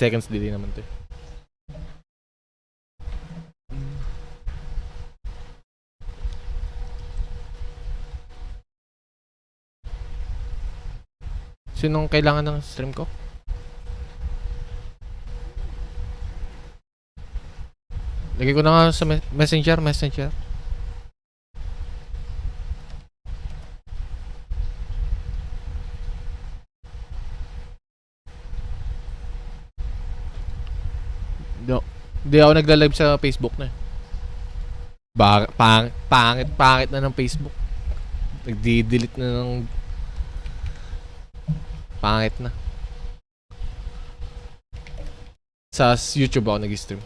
seconds delay naman to. Sinong kailangan ng stream ko? Lagay ko na nga sa messenger. Hindi ako nagla-live sa Facebook na. Pangit na ng Facebook. Nagdi-delete na ng pangit na. Sa YouTube ako nag-stream.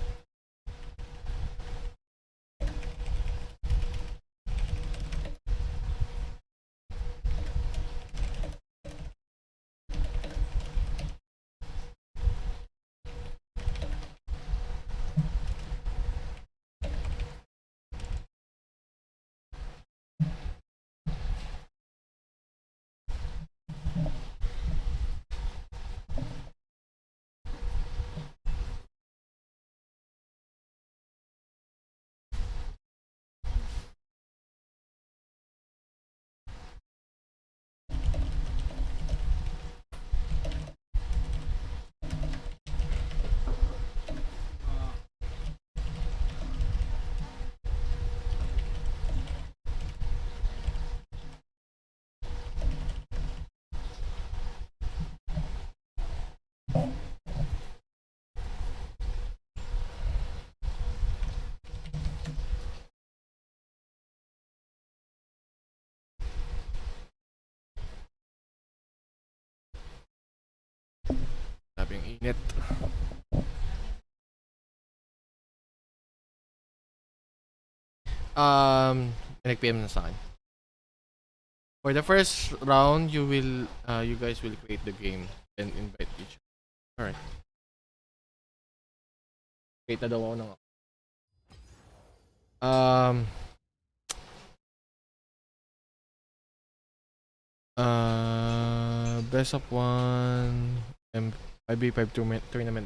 Sabi yung init. Nag-PM na sa akin. For the first round, you guys will create the game and invite each other. Alright. Create na daw ako ng best of 1 5v5 tournament.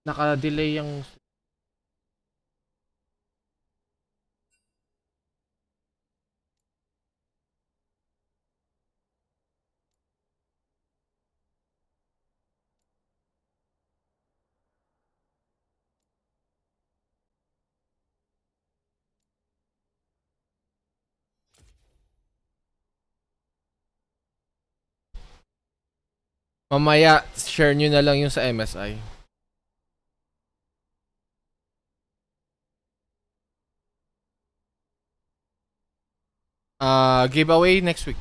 Naka-delay yung mamaya share nyo na lang yung sa MSI. Giveaway next week.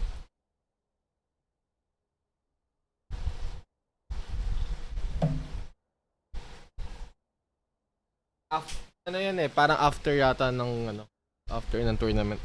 Ano yan eh, parang after yata ng after ng tournament.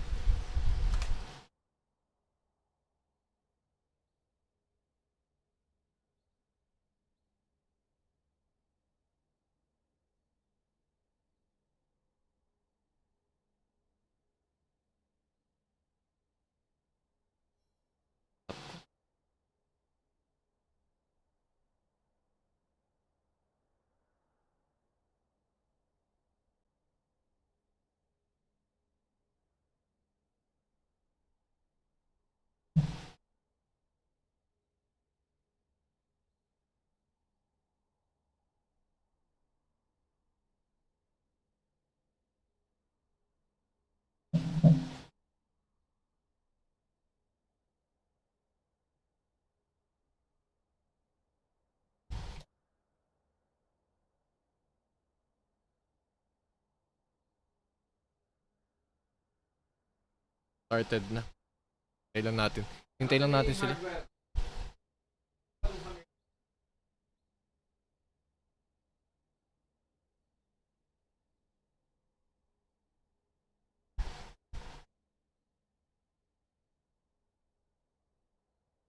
Started na. Hintay lang natin. Hintay lang natin sila.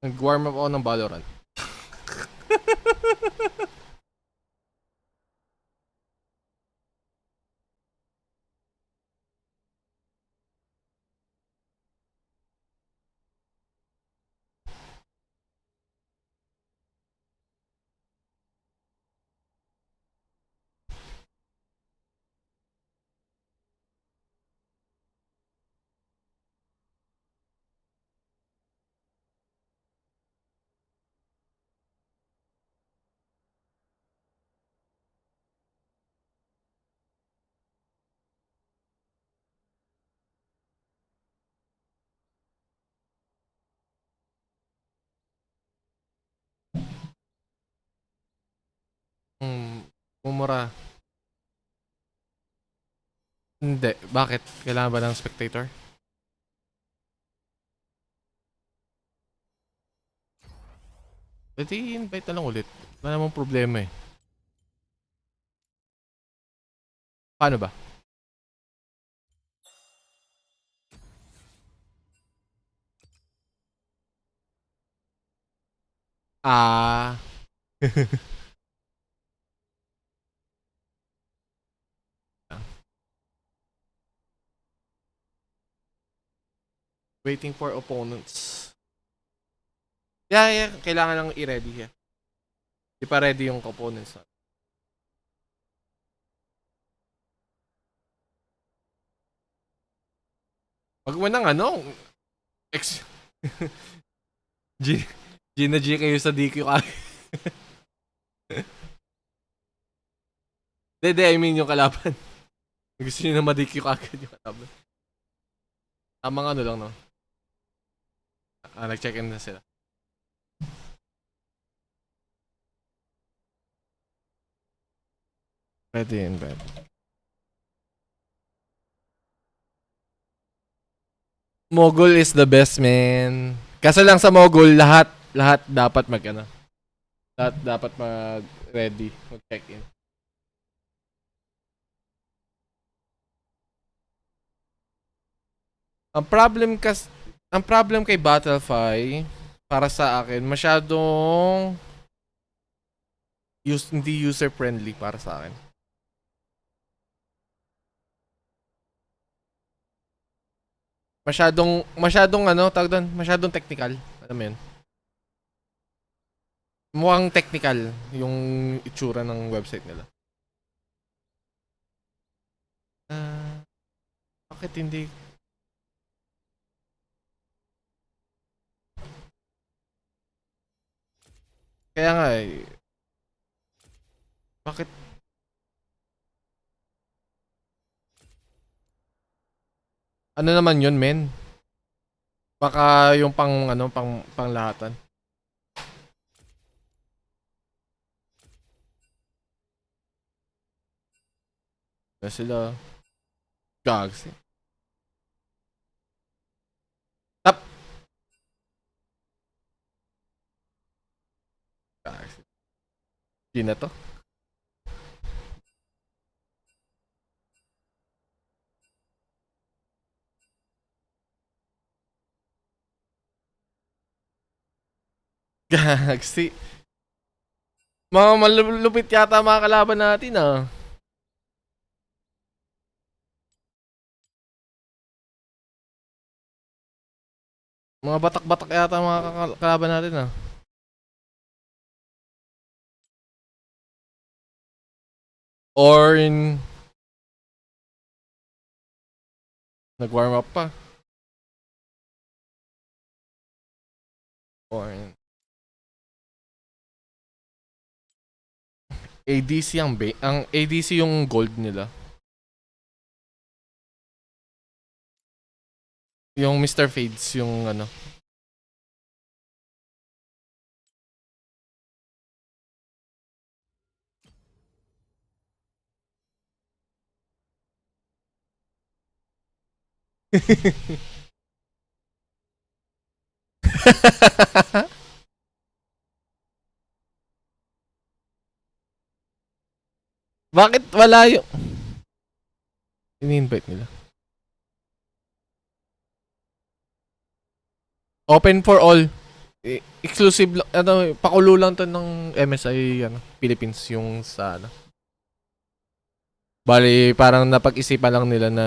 Nag-warm up ako ng Valorant. Mumura. Hindi. Bakit? Kailangan ba ng spectator? Pwede i-invite na lang ulit. Wala namang problema eh. Paano ba? Ah. Waiting for opponents. Yeah. Kailangan lang i-ready. Yeah. Di pa ready yung opponents. Wag mo nang ano. Ex... G... G na G kayo sa DQ ka. Hindi, I mean yung kalaban. Gusto nyo na ma-DQ ka agad yung kalaban. Tamang ano lang, no? Nag-check-in na sila. Ready in bed. Mogul is the best, man. Kaso lang sa Mogul, lahat dapat mag ano. Lahat dapat mag ready, mag check-in. Ang problem kay Battlefy para sa akin, masyadong hindi user friendly para sa akin. Masyadong ano, tawag doon, masyadong technical. Alam mo yun? Mukhang technical yung itsura ng website nila. Bakit hindi? Kaya nga eh. Bakit? Ano naman yun, men? Baka yung pang ano, panglahatan. Na sila. Gags. Tap. Gags. Di na to. Gags. Mga malupit yata mga kalaban natin ah. Mga batak-batak yata mga kalaban natin ah. Or in... Nag-warm up pa. Or in... ADC ang ADC yung gold nila. Yung Mr. Fades yung ano. Bakit wala yung... Ini-invite nila. Open for all. Exclusive lang, ano, pakulo lang to ng MSI, ano, Philippines, yung sa, ano. Bali, parang napag-isipan lang nila na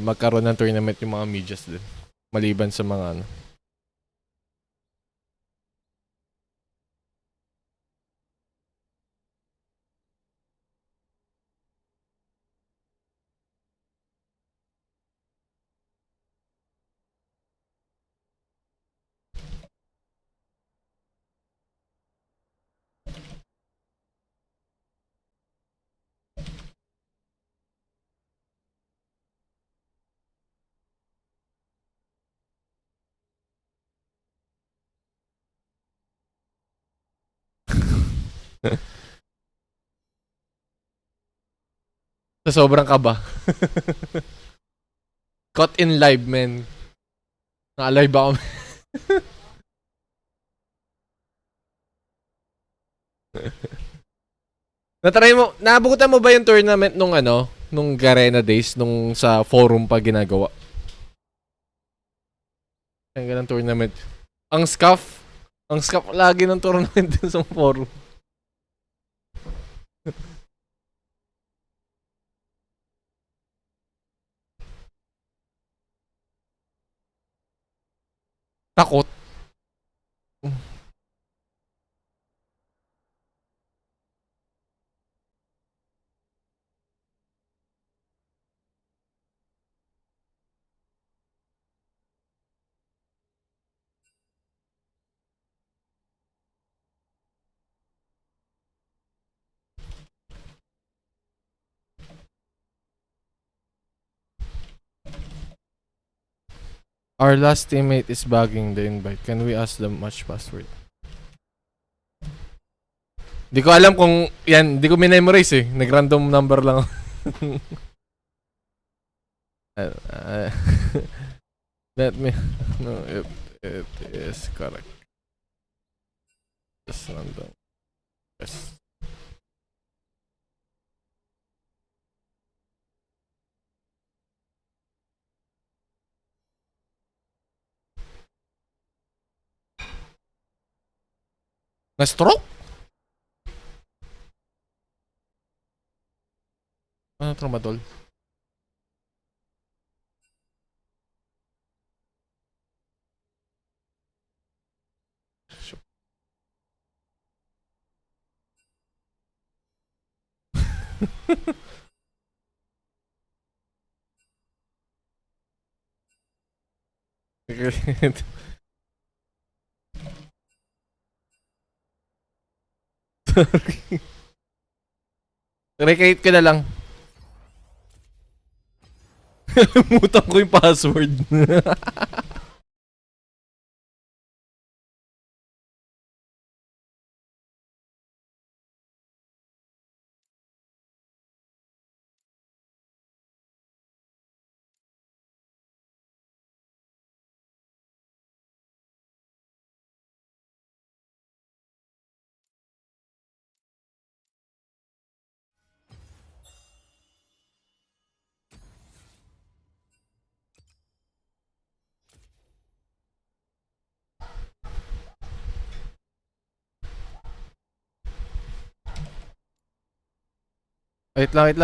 magkaroon ng tournament yung mga medias din. Maliban sa mga, ano. Sa sobrang kaba. Caught in live, man. Naka-live ako. Natry mo, naabutan mo ba yung tournament nung ano, nung Garena Days, nung sa forum pa ginagawa? Ang ganang tournament. Ang scuff lagi ng tournament din sa forum. Takot. Our last teammate is bagging the invite. Can we ask the match password? Di ko alam kung yan, di ko minemorize eh. Nag-random number lang ako. Let me know if it is correct. Just random. Yes. Na-stroke? Ano tramadol? Sorry. Recreate ko na lang. Mutan ko yung password. Wait lang.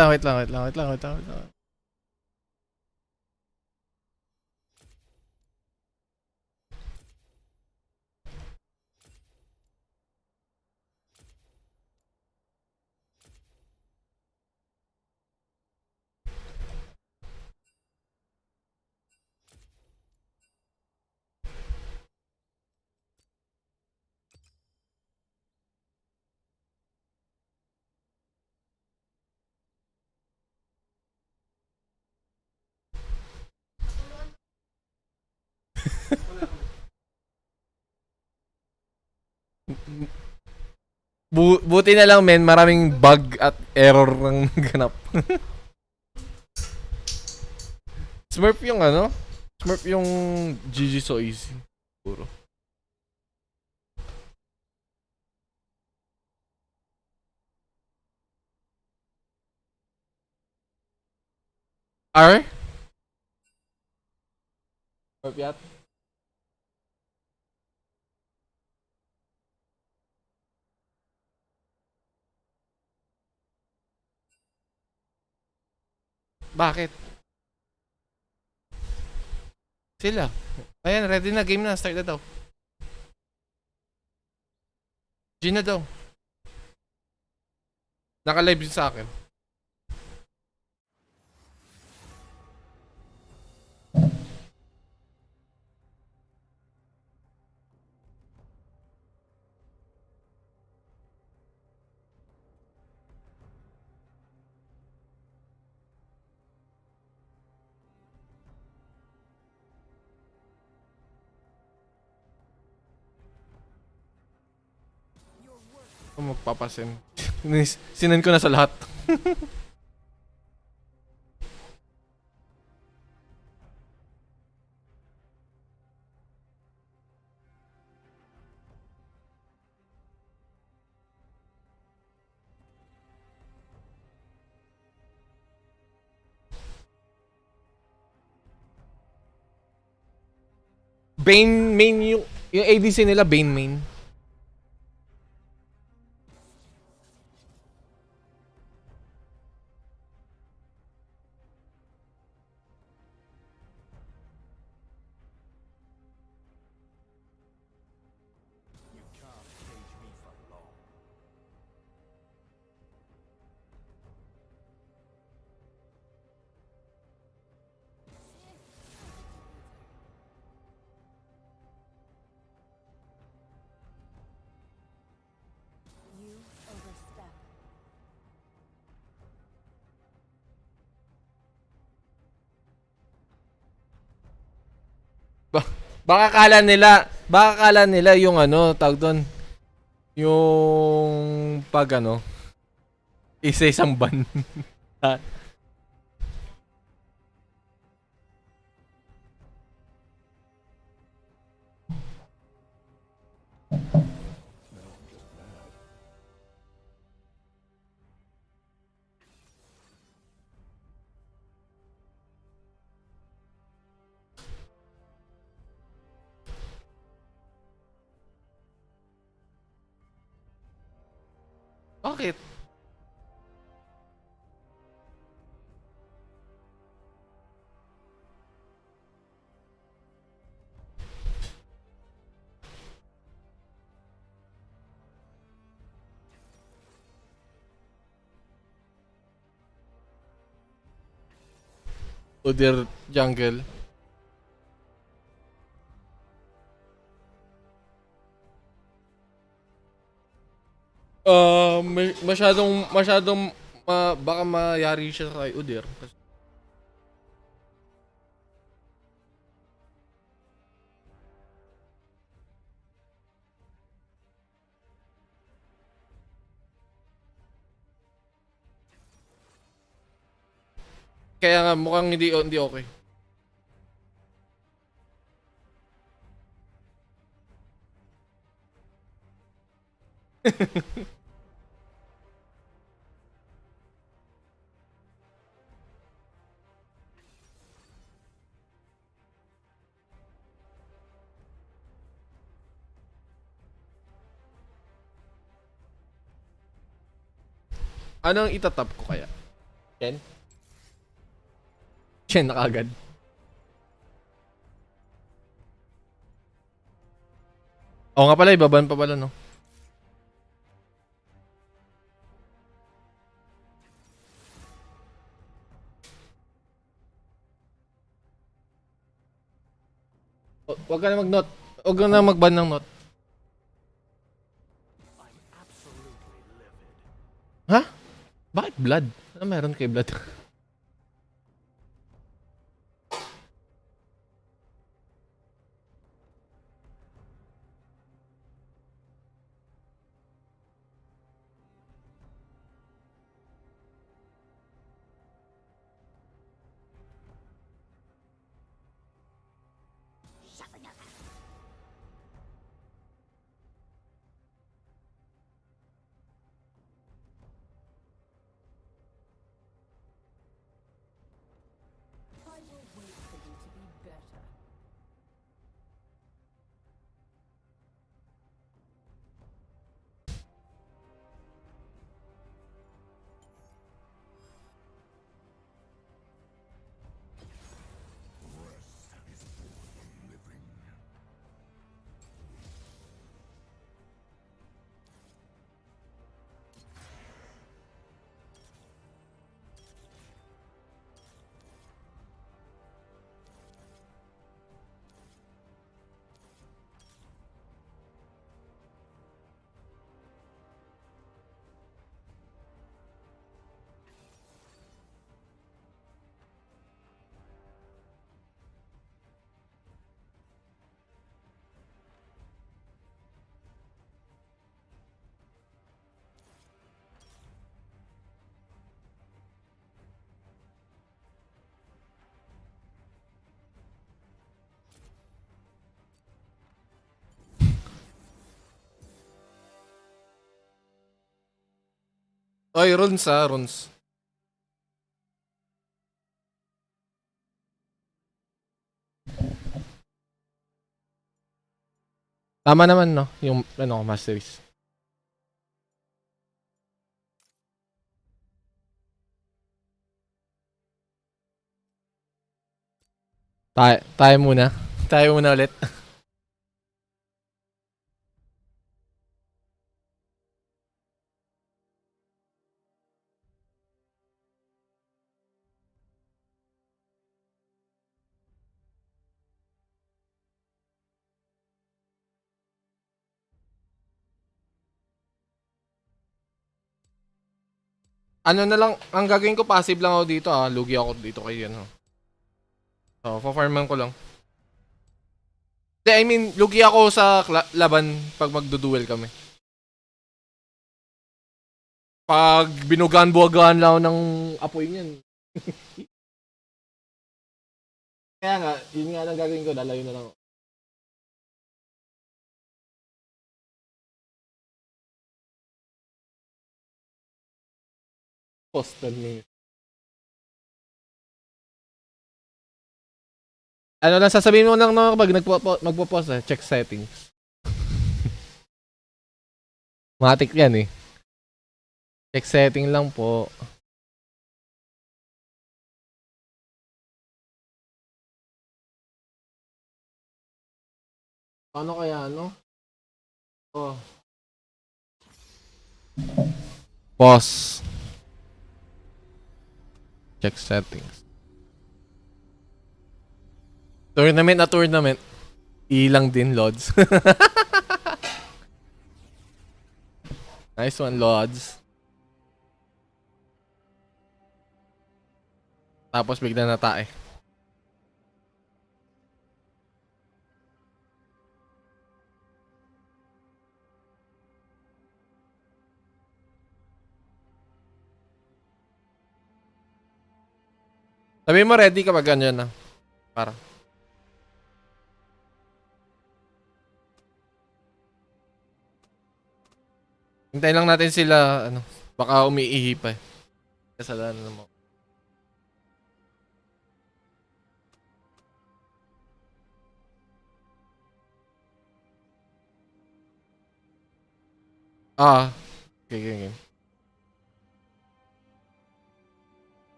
Buti na lang men, maraming bug at error ng ganap. Smurf yung ano? Smurf yung GG so easy. Puro. R? Orpiat? Bakit? Sila. Ayan, ready na. Game na. Start na daw. G na daw. Naka-live yun sa akin. Ako magpapasin. Sinan ko na sa lahat. Bane main yung ADC nila, Bane main. Baka kala nila yung ano, tawag doon, yung pag ano, isa-isang ban. Bakit? Other jungle. Masyadong baka mayari siya kay Udyr. Kaya nga mukhang hindi okay. Anong itatap ko kaya? Chen? Chen na kagad. Oo nga pala, ibaban pa pala, no? Huwag ka na mag-note. Huwag ka na mag-ban ng note. Ha? Bakit blood? Ano meron kay blood? Oy, runes runes. Tama naman, no? Yung, ano, masteries. Tayo muna. Tayo muna ulit. Ano na lang, ang gagawin ko, passive lang ako dito, Lugi ako dito kay ano. So, fa-farman ko lang. I mean, lugi ako sa laban pag magduduel kami. Pag binugan-buwagaan lang ako ng apoy niyan. Kaya nga, yun nga lang gagawin ko, lalayo na lang ako. Post 10 minutes. Ano lang, sasabihin mo lang no, pag magpo-post, check settings. Matik yan eh. Check setting lang po. Ano kaya, ano? Oh. Pause. Check settings. Tournament na tournament. Ilang din, Lods. Nice one, Lods. Tapos bigla na tae. Sabi mo ready kapag ganyan na. Para. Hintayin lang natin sila, ano, baka umiihi pa eh. Kasalanan mo. Okay, okay.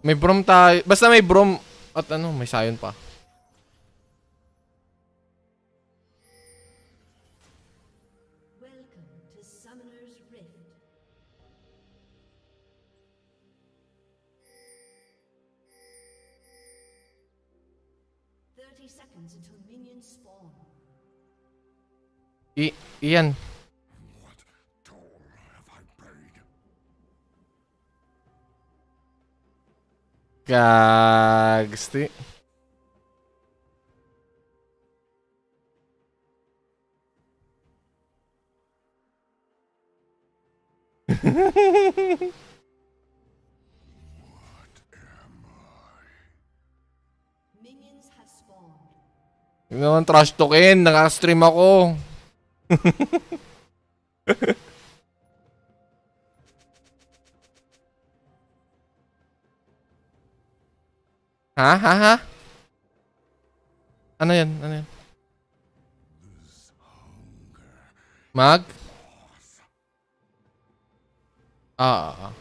May Brom tayo. Basta may Brom at ano, may Sion pa. Welcome to Summoner's Rift. Seconds until minions spawn. Iyan. What toll have I paid? Gagsti. Minions have spawned. Yung naman trash token, naka-stream ako. Ha? Ano yan? Ano yan? Mag? Ah.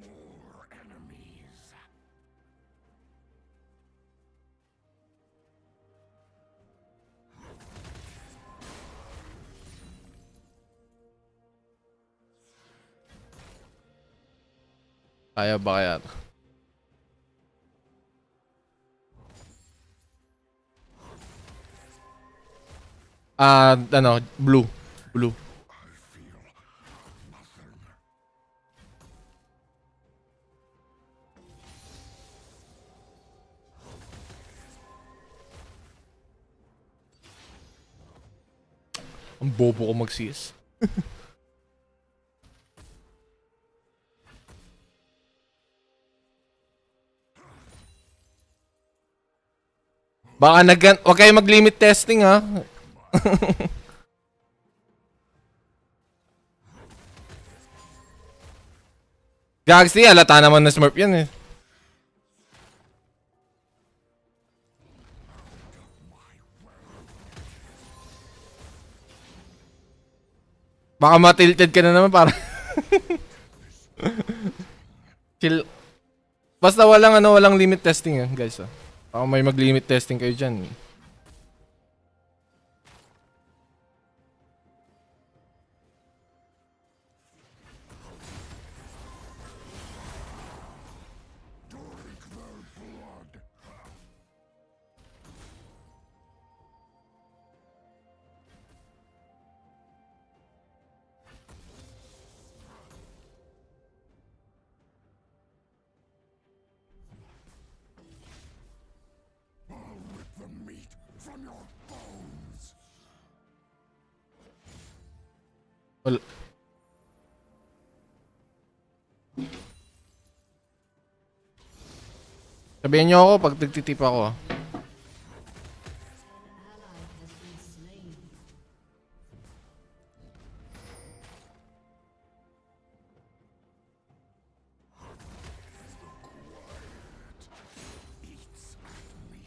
More enemies. Kaya ba kaya? Ano, blue. Blue. I feel nothing. Ang bobo ko mag-CS. Baka wag kayo mag-limit testing ha. Gags di, halata naman na Smurf yan eh. Baka matilted ka na naman para. Chill. Basta walang limit testing eh, guys. Baka may mag-limit testing kayo dyan. The meat from your bones. Wala. Sabihin nyo ako pag nagtitip ako ah. An ally has been slain. Eats at me.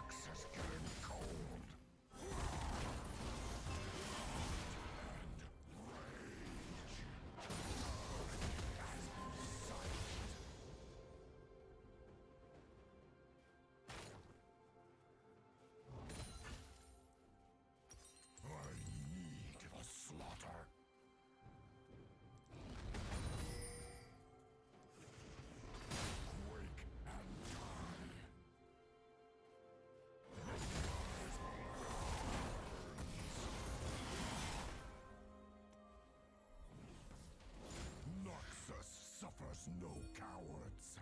Access getting cold. I need the slaughter. Wake and die. Noxus suffers no cowards.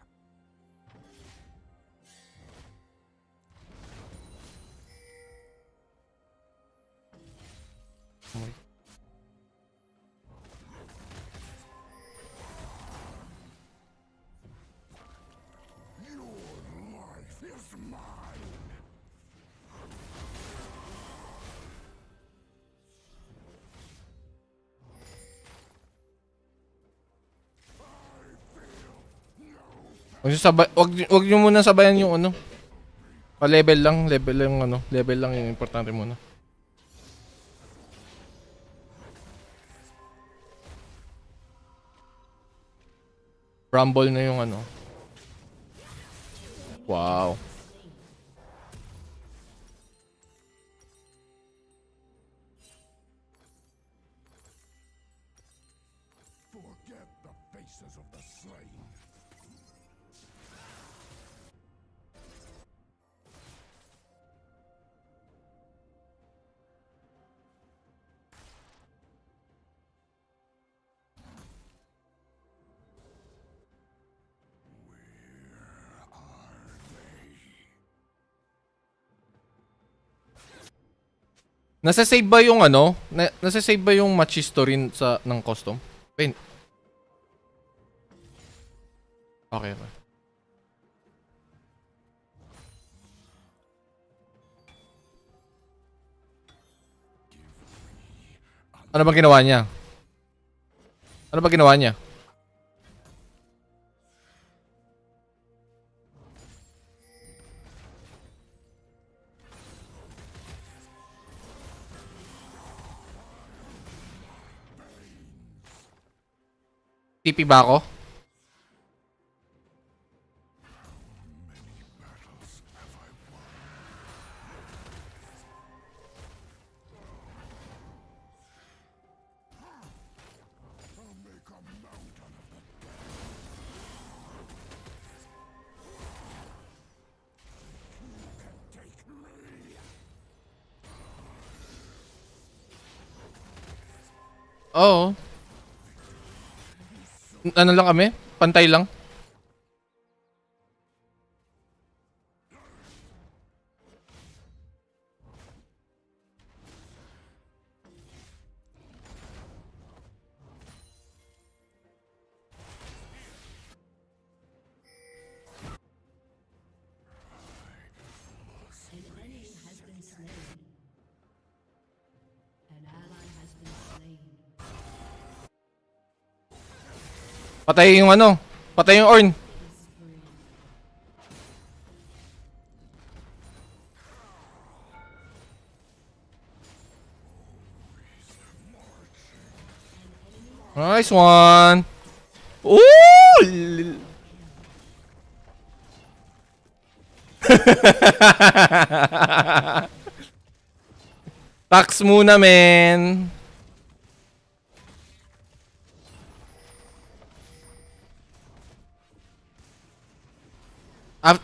Your life is mine. Wag nyo muna sabayan yung ano. Pa-level lang, level lang yung importante muna. Rumble na yung ano. Wow. Forget the faces of the slain. Where are they? Nasa-save ba yung ano? Nasa-save ba yung match history sa ng custom? Wait. Okay, okay. Ano ba ginawa niya? Ano ba ginawa niya? TP ba ako? Many battles have I won. I'll make a mountain of the Oo. Ano lang kami? Pantay lang. An enemy has been slain. An ally has been slain. Patay yung ano. Patay yung Orn. Spree. Nice one. Ooh! Tax muna, men. Af-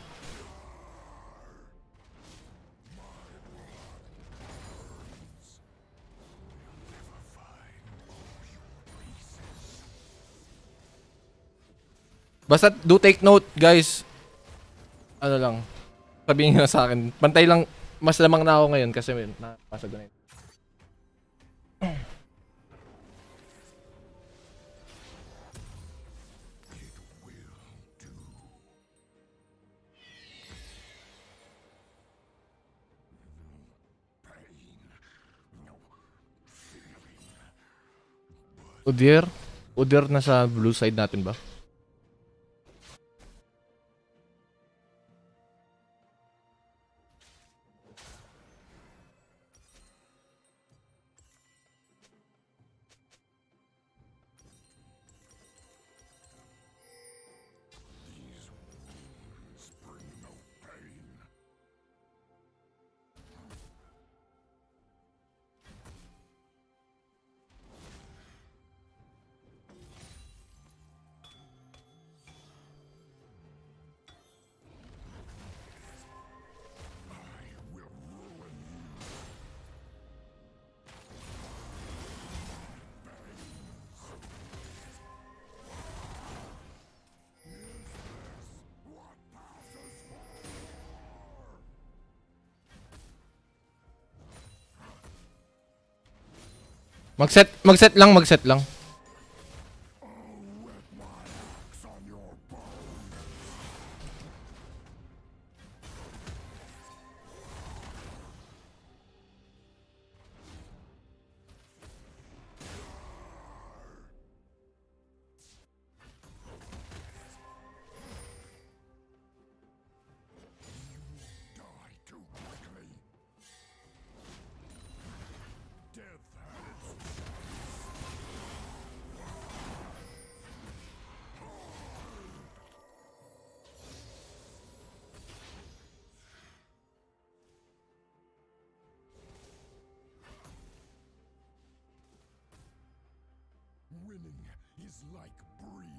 Basta do take note, guys. Ano lang. Sabihin nyo sa akin. Pantay lang. Mas lamang na ako ngayon kasi nakapasag ko na yun. Udyr? Udyr na sa blue side natin ba? Bring no pain. I will ruin you. What passes for? Magset lang. With my axe on your bone. Die too quickly. Death had its winning is like breathing.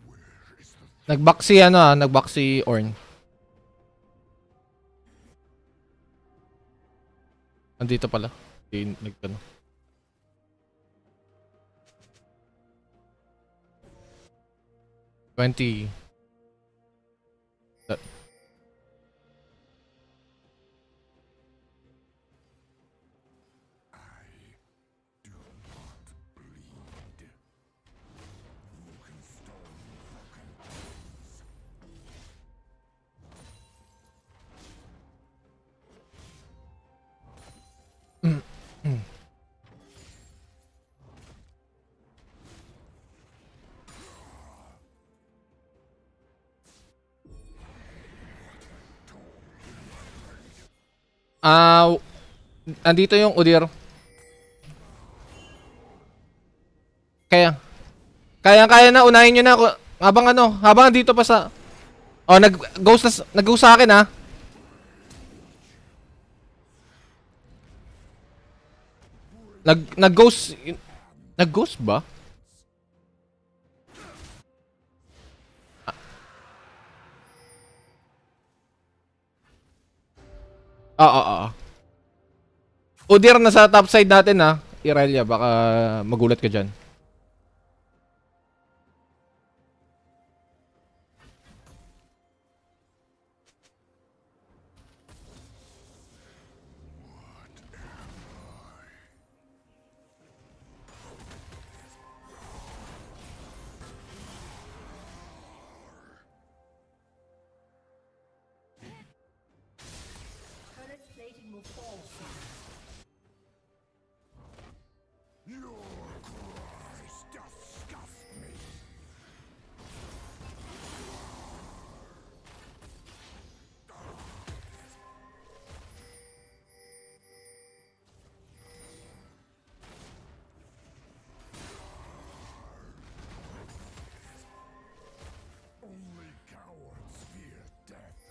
Where is the Nagback si Orn. Andito pala. Nagkano. $20. do not bleed? Broken stone, broken bones. Ah, andito yung Udyr. Kaya na, unahin nyo na ako. Habang dito pa sa... Oh, nag-ghost sa akin ha. Nag-ghost... Nag-ghost ba? Oo. Udir na sa top side natin ha. Irelia, baka magulat ka dyan. Turret plating will fall soon. Your cries disgust me. Only cowards fear death.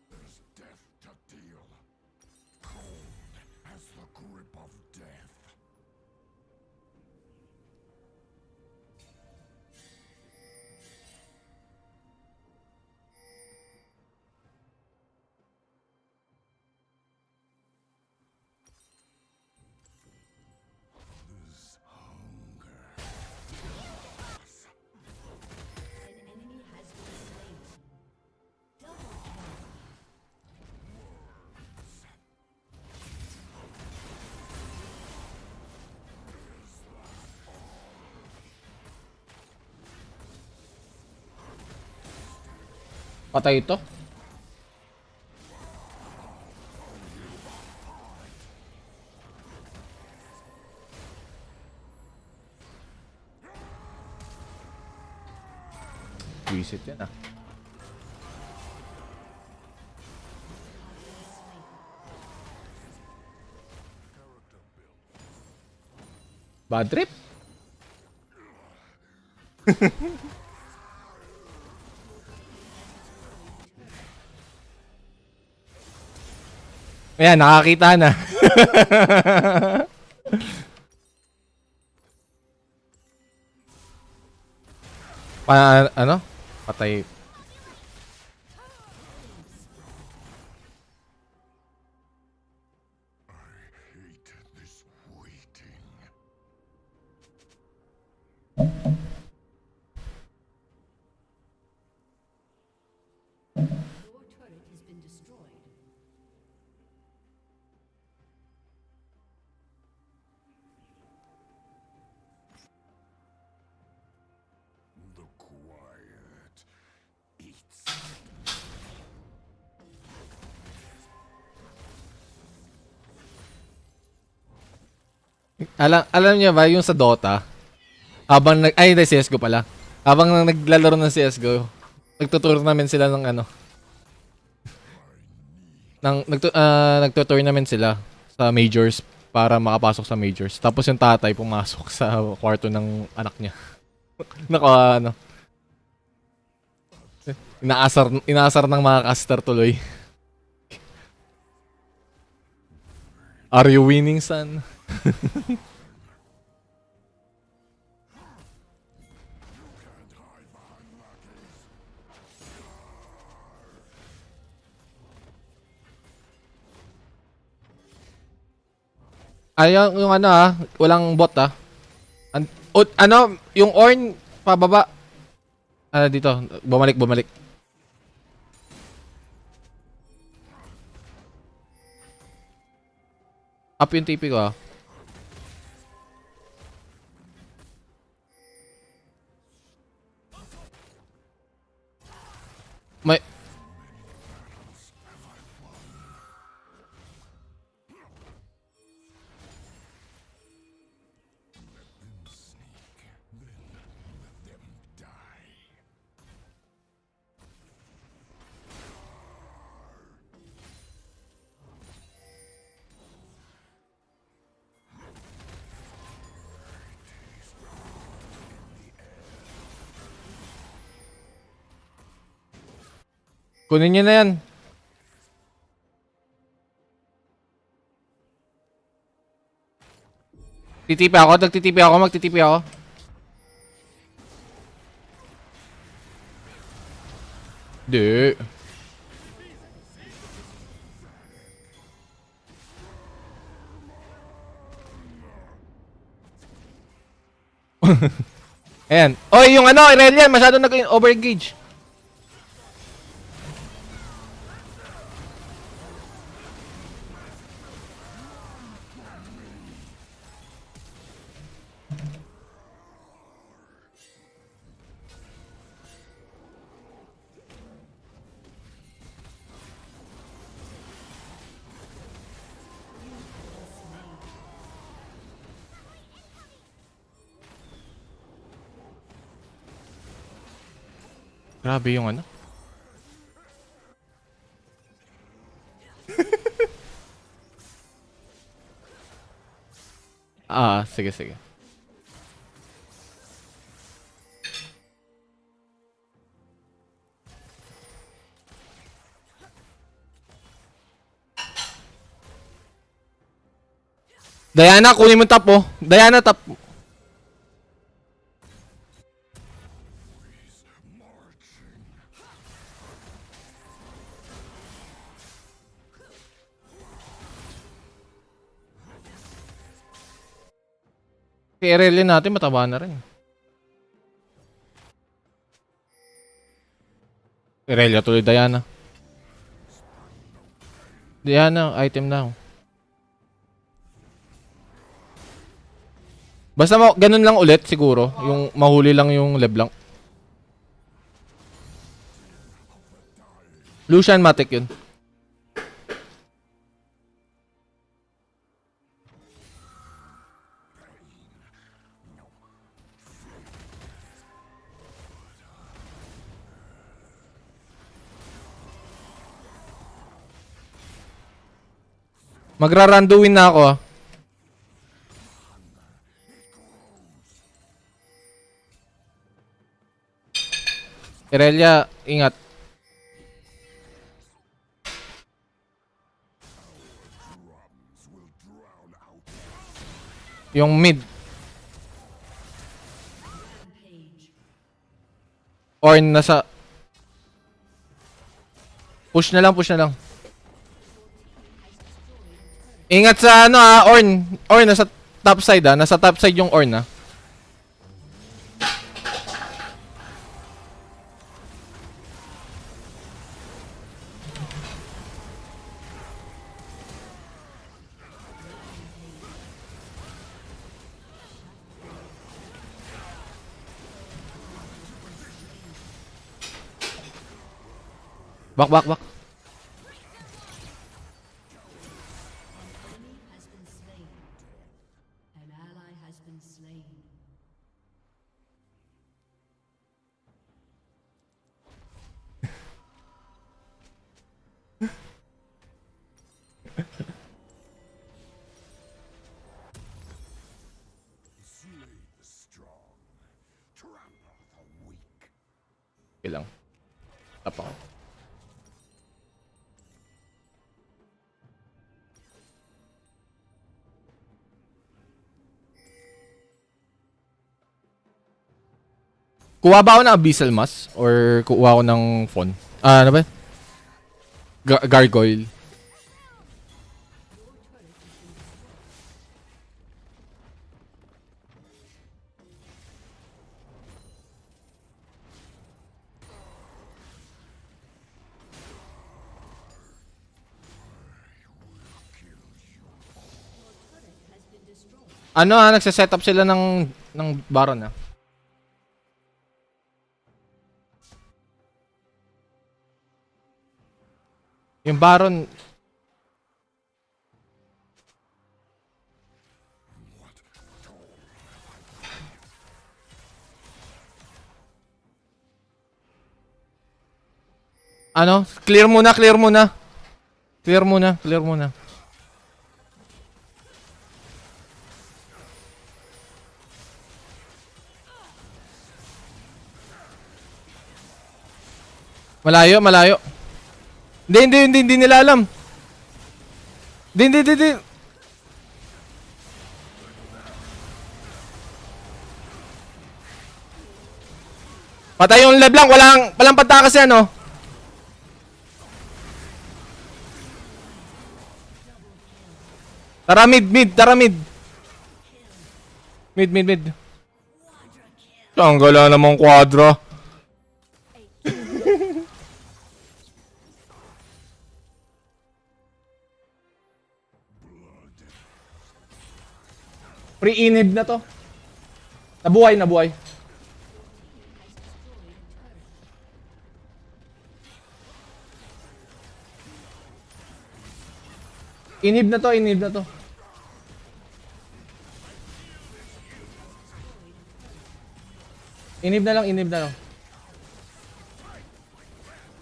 There's death to deal. Cold as the grip of death. This hunger. An enemy has been slain. Double kill. Patay ito. Visit yan ah. Bad trip? Ayan, nakakita na. Ano? Patay. Hate this waiting. Your turret has been destroyed. The quiet eats. Alam niya ba yung sa Dota? Hindi, CSGO pala. Habang naglalaro ng CSGO, nagtutournament sila ng ano. Nagtutournament sila sa majors para makapasok sa majors. Tapos yung tatay pumasok sa kwarto ng anak niya. Ano. Inaasar ng mga caster tuloy. Are you winning, son? Yung ano walang bot yung Ornn pababa. Dito, bumalik. Up yung TP ko May Kunin nyo na yan. Magtitipi ako. Di. Ayan. Oy, yung ano, Irelian, masyado nag-overengage. Grabe yung ano. Sige. Diana, kunin mo top oh. Diana, top. Si Irelia natin mataba na rin. Irelia tuloy Diana. Diana, item now. Basta ganun lang ulit siguro. Yung mahuli lang yung LeBlanc. Lucian Matic yun. Magra-randuin na ako ah. Irelia, ingat. Yung mid. Orn nasa... Push na lang. Ingat sa ano ah, Orn. Orn nasa top side ah. Nasa top side yung Orn ah. Back. Enemy has been slain. An ally has been slain. Slay the strong, trample the weak. Okay lang. Tap ako. Kuha ba ako ng Abyssal Mask? Or kuha ako ng Fawn? Ano ba? Gargoyle. Ano nagse-setup sila ng Baron ah. Yung Baron ano? Clear muna. Malayo. Hindi nila alam. Hindi. Patay yung LeBlanc, walang patakas yan, oh. Tara mid. Mid. Tanggala namang quadra. Pre-inhib na to. Nabuhay. Inhib na to. Inhib na lang.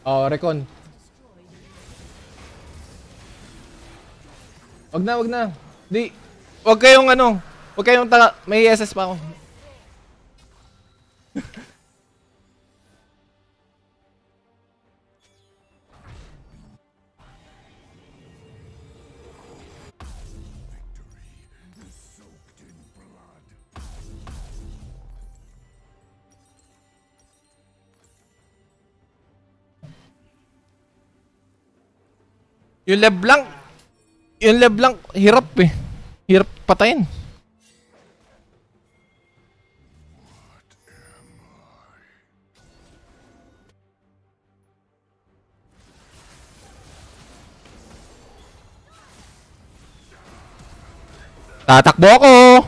Oh, recon. Wag na. Wag kayong ano. May SS pa ako. Yung LeBlanc, hirap eh. Hirap patayin. Tatakbo ako.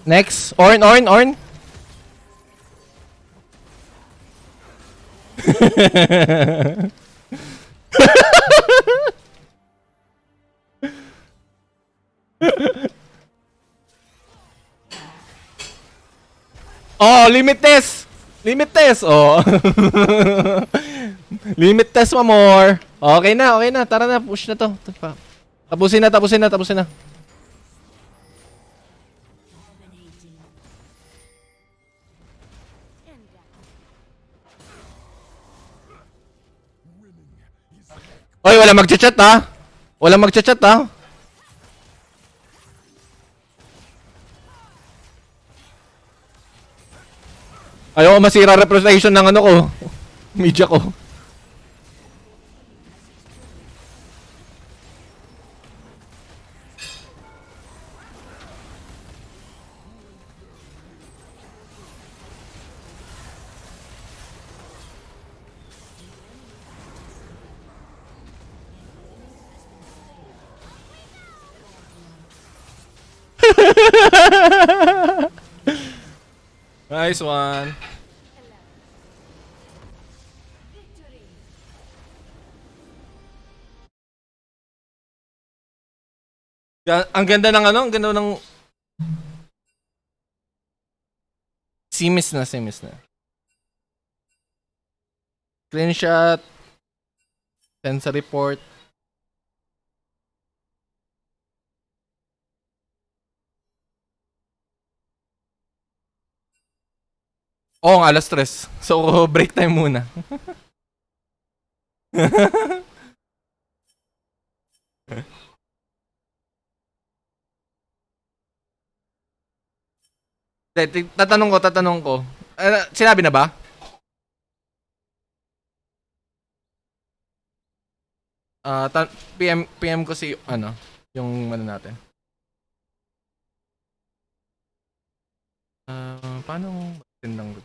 Next, Orn. Oh, limit test. Oh. Limit test mo more. Okay na. Tara na, push na to. Tapusin na. Dominating. Oy, wala magchat-chat ha. Ayoko masira representation ng ano ko. Media ko. Nice one. Ang ganda ng simis na. Screenshot, sensor report. Oo nga, alas 3. So, break time muna. Tatanong ko. Sinabi na ba? PM ko si, yung natin. Paano tindang ko?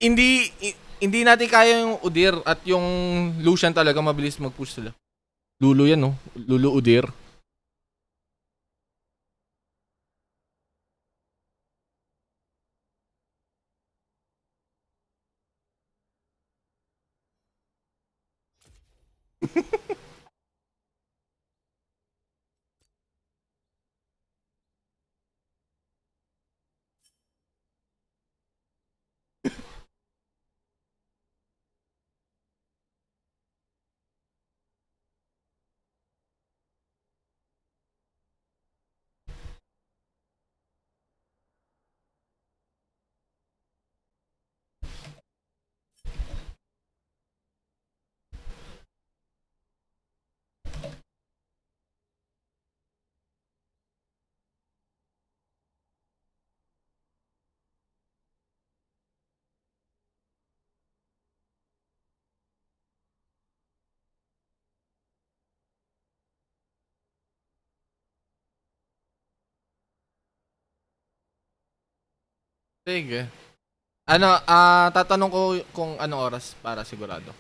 Hindi natin kaya yung Udyr at yung Lucian talaga mabilis mag-push sila. Lulu yan, no? Lulu Udyr. Sige. Ano, tatanong ko kung anong oras para sigurado.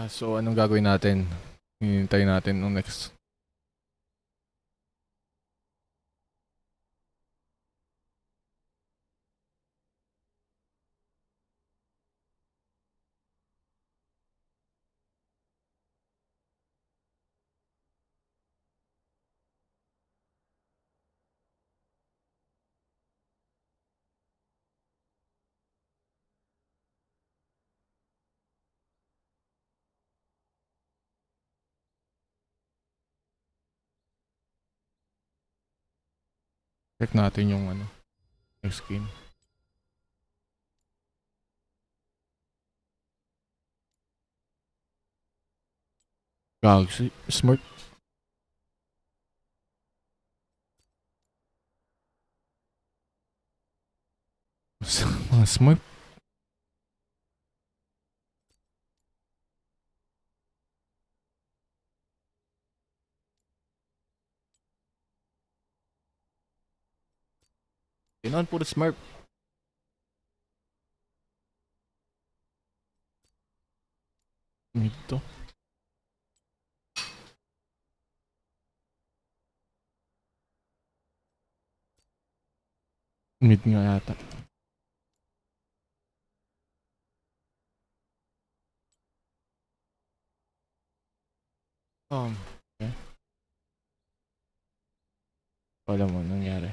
So anong gagawin natin? Hinihintay natin nung next. Check natin yung ano, next game. Galaxy Smart. Mga Smart. Ganoon, puro Smart. Mid to. Mid nga yata. Okay. Wala mo nangyari.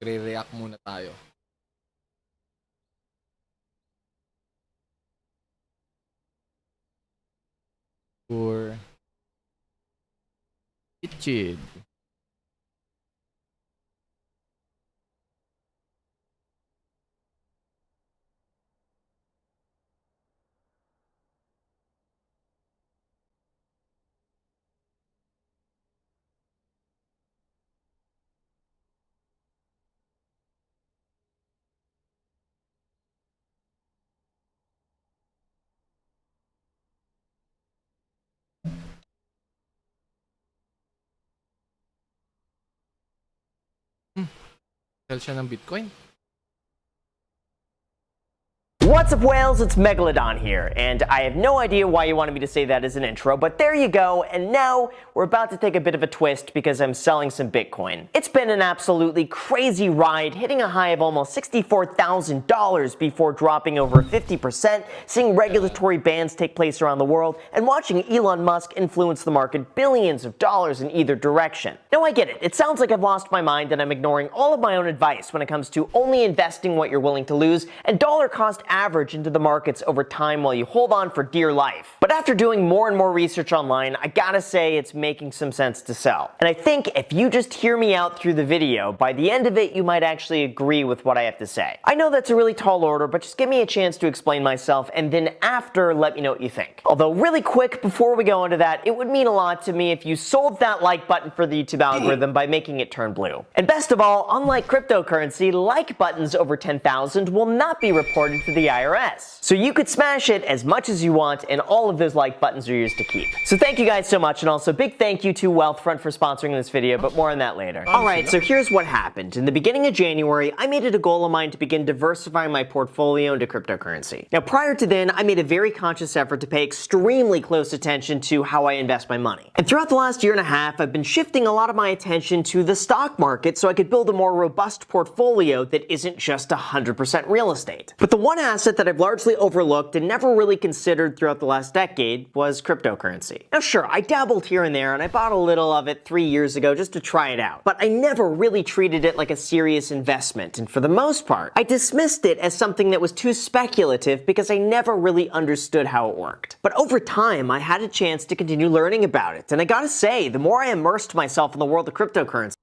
Re-react muna tayo. For Itchid. Sell siya ng Bitcoin. What's up, whales? It's Megalodon here, and I have no idea why you wanted me to say that as an intro, but there you go, and now we're about to take a bit of a twist because I'm selling some Bitcoin. It's been an absolutely crazy ride, hitting a high of almost $64,000 before dropping over 50%, seeing regulatory bans take place around the world, and watching Elon Musk influence the market billions of dollars in either direction. Now I get it, it sounds like I've lost my mind and I'm ignoring all of my own advice when it comes to only investing what you're willing to lose and dollar cost average into the markets over time while you hold on for dear life. But after doing more and more research online, I gotta say it's making some sense to sell. And I think if you just hear me out through the video, by the end of it you might actually agree with what I have to say. I know that's a really tall order, but just give me a chance to explain myself, and then after let me know what you think. Although really quick before we go into that, it would mean a lot to me if you sold that like button for the YouTube algorithm by making it turn blue. And best of all, unlike cryptocurrency, like buttons over 10,000 will not be reported to the IRS. So you could smash it as much as you want, and all of those like buttons are yours to keep. So thank you guys so much, and also big thank you to Wealthfront for sponsoring this video, but more on that later. Alright, so here's what happened. In the beginning of January, I made it a goal of mine to begin diversifying my portfolio into cryptocurrency. Now prior to then, I made a very conscious effort to pay extremely close attention to how I invest my money. And throughout the last year and a half, I've been shifting a lot of my attention to the stock market so I could build a more robust portfolio that isn't just 100% real estate. But the one asset that I've largely overlooked and never really considered throughout the last decade was cryptocurrency. Now sure, I dabbled here and there, and I bought a little of it 3 years ago just to try it out, but I never really treated it like a serious investment, and for the most part, I dismissed it as something that was too speculative because I never really understood how it worked. But over time, I had a chance to continue learning about it, and I gotta say, the more I immersed myself in the world of cryptocurrency,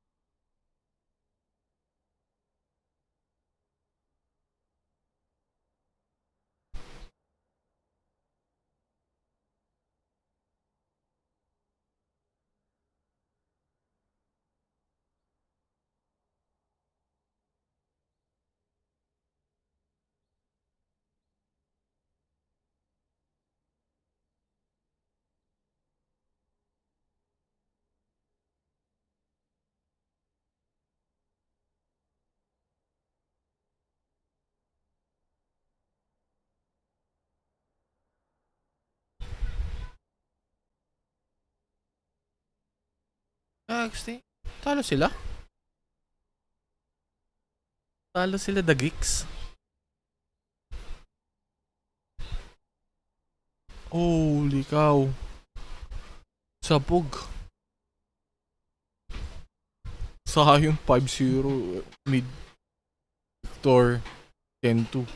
Actually, talo sila. Talo sila the geeks. Holy cow. Sabog. Sayang 5-0 mid Victor 10-2.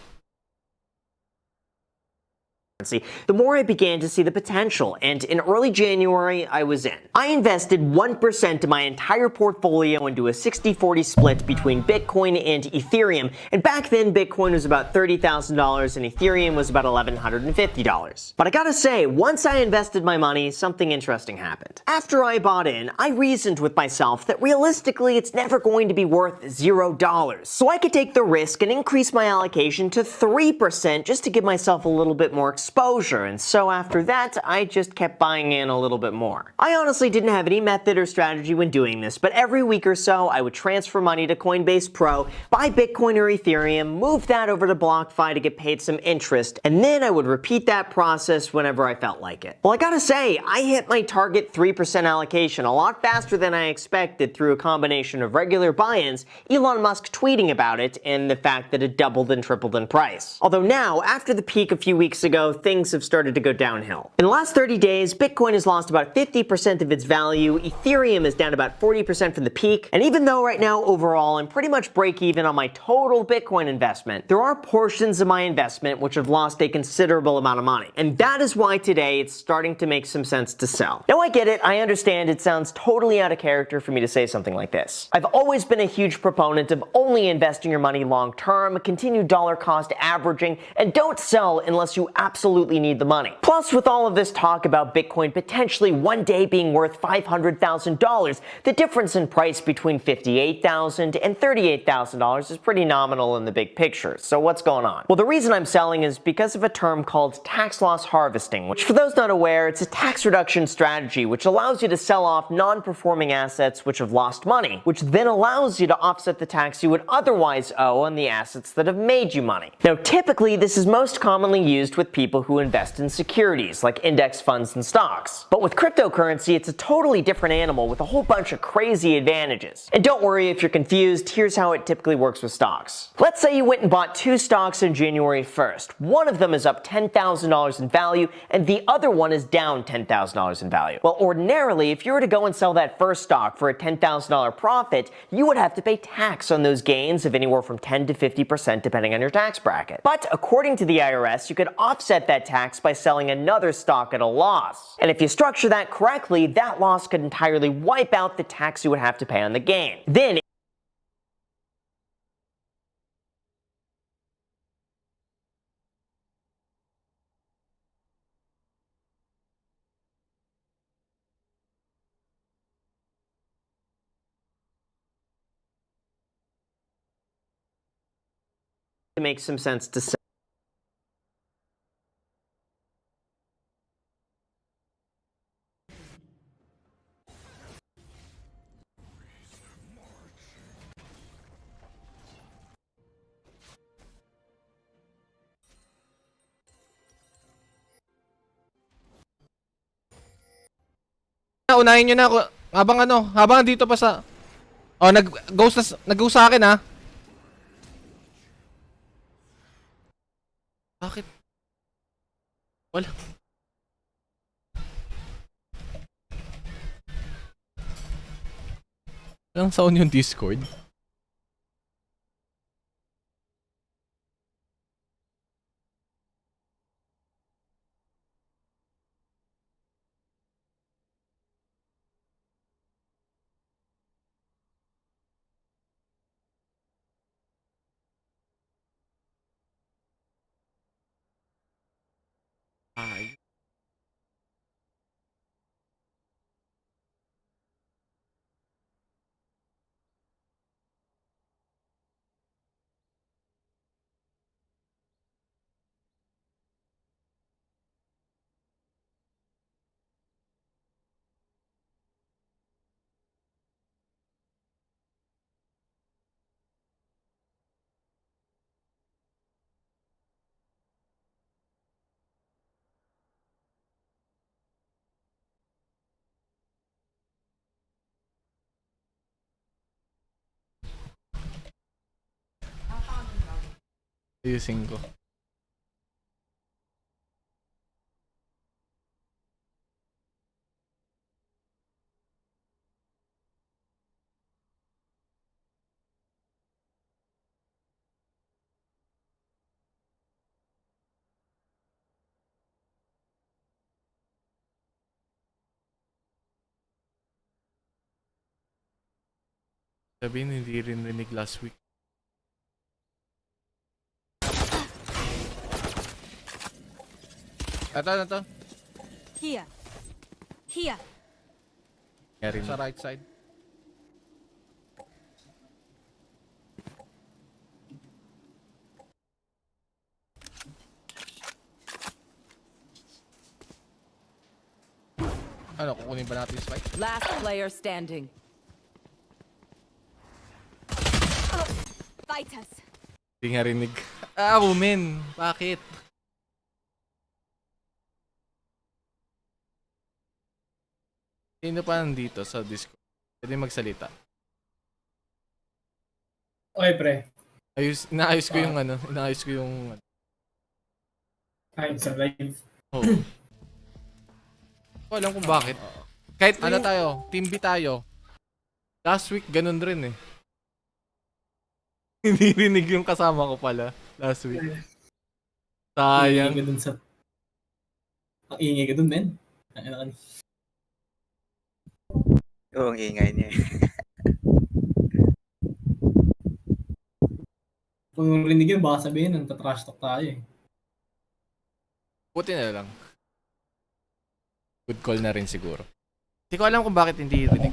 the more I began to see the potential, and in early January, I was in. I invested 1% of my entire portfolio into a 60-40 split between Bitcoin and Ethereum, and back then Bitcoin was about $30,000 and Ethereum was about $1,150. But I gotta say, once I invested my money, something interesting happened. After I bought in, I reasoned with myself that realistically it's never going to be worth $0, so I could take the risk and increase my allocation to 3% just to give myself a little bit more exposure, and so after that, I just kept buying in a little bit more. I honestly didn't have any method or strategy when doing this, but every week or so, I would transfer money to Coinbase Pro, buy Bitcoin or Ethereum, move that over to BlockFi to get paid some interest, and then I would repeat that process whenever I felt like it. Well, I gotta say, I hit my target 3% allocation a lot faster than I expected through a combination of regular buy-ins, Elon Musk tweeting about it, and the fact that it doubled and tripled in price. Although now, after the peak a few weeks ago, things have started to go downhill. In the last 30 days, Bitcoin has lost about 50% of its value, Ethereum is down about 40% from the peak, and even though right now overall I'm pretty much break even on my total Bitcoin investment, there are portions of my investment which have lost a considerable amount of money. And that is why today it's starting to make some sense to sell. Now I get it, I understand it sounds totally out of character for me to say something like this. I've always been a huge proponent of only investing your money long term, continue dollar cost averaging, and don't sell unless you absolutely need the money. Plus, with all of this talk about Bitcoin potentially one day being worth $500,000, the difference in price between $58,000 and $38,000 is pretty nominal in the big picture. So what's going on? Well, the reason I'm selling is because of a term called tax loss harvesting, which for those not aware, it's a tax reduction strategy which allows you to sell off non-performing assets which have lost money, which then allows you to offset the tax you would otherwise owe on the assets that have made you money. Now, typically, this is most commonly used with people who invest in securities, like index funds and stocks. But with cryptocurrency, it's a totally different animal with a whole bunch of crazy advantages. And don't worry if you're confused, here's how it typically works with stocks. Let's say you went and bought 2 stocks on January 1st. One of them is up $10,000 in value, and the other one is down $10,000 in value. Well, ordinarily, if you were to go and sell that first stock for a $10,000 profit, you would have to pay tax on those gains of anywhere from 10 to 50% depending on your tax bracket. But according to the IRS, you could offset that tax by selling another stock at a loss. And if you structure that correctly, that loss could entirely wipe out the tax you would have to pay on the gain. Then it makes some sense to sell. Unahin nyo na ako. Habang dito pa sa... Oh, nag-go sa akin, ha? Bakit? Wala. Walang sound yung Discord. Ay. Ayusin ko. Sabihin, hindi rin rinig last week. Ito. Here. Here. Sa right side. Ano, kukunin ba natin yung spike? Last player standing. Fight us. Hindi nga rinig. Ah, women. Bakit? Sino pa nandito sa Discord? Pwede magsalita. Okay, pre. Inaayos ko yung Ay, sa live. Oo. Hindi ko alam kung bakit. Kahit ano tayo, Team B tayo. Last week, ganun rin eh. Hindi rinig yung kasama ko pala last week. Ang ingay Sayang. ko dun sa... Ang ingay ko dun, men. Ano, Oo, ang ingay niya eh. kung rinig yun, baka sabihin, nagtatrash talk tayo eh. Buti na lang. Good call na rin siguro. Hindi ko alam kung bakit hindi rinig.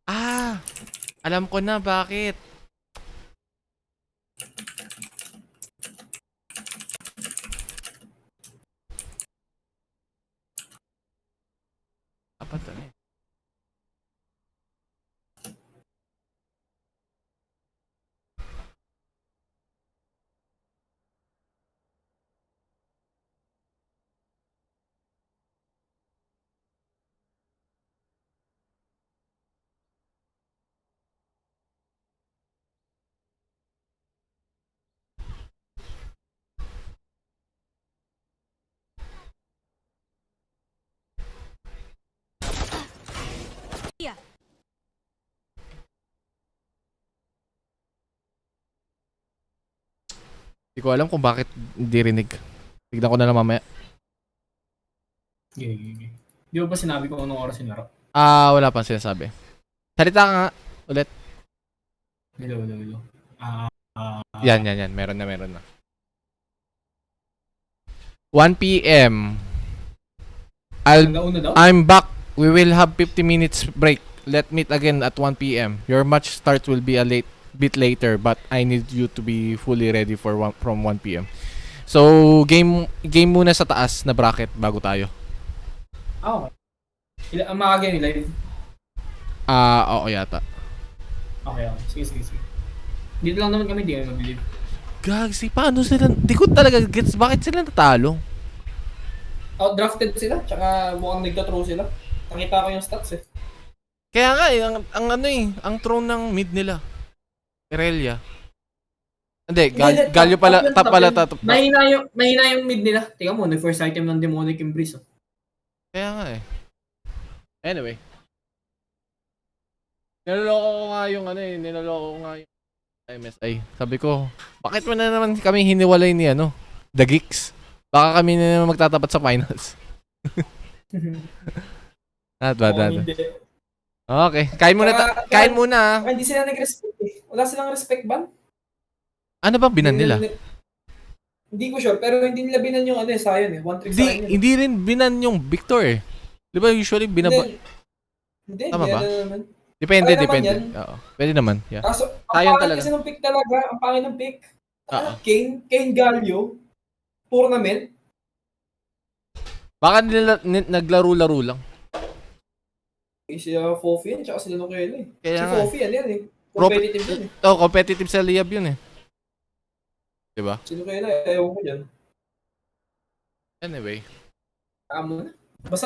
Ah! Alam ko na bakit. Apat na eh. Hindi ko alam kung bakit hindi rinig. Tignan ko na lang mamaya. Gigi. Di ba sinabi ko anong oras yung laro? Ah, wala pang sinasabi. Salita ka nga ulit. Hello. Yan. Meron na. 1 p.m. Hanggang una daw? I'm back. We will have 50 minutes break. Let's meet again at 1 p.m. Your match start will be a bit later, but I need you to be fully ready for from 1 p.m. So, game muna sa taas na bracket bago tayo. Okay. Ang mga game live? Oo yata. Okay. Sige. Dito lang naman kami, di kami mag-live. Gagsi, paano sila? Di ko talaga gets bakit sila natalo. Outdrafted sila, tsaka mukhang nagka-throw sila. Nakita ko yung stats eh. Kaya nga eh, ang ano eh, ang throne ng mid nila. Irelia. Hindi, Galio pala, top pala. Mahina yung mid nila. Tingnan mo, nag-first item ng Demonic Embrace. Oh. Kaya nga eh. Anyway. Niloloko ko nga yung MSI. Sabi ko, bakit mo na naman kami hiniwalay ni The Geeks? Baka kami na naman magtatapat sa finals. Not bad. Hindi. Okay, kain muna. Hindi sila nag-respect eh. Wala silang respect ban. Ano ba binan nila? Hindi ko sure, pero hindi nila binan yung Sion eh. One trick sa akin. Hindi rin binan yung Victor eh. Di ba usually binaba... Hindi, tama ba? naman. Depende. Yan. Oo. Pwede naman. Yeah. Kaso, Sion ang pangit talaga. kasi ng pick talaga. Ang pangit ng pick. Oo. Kane Galio. Tournament. Baka nila naglaro-laro lang. Sila Fofi yan, tsaka sila Nukelo eh. Kaya Si nga. Fofi yan eh. Competitive yan eh. Competitive sa Liab yun eh. Diba? Si Nukelo, ewan ko dyan. Anyway. Tama na. Basta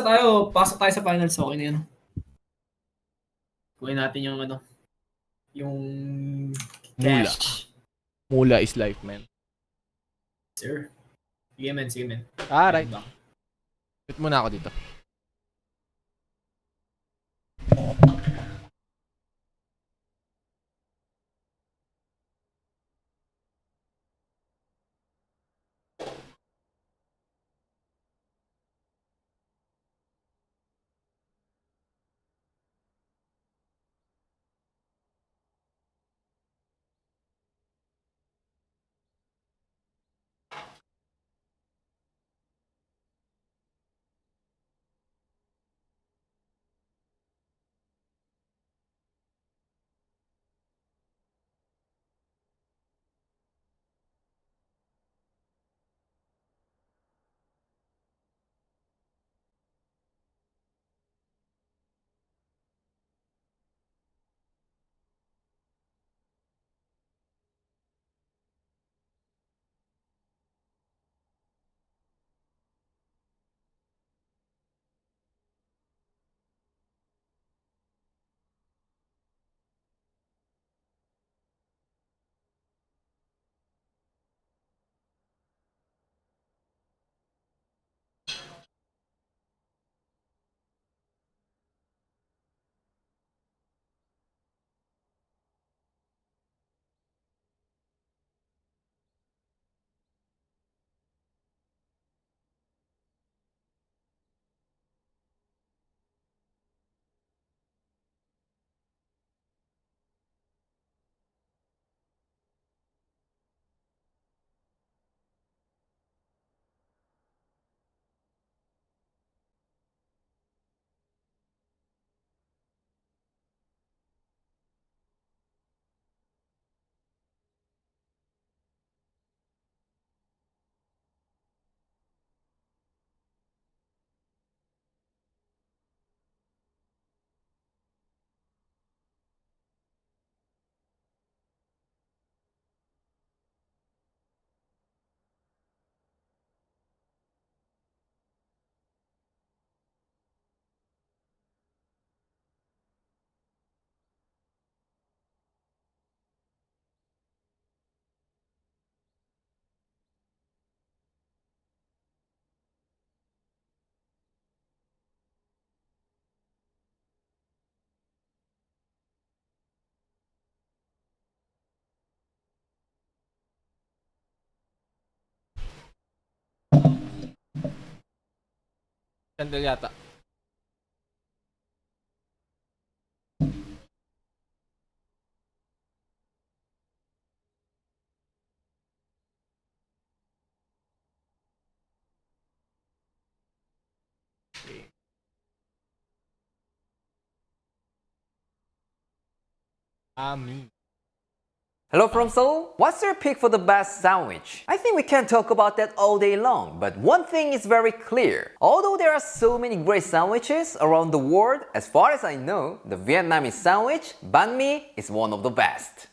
pasok tayo sa finals, okay na yan. Kuhin natin yung yung Mula. cash. Mula is life, man. Sir. Sige men. Alright. Quit muna ako dito. Candle yata. Ami. Hello from Seoul. What's your pick for the best sandwich? I think we can talk about that all day long, but one thing is very clear. Although there are so many great sandwiches around the world, as far as I know, the Vietnamese sandwich, banh mi, is one of the best.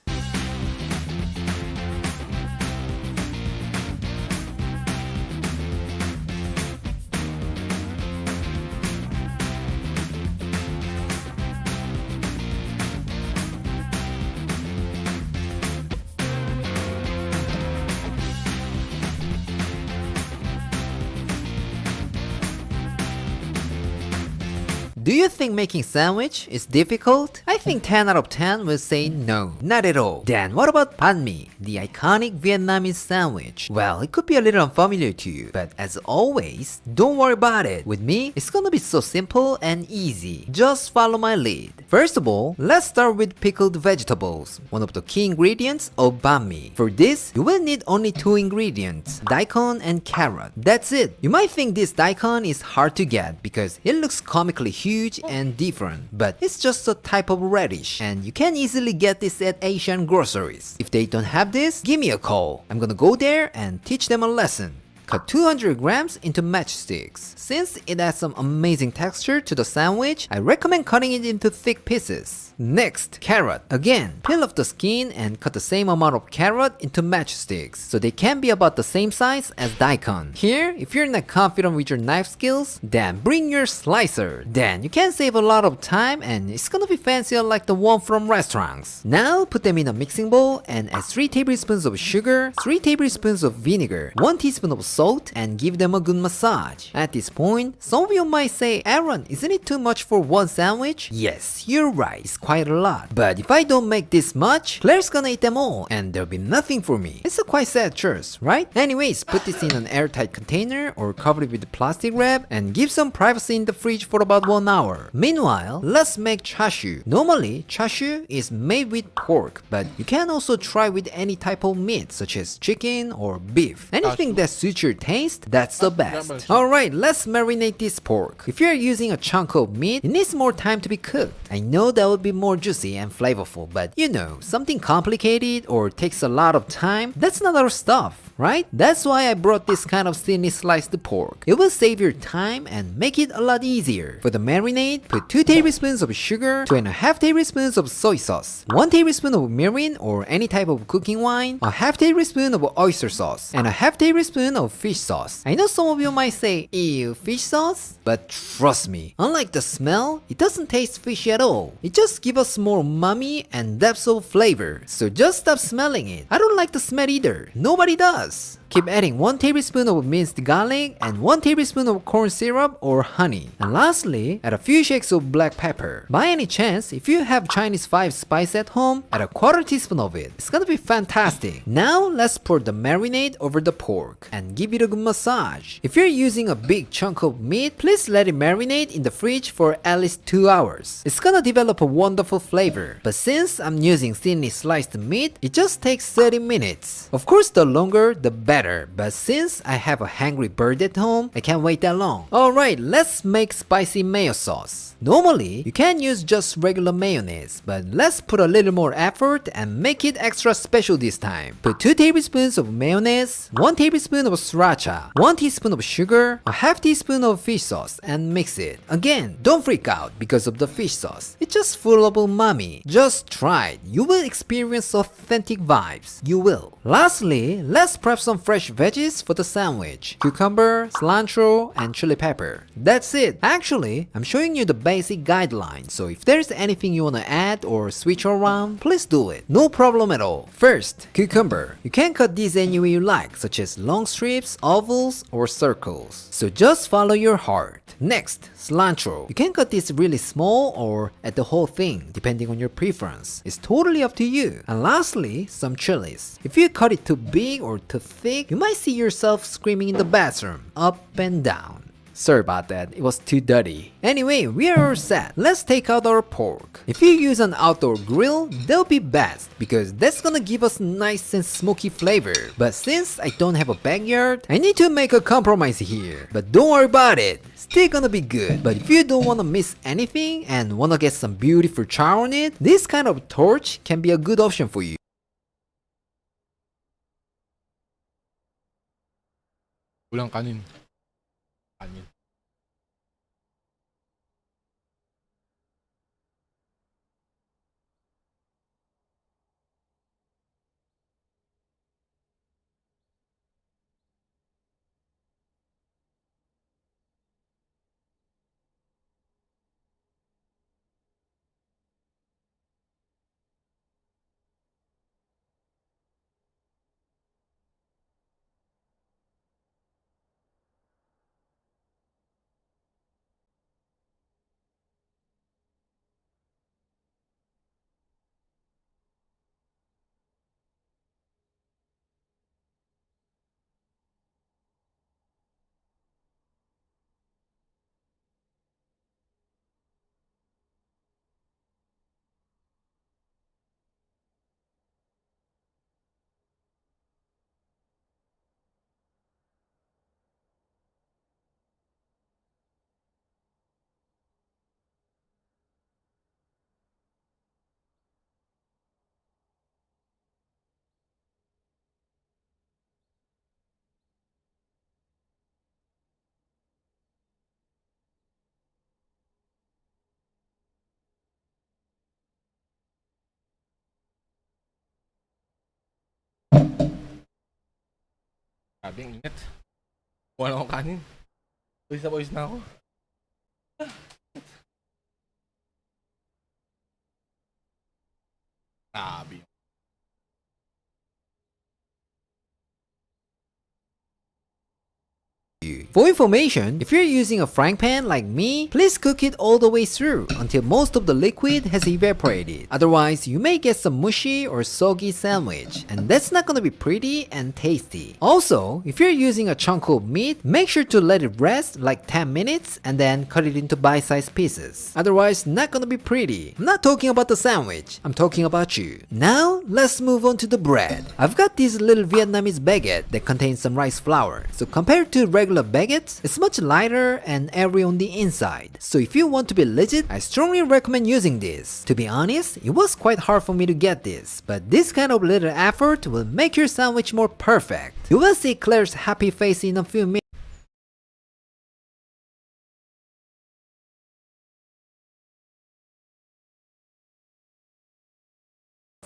Do you think making sandwich is difficult? I think 10 out of 10 will say no, not at all. Then what about banh mi, the iconic Vietnamese sandwich? Well, it could be a little unfamiliar to you, but as always, don't worry about it. With me, it's gonna be so simple and easy. Just follow my lead. First of all, let's start with pickled vegetables, one of the key ingredients of banh mi. For this, you will need only 2 ingredients, daikon and carrot. That's it. You might think this daikon is hard to get because it looks comically huge and different, but it's just a type of radish and you can easily get this at Asian groceries. If they don't have this, give me a call. I'm gonna go there and teach them a lesson. Cut 200 grams into matchsticks. Since it adds some amazing texture to the sandwich, I recommend cutting it into thick pieces. Next, carrot. Again, peel off the skin and cut the same amount of carrot into matchsticks, so they can be about the same size as daikon. Here, if you're not confident with your knife skills, then bring your slicer. Then you can save a lot of time and it's gonna be fancier like the one from restaurants. Now, put them in a mixing bowl and add 3 tablespoons of sugar, 3 tablespoons of vinegar, 1 teaspoon of salt, and give them a good massage. At this point, some of you might say, Aaron, isn't it too much for one sandwich? Yes, you're right, it's quite a lot. But if I don't make this much, Claire's gonna eat them all and there'll be nothing for me. It's a quite sad choice, right? Anyways, put this in an airtight container or cover it with a plastic wrap and give some privacy in the fridge for about 1 hour. Meanwhile, let's make chashu. Normally, chashu is made with pork, but you can also try with any type of meat such as chicken or beef. Anything that suits your taste, that's the best. Alright, let's marinate this pork. If you're using a chunk of meat, it needs more time to be cooked. I know that would be more juicy and flavorful, but you know, something complicated or takes a lot of time, that's not our stuff, right? That's why I brought this kind of thinly sliced pork. It will save your time and make it a lot easier. For the marinade, put 2 tablespoons of sugar, 2.5 tablespoons of soy sauce, 1 tablespoon of mirin or any type of cooking wine, a half tablespoon of oyster sauce, and a half tablespoon of fish sauce. I know some of you might say, ew, fish sauce? But trust me, unlike the smell, it doesn't taste fishy at all. It just gives us more umami and depth of flavor. So just stop smelling it. I don't like the smell either. Nobody does. Keep adding 1 tablespoon of minced garlic and 1 tablespoon of corn syrup or honey. And lastly, add a few shakes of black pepper. By any chance, if you have Chinese 5 spice at home, add a 1/4 teaspoon of it. It's gonna be fantastic. Now let's pour the marinade over the pork and give it a good massage. If you're using a big chunk of meat, please let it marinate in the fridge for at least 2 hours. It's gonna develop a wonderful flavor. But since I'm using thinly sliced meat, it just takes 30 minutes. Of course, the longer, the better. But since I have a hungry bird at home, I can't wait that long. Alright, let's make spicy mayo sauce. Normally, you can use just regular mayonnaise, but let's put a little more effort and make it extra special this time. Put 2 tablespoons of mayonnaise, 1 tablespoon of sriracha, 1 teaspoon of sugar, a half teaspoon of fish sauce, and mix it. Again, don't freak out because of the fish sauce. It's just full of umami. Just try it. You will experience authentic vibes. You will. Lastly, let's prep some fresh veggies for the sandwich. Cucumber, cilantro, and chili pepper. That's it. Actually, I'm showing you the basic guidelines, so if there's anything you wanna add or switch around, please do it. No problem at all. First, cucumber. You can cut these any way you like, such as long strips, ovals, or circles. So just follow your heart. Next, cilantro. You can cut this really small or add the whole thing, depending on your preference. It's totally up to you. And lastly, some chilies. If you cut it too big or too thick, you might see yourself screaming in the bathroom, up and down. Sorry about that, it was too dirty. Anyway, we are all set. Let's take out our pork. If you use an outdoor grill, that'll be best because that's gonna give us nice and smoky flavor. But since I don't have a backyard, I need to make a compromise here. But don't worry about it, still gonna be good. But if you don't wanna miss anything and wanna get some beautiful char on it, this kind of torch can be a good option for you. Kulang kanin. Kanin. Grabe, ang init. Wala akong kanin. Pawis na ako. Grabe. For information, if you're using a frying pan like me, please cook it all the way through until most of the liquid has evaporated. Otherwise, you may get some mushy or soggy sandwich, and that's not gonna be pretty and tasty. Also, if you're using a chunk of meat, make sure to let it rest like 10 minutes and then cut it into bite-sized pieces. Otherwise, not gonna be pretty. I'm not talking about the sandwich, I'm talking about you. Now, let's move on to the bread. I've got this little Vietnamese baguette that contains some rice flour. So compared to regular baguettes, it's much lighter and airy on the inside. So if you want to be legit, I strongly recommend using this. To be honest, it was quite hard for me to get this, but this kind of little effort will make your sandwich more perfect. You will see Claire's happy face in a few minutes.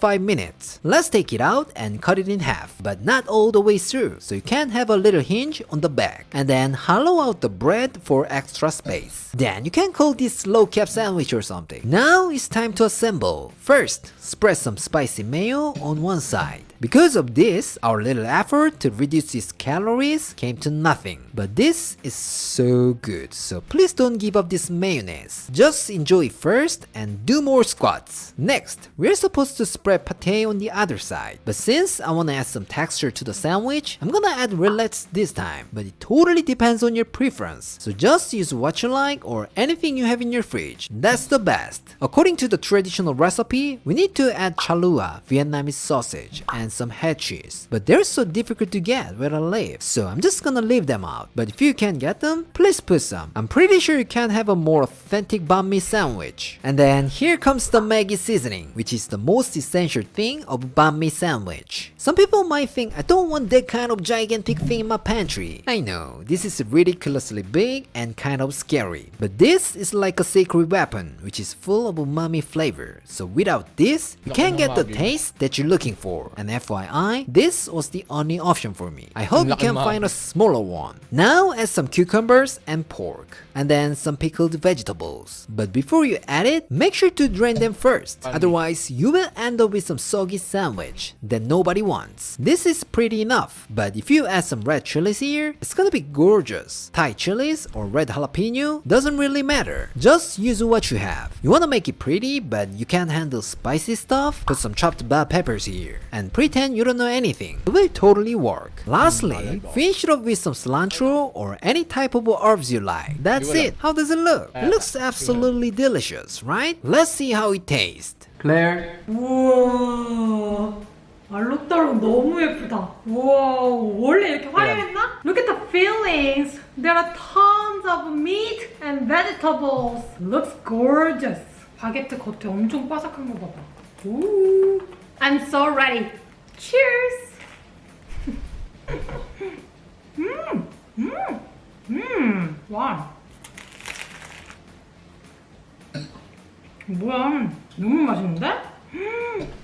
5 minutes. Let's take it out and cut it in half, but not all the way through, so you can have a little hinge on the back. And then hollow out the bread for extra space. Then you can call this low cap sandwich or something. Now it's time to assemble. First, spread some spicy mayo on one side. Because of this, our little effort to reduce these calories came to nothing. But this is so good, so please don't give up this mayonnaise. Just enjoy it first and do more squats. Next, we're supposed to spread pate on the other side. But since I want to add some texture to the sandwich, I'm gonna add rillets this time. But it totally depends on your preference. So just use what you like or anything you have in your fridge. That's the best. According to the traditional recipe, we need to add chalua, Vietnamese sausage, and some head cheese. But they're so difficult to get where I live, so I'm just gonna leave them out. But if you can get them, please put some. I'm pretty sure you can have a more authentic banh mi sandwich. And then here comes the Maggi seasoning, which is the most essential thing of banh mi sandwich. Some people might think I don't want that kind of gigantic thing in my pantry. I know, this is ridiculously big and kind of scary. But this is like a sacred weapon, which is full of umami flavor. So without this, you can't get the taste that you're looking for. And FYI, this was the only option for me. I hope you can find a smaller one. Now add some cucumbers and pork, and then some pickled vegetables. But before you add it, make sure to drain them first. Otherwise, you will end up with some soggy sandwich that nobody wants. This is pretty enough, but if you add some red chilies here, it's gonna be gorgeous. Thai chilies or red jalapeno doesn't really matter. Just use what you have. You wanna make it pretty, but you can't handle spicy stuff? Put some chopped bell peppers here and pretend you don't know anything. It will totally work. Lastly, finish it off with some cilantro mushroom, or any type of herbs you like. That's Wala. it. How does it look? It looks absolutely delicious, right? Let's see how it tastes. Claire. 우와 알록달록 너무 예쁘다. 우와 원래 이렇게 화려했나? Look at the fillings. There are tons of meat and vegetables. Looks gorgeous. 바게트 겉에 엄청 바삭한 거 봐봐. 오. I'm so ready. Cheers. 와. 뭐야, 너무 맛있는데?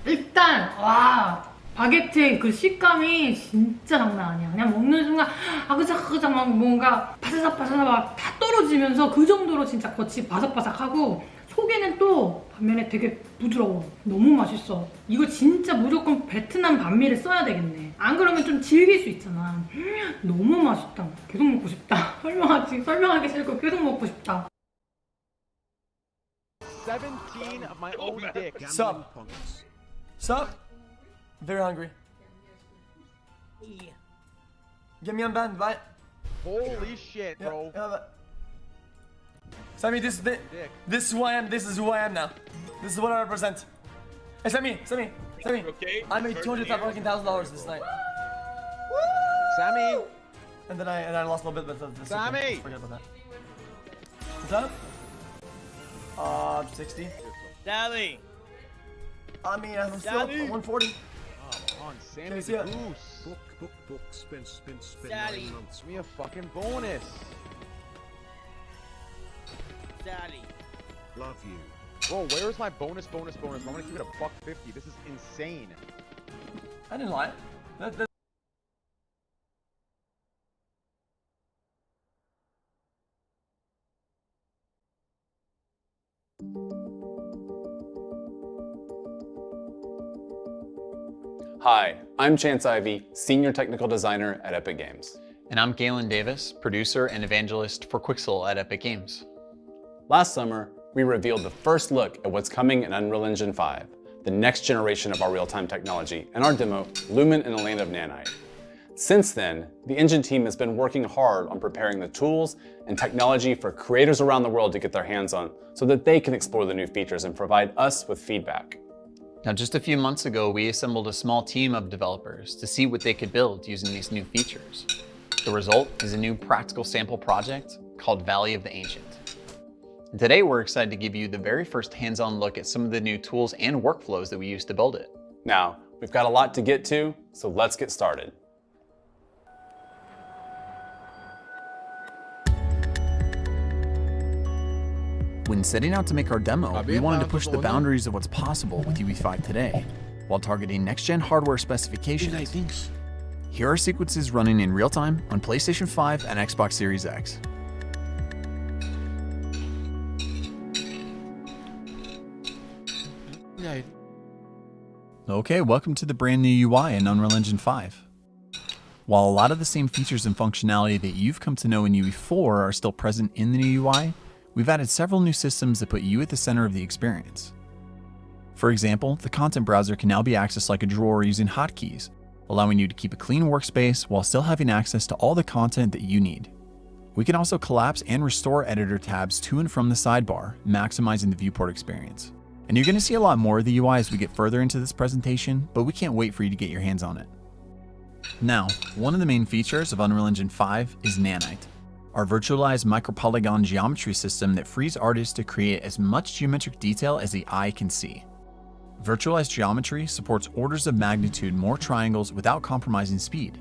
일단 와 바게트의 그 식감이 진짜 장난 아니야. 그냥 먹는 순간 아그작아그작 막 뭔가 바사삭바사삭 막 다 떨어지면서 그 정도로 진짜 겉이 바삭바삭하고 속에는 또 반면에 되게 부드러워. 너무 맛있어. 이거 진짜 무조건 베트남 반미를 써야 되겠네. 안 그러면 좀 질길 수 있잖아. 너무 맛있다. 계속 먹고 싶다. 설명하기 싫고 계속 먹고 싶다. 17 of my own dick. Sup? Sup? Very hungry. Get me unbanned, right? Holy shit, bro. Sammy, this is who I am. This is who I am now. This is what I represent. Hey, Sammy. Okay. I made $200,000 this night. Sammy. And then I lost a little bit, but Sammy! okay. Forget about that. What's up? 60. Sally! I mean, I'm still up at 140. Come on, Sammy Can I see the it? Goose. Book, spin, Sally. 9 months. Give me a fucking bonus. Sally! Love you. Bro, where's my bonus? I'm gonna keep it a $1.50. This is insane. I didn't lie. That Hi, I'm Chance Ivy, Senior Technical Designer at Epic Games. And I'm Galen Davis, producer and evangelist for Quixel at Epic Games. Last summer, we revealed the first look at what's coming in Unreal Engine 5, the next generation of our real-time technology, and our demo, Lumen in the Land of Nanite. Since then, the engine team has been working hard on preparing the tools and technology for creators around the world to get their hands on so that they can explore the new features and provide us with feedback. Now, just a few months ago, we assembled a small team of developers to see what they could build using these new features. The result is a new practical sample project called Valley of the Ancient. And today, we're excited to give you the very first hands-on look at some of the new tools and workflows that we use to build it. Now, we've got a lot to get to, so let's get started. When setting out to make our demo, we wanted to push the boundaries of what's possible with UE5 today, while targeting next-gen hardware specifications. Here are sequences running in real time on PlayStation 5 and Xbox Series X. Okay, welcome to the brand new UI in Unreal Engine 5. While a lot of the same features and functionality that you've come to know in UE4 are still present in the new UI, we've added several new systems that put you at the center of the experience. For example, the content browser can now be accessed like a drawer using hotkeys, allowing you to keep a clean workspace while still having access to all the content that you need. We can also collapse and restore editor tabs to and from the sidebar, maximizing the viewport experience. And you're going to see a lot more of the UI as we get further into this presentation, but we can't wait for you to get your hands on it. Now, one of the main features of Unreal Engine 5 is Nanite, our virtualized micropolygon geometry system that frees artists to create as much geometric detail as the eye can see. Virtualized geometry supports orders of magnitude more triangles without compromising speed,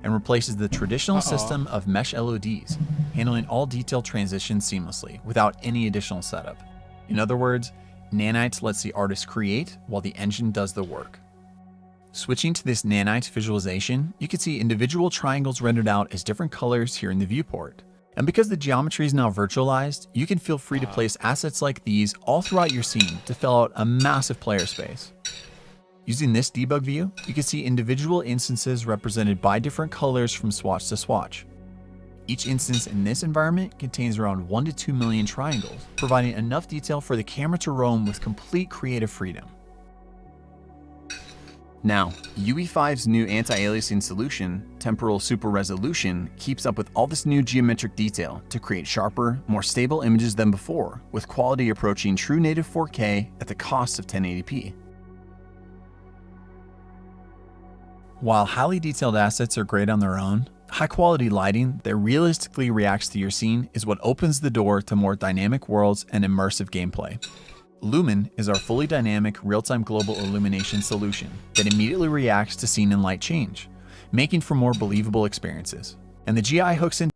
and replaces the traditional system of mesh LODs, handling all detail transitions seamlessly without any additional setup. In other words, Nanite lets the artist create while the engine does the work. Switching to this Nanite visualization, you can see individual triangles rendered out as different colors here in the viewport. And because the geometry is now virtualized, you can feel free to place assets like these all throughout your scene to fill out a massive player space. Using this debug view, you can see individual instances represented by different colors from swatch to swatch. Each instance in this environment contains around 1 to 2 million triangles, providing enough detail for the camera to roam with complete creative freedom. Now, UE5's new anti-aliasing solution, Temporal Super Resolution, keeps up with all this new geometric detail to create sharper, more stable images than before, with quality approaching true native 4K at the cost of 1080p. While highly detailed assets are great on their own, high-quality lighting that realistically reacts to your scene is what opens the door to more dynamic worlds and immersive gameplay. Lumen is our fully dynamic, real-time global illumination solution that immediately reacts to scene and light change, making for more believable experiences. And the GI hooks in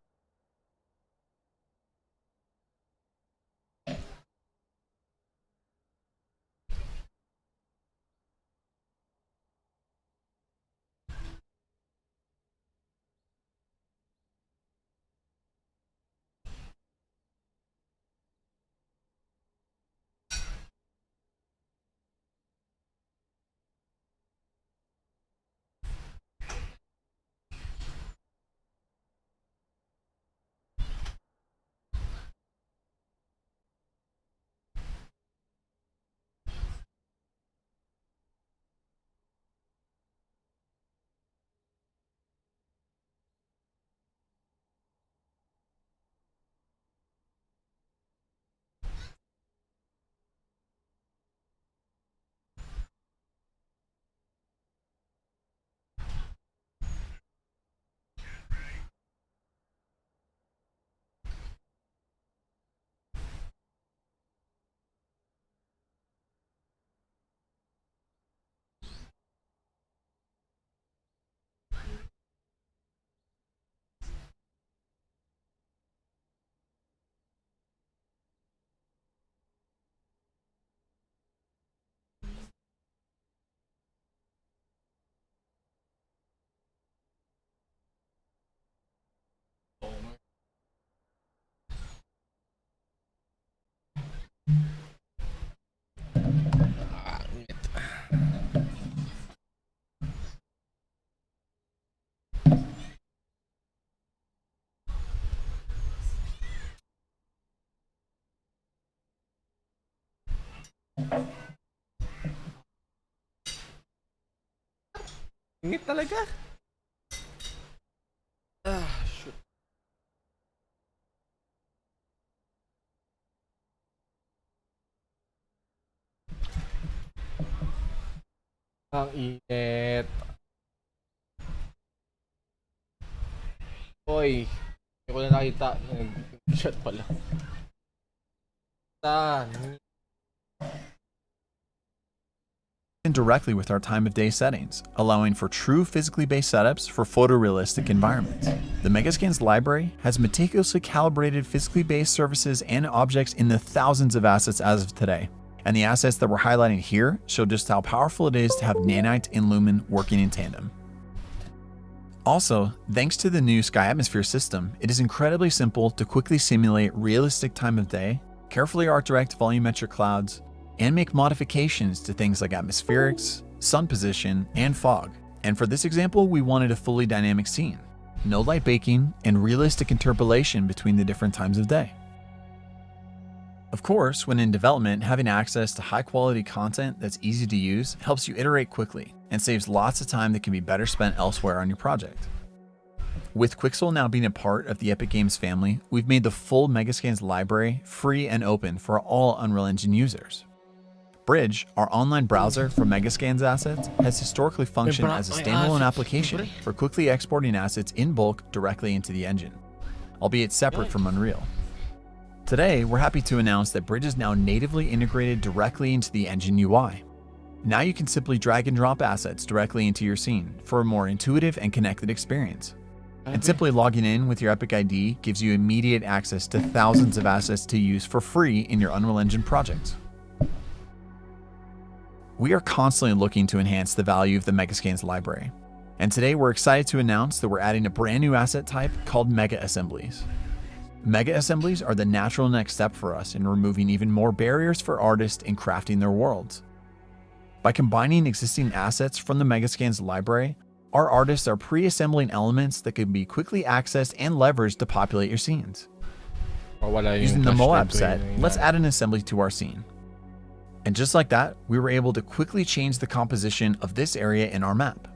Ingit talaga. Shoot. Ang init. Hoy, hindi ko na nakita. Nag-shot pala. directly with our time of day settings, allowing for true physically based setups for photorealistic environments. The Megascans library has meticulously calibrated physically based surfaces and objects in the thousands of assets as of today. And the assets that we're highlighting here show just how powerful it is to have Nanite and Lumen working in tandem. Also, thanks to the new Sky Atmosphere system, it is incredibly simple to quickly simulate realistic time of day, carefully art direct volumetric clouds, and make modifications to things like atmospherics, sun position, and fog. And for this example, we wanted a fully dynamic scene, no light baking, and realistic interpolation between the different times of day. Of course, when in development, having access to high quality content that's easy to use helps you iterate quickly and saves lots of time that can be better spent elsewhere on your project. With Quixel now being a part of the Epic Games family, we've made the full Megascans library free and open for all Unreal Engine users. Bridge, our online browser for Megascans assets, has historically functioned as a standalone application for quickly exporting assets in bulk directly into the engine, albeit separate from Unreal. Today, we're happy to announce that Bridge is now natively integrated directly into the engine UI. Now you can simply drag and drop assets directly into your scene for a more intuitive and connected experience. And simply logging in with your Epic ID gives you immediate access to thousands of assets to use for free in your Unreal Engine projects. We are constantly looking to enhance the value of the Megascans library. And today we're excited to announce that we're adding a brand new asset type called Mega Assemblies. Mega Assemblies are the natural next step for us in removing even more barriers for artists in crafting their worlds. By combining existing assets from the Megascans library, our artists are pre-assembling elements that can be quickly accessed and leveraged to populate your scenes. Using the Moab set, let's add an assembly to our scene. And just like that, we were able to quickly change the composition of this area in our map.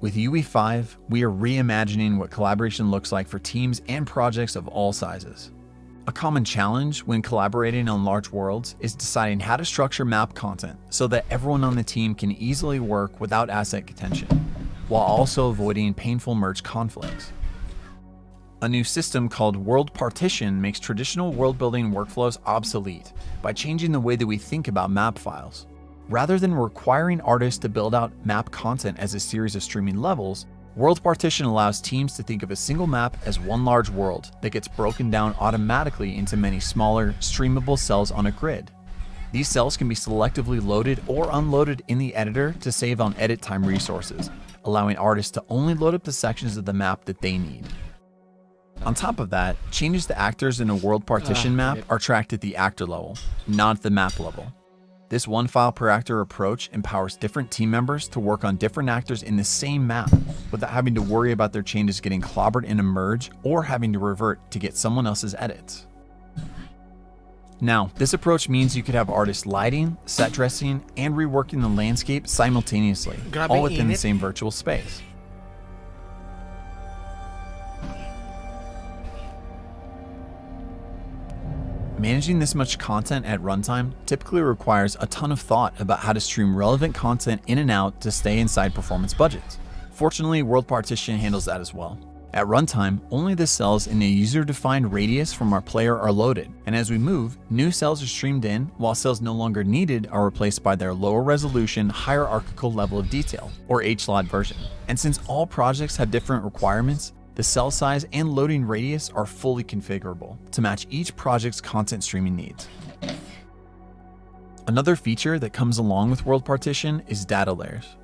With UE5, we are reimagining what collaboration looks like for teams and projects of all sizes. A common challenge when collaborating on large worlds is deciding how to structure map content so that everyone on the team can easily work without asset contention, while also avoiding painful merge conflicts. A new system called World Partition makes traditional world-building workflows obsolete by changing the way that we think about map files. Rather than requiring artists to build out map content as a series of streaming levels, World Partition allows teams to think of a single map as one large world that gets broken down automatically into many smaller, streamable cells on a grid. These cells can be selectively loaded or unloaded in the editor to save on edit time resources, allowing artists to only load up the sections of the map that they need. On top of that, changes to actors in a World Partition map are tracked at the actor level, not at the map level. This one file per actor approach empowers different team members to work on different actors in the same map without having to worry about their changes getting clobbered in a merge or having to revert to get someone else's edits. Now, this approach means you could have artists lighting, set dressing, and reworking the landscape simultaneously, all within the same virtual space. Managing this much content at runtime typically requires a ton of thought about how to stream relevant content in and out to stay inside performance budgets. Fortunately, World Partition handles that as well. At runtime, only the cells in a user-defined radius from our player are loaded, and as we move, new cells are streamed in, while cells no longer needed are replaced by their lower resolution, hierarchical level of detail, or HLOD version. And since all projects have different requirements, the cell size and loading radius are fully configurable to match each project's content streaming needs. Another feature that comes along with World Partition is data layers.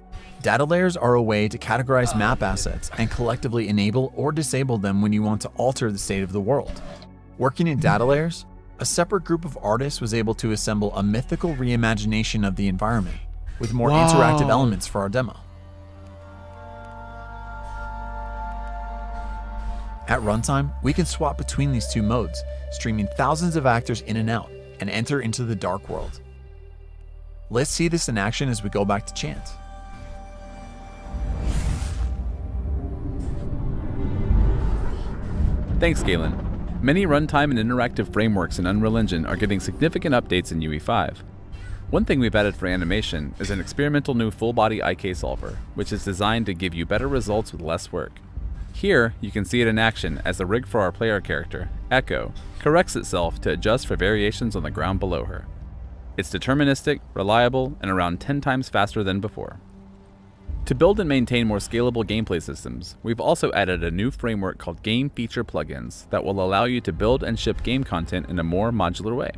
Data layers are a way to categorize map assets and collectively enable or disable them when you want to alter the state of the world. Working in data layers, a separate group of artists was able to assemble a mythical reimagination of the environment with more interactive elements for our demo. At runtime, we can swap between these two modes, streaming thousands of actors in and out, and enter into the dark world. Let's see this in action as we go back to Chance. Thanks, Galen. Many runtime and interactive frameworks in Unreal Engine are getting significant updates in UE5. One thing we've added for animation is an experimental new full-body IK solver, which is designed to give you better results with less work. Here, you can see it in action as the rig for our player character, Echo, corrects itself to adjust for variations on the ground below her. It's deterministic, reliable, and around 10 times faster than before. To build and maintain more scalable gameplay systems, we've also added a new framework called Game Feature Plugins that will allow you to build and ship game content in a more modular way.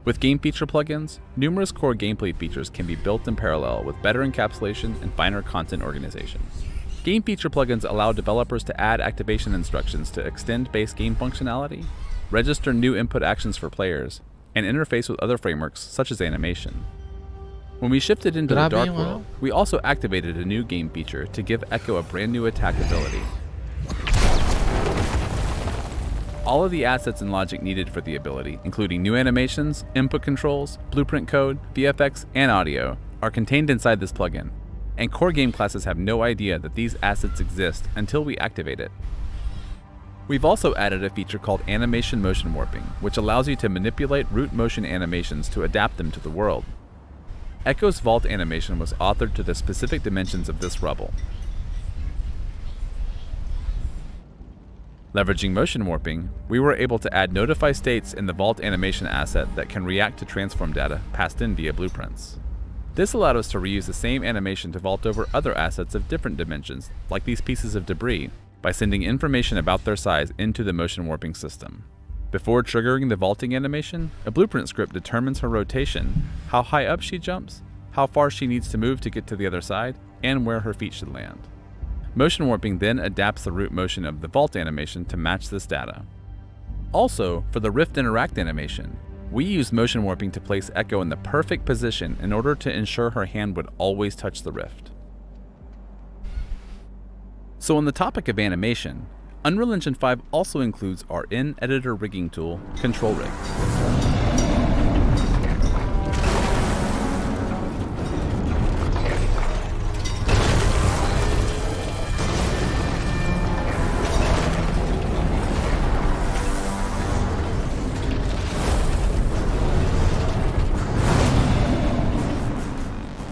With Game Feature Plugins, numerous core gameplay features can be built in parallel with better encapsulation and finer content organization. Game Feature Plugins allow developers to add activation instructions to extend base game functionality, register new input actions for players, and interface with other frameworks such as animation. When we shifted into the Dark World, we also activated a new game feature to give Echo a brand new attack ability. All of the assets and logic needed for the ability, including new animations, input controls, blueprint code, VFX, and audio, are contained inside this plugin. And core game classes have no idea that these assets exist until we activate it. We've also added a feature called Animation Motion Warping, which allows you to manipulate root motion animations to adapt them to the world. Echo's vault animation was authored to the specific dimensions of this rubble. Leveraging motion warping, we were able to add notify states in the vault animation asset that can react to transform data passed in via blueprints. This allowed us to reuse the same animation to vault over other assets of different dimensions, like these pieces of debris, by sending information about their size into the motion warping system. Before triggering the vaulting animation, a blueprint script determines her rotation, how high up she jumps, how far she needs to move to get to the other side, and where her feet should land. Motion warping then adapts the root motion of the vault animation to match this data. Also, for the Rift Interact animation, we used motion warping to place Echo in the perfect position in order to ensure her hand would always touch the rift. So on the topic of animation, Unreal Engine 5 also includes our in-editor rigging tool, Control Rig.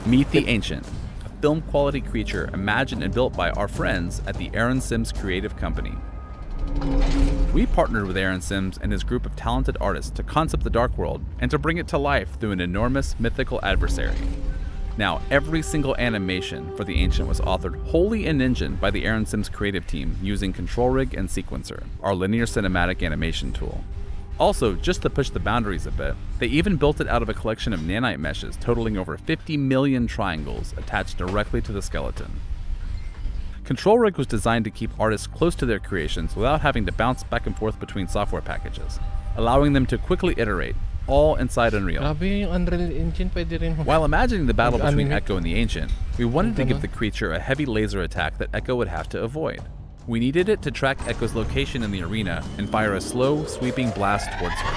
Meet the Ancient, a film-quality creature imagined and built by our friends at the Aaron Sims Creative Company. We partnered with Aaron Sims and his group of talented artists to concept the Dark World and to bring it to life through an enormous mythical adversary. Now, every single animation for the Ancient was authored wholly in engine by the Aaron Sims creative team using Control Rig and Sequencer, our linear cinematic animation tool. Also, just to push the boundaries a bit, they even built it out of a collection of nanite meshes totaling over 50 million triangles attached directly to the skeleton. Control Rig was designed to keep artists close to their creations without having to bounce back and forth between software packages, allowing them to quickly iterate, all inside Unreal. Grabe yung Unreal Engine, pwede rin. While imagining the battle between Animate. Echo and the Ancient, we wanted to Ito give na. the creature a heavy laser attack that Echo would have to avoid. We needed it to track Echo's location in the arena and fire a slow, sweeping blast towards her.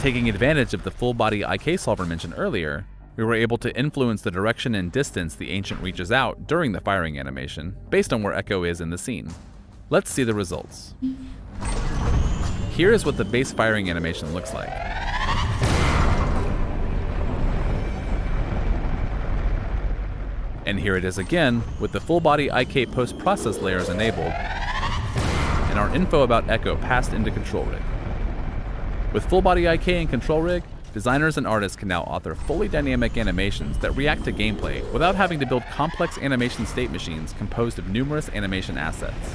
Taking advantage of the full-body IK solver mentioned earlier, we were able to influence the direction and distance the Ancient reaches out during the firing animation, based on where Echo is in the scene. Let's see the results. Here is what the base firing animation looks like. And here it is again, with the full-body IK post-process layers enabled, and our info about Echo passed into Control Rig. With full-body IK and Control Rig, designers and artists can now author fully dynamic animations that react to gameplay without having to build complex animation state machines composed of numerous animation assets.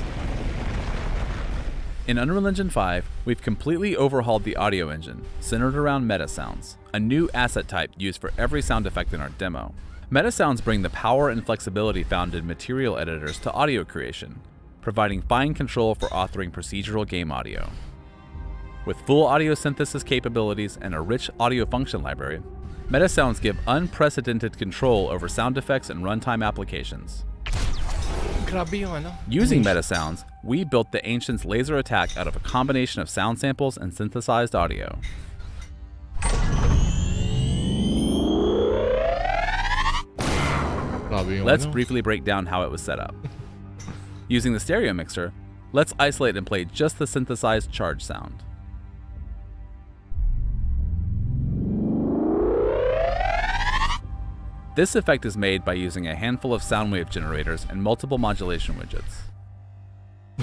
In Unreal Engine 5, we've completely overhauled the audio engine, centered around meta sounds, a new asset type used for every sound effect in our demo. Meta sounds bring the power and flexibility found in material editors to audio creation, providing fine control for authoring procedural game audio. With full audio synthesis capabilities and a rich audio function library, meta sounds give unprecedented control over sound effects and runtime applications. Grabe yung ano. Using meta sounds, we built the Ancient's laser attack out of a combination of sound samples and synthesized audio. Grabe yung Let's ano. briefly break down how it was set up. Using the stereo mixer, let's isolate and play just the synthesized charge sound. This effect is made by using a handful of sound wave generators and multiple modulation widgets.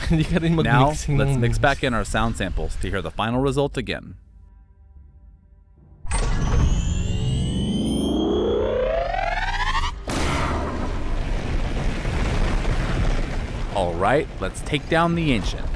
Hindi ka rin Now, mag-mixing let's ng- mix back in our sound samples to hear the final result again. Alright, let's take down the Ancient.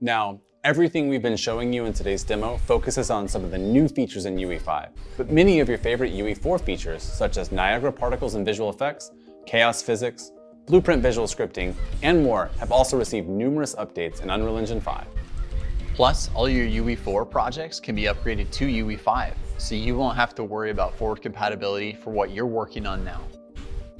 Now, everything we've been showing you in today's demo focuses on some of the new features in UE5, but many of your favorite UE4 features, such as Niagara particles and visual effects, chaos physics, blueprint visual scripting, and more, have also received numerous updates in Unreal Engine 5. Plus, all your UE4 projects can be upgraded to UE5, so you won't have to worry about forward compatibility for what you're working on now.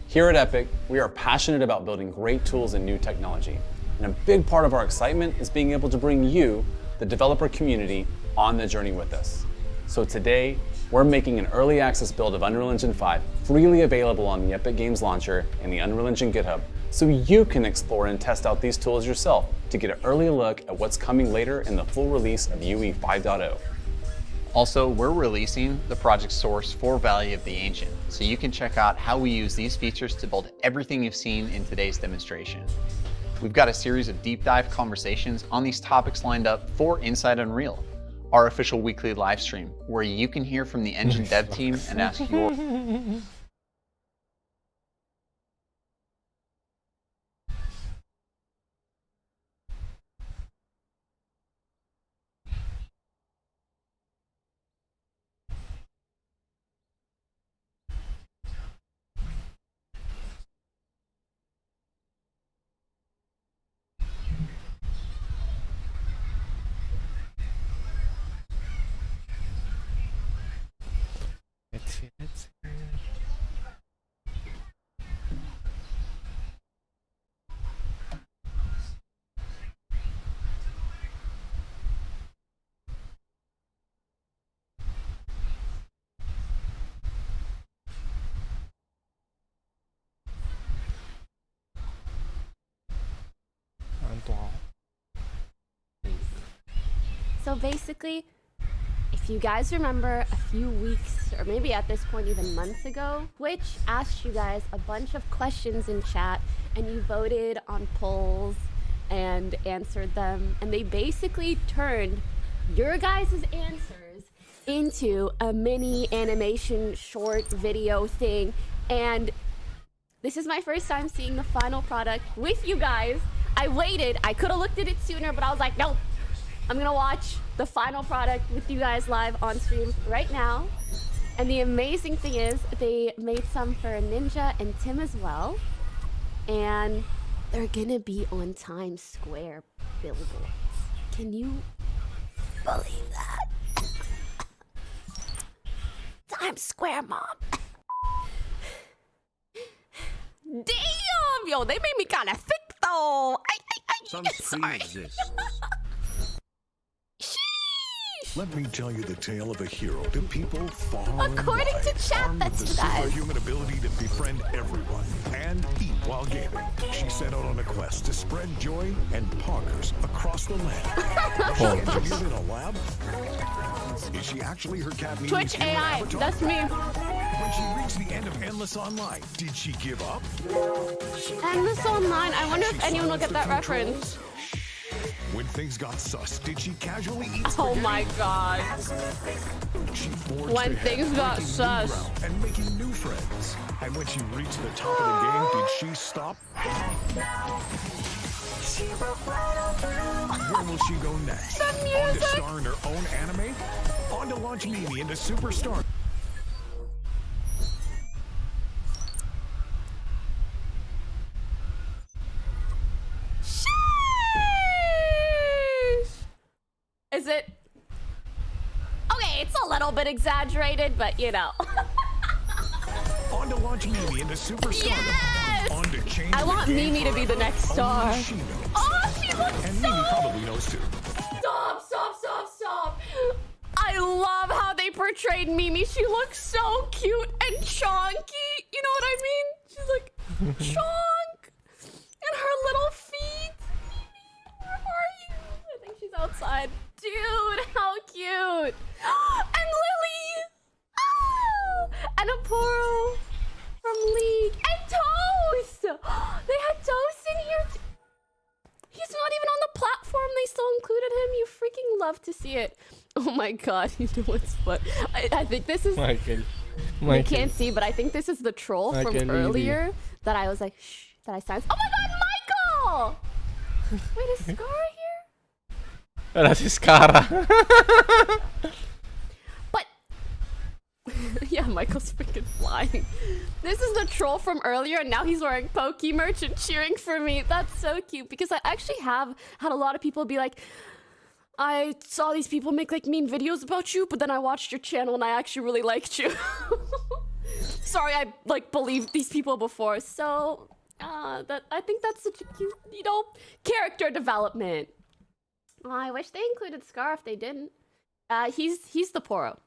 Here at Epic, we are passionate about building great tools and new technology. And a big part of our excitement is being able to bring you, the developer community, on the journey with us. So today, we're making an early access build of Unreal Engine 5 freely available on the Epic Games Launcher and the Unreal Engine GitHub, so you can explore and test out these tools yourself to get an early look at what's coming later in the full release of UE 5.0. Also, we're releasing the project source for Valley of the Ancient, so you can check out how we use these features to build everything you've seen in today's demonstration. We've got a series of deep dive conversations on these topics lined up for Inside Unreal, our official weekly live stream, where you can hear from the engine dev team and ask your Let's see. So basically, if you guys remember a few weeks, or maybe at this point even months ago, Twitch asked you guys a bunch of questions in chat and you voted on polls and answered them, and they basically turned your guys' answers into a mini animation short video thing. And this is my first time seeing the final product with you guys. I waited. I could have looked at it sooner, but I was like, nope. I'm gonna watch the final product with you guys live on stream right now. And the amazing thing is they made some for Ninja and Tim as well. And they're gonna be on Times Square billboards. Can you believe that? Times Square, mom. Damn, yo, they made me kind of thick though. Some exist. Let me tell you the tale of a hero to people far According and wide, to chat, armed that's with the you guys. superhuman ability to befriend everyone and eat while gaming. She set out on a quest to spread joy and poggers across the land. Was she engineered in a lab? Is she actually her cat Mimi's Twitch human AI, avatar? that's me. When she reached the end of Endless Online, did she give up? Endless Online, I wonder if She anyone will get that silenced the reference. controls? When things got sus, did she casually eat Oh spaghetti? my god. She forged When ahead, things got breaking new sus. ground and making new friends. And when she reached the top of the game, did she stop? Where will she go next? The On to music. star in her own anime? On to launch Mimi into superstar? Is it? Okay, it's a little bit exaggerated, but you know. On to launch Mimi into superstar. Yes! On to change I want the game Mimi to be the forever. next star. Only she knows. Oh, she looks And so... Mimi probably knows too. Stop, stop, stop, stop. I love how they portrayed Mimi. She looks so cute and chonky. You know what I mean? She's like, chonk. And her little feet. Mimi, where are you? I think she's outside. Dude, how cute. And Lily. Oh, and Aporo from League. And Toast. They had Toast in here. He's not even on the platform. They still included him. You freaking love to see it. Oh my god, you know what's fun? I think this is... Michael. You can't see, but I think this is the troll Michael, from earlier that I was like, shh, that I silenced. Oh my god, Michael! Wait, is Scar here? Wala si Scara. But... yeah, Michael's freaking flying. This is the troll from earlier, and now he's wearing Pokey merch and cheering for me. That's so cute, because I actually have had a lot of people be like, I saw these people make like mean videos about you, but then I watched your channel and I actually really liked you. Sorry, I like believed these people before. So that I think that's such a cute, you know, character development. Oh, I wish they included Scar if they didn't. He's the Poro.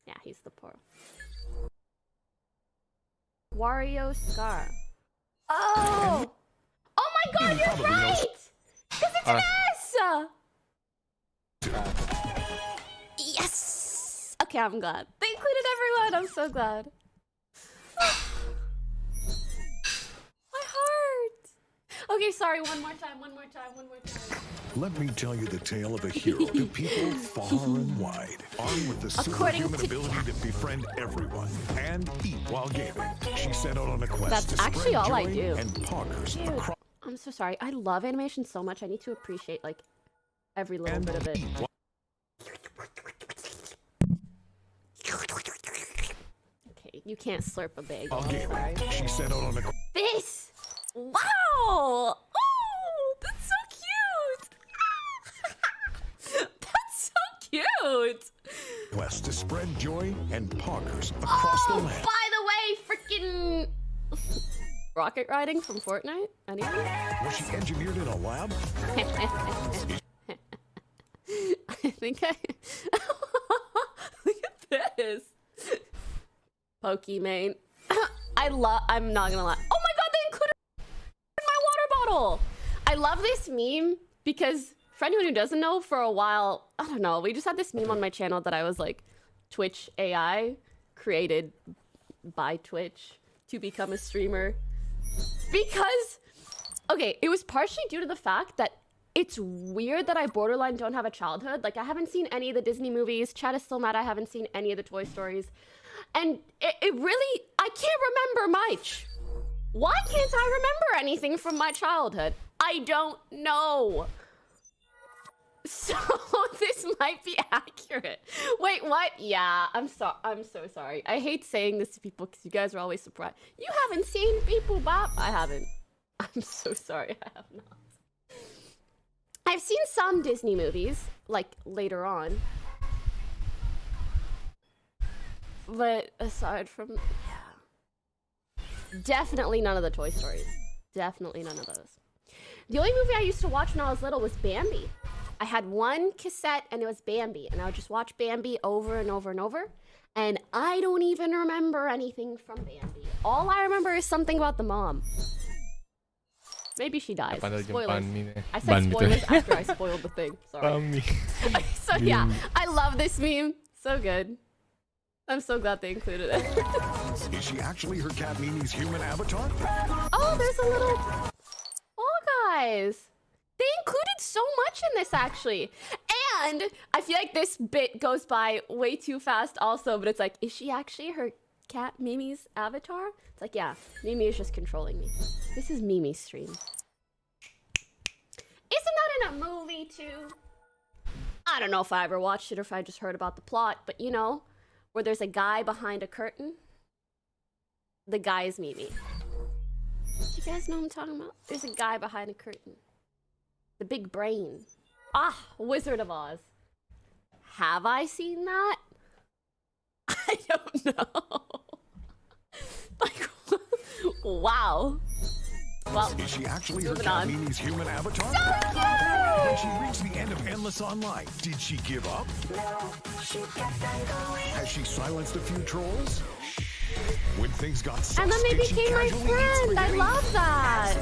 Yeah, he's the Poro. Wario Scar. Oh! Oh my god, you're right! Because it's an S! Yes! Okay, I'm glad. They included everyone. I'm so glad. My heart. Okay, sorry. One more time. Let me tell you the tale of a hero to people far and wide, armed with the According superhuman to ability to befriend everyone and eat while gaming. She set out on a quest That's to spread actually all joy I do. and poggers Dude, across I'm so sorry. I love animation so much. I need to appreciate like every little bit of it. Okay, you can't slurp a bagel. while I'm gaming. sorry. She set out on a This! Wow! Oh, that's so cute! That's so cute! quest to spread joy and poggers across the land. By the way, freaking rocket riding from Fortnite? Anyone? Was she engineered in a lab? I think I... Look at this. Pokemon. I'm not gonna lie. Oh my god, they included in my water bottle! I love this meme because For anyone who doesn't know, for a while, I don't know, we just had this meme on my channel that I was like, Twitch AI created by Twitch to become a streamer. Because, okay, it was partially due to the fact that it's weird that I borderline don't have a childhood. Like, I haven't seen any of the Disney movies. Chad is still mad I haven't seen any of the Toy Stories. And it really, I can't remember much. Why can't I remember anything from my childhood? I don't know. So this might be accurate. Wait, what? Yeah, I'm so sorry. I hate saying this to people because you guys are always surprised. You haven't seen People Bop? I haven't. I'm so sorry, I have not. I've seen some Disney movies, like later on. But aside from, yeah. Definitely none of the Toy Stories. Definitely none of those. The only movie I used to watch when I was little was Bambi. I had one cassette and it was Bambi, and I would just watch Bambi over and over and over. And I don't even remember anything from Bambi. All I remember is something about the mom. Maybe she dies. Spoilers. I said spoilers after I spoiled the thing. Sorry. So yeah, I love this meme. So good. I'm so glad they included it. Is she actually her cat Mimi's human avatar? Oh, there's a little... Oh, guys. They included so much in this, actually. And I feel like this bit goes by way too fast also, but it's like, is she actually her cat Mimi's avatar? It's like, yeah, Mimi is just controlling me. This is Mimi's stream. Isn't that in a movie, too? I don't know if I ever watched it or if I just heard about the plot, but you know, where there's a guy behind a curtain. The guy is Mimi. Do you guys know what I'm talking about? There's a guy behind a curtain. The big brain. Ah, Wizard of Oz. Have I seen that? I don't know. Like, wow. Well, is she actually her moving cat on. Mimi's human avatar? So cute! When she reached the end of Endless Online, did she give up? Has she silenced a few trolls? When things got sus, And then they did she became my casually eat friend. I spaghetti? love that.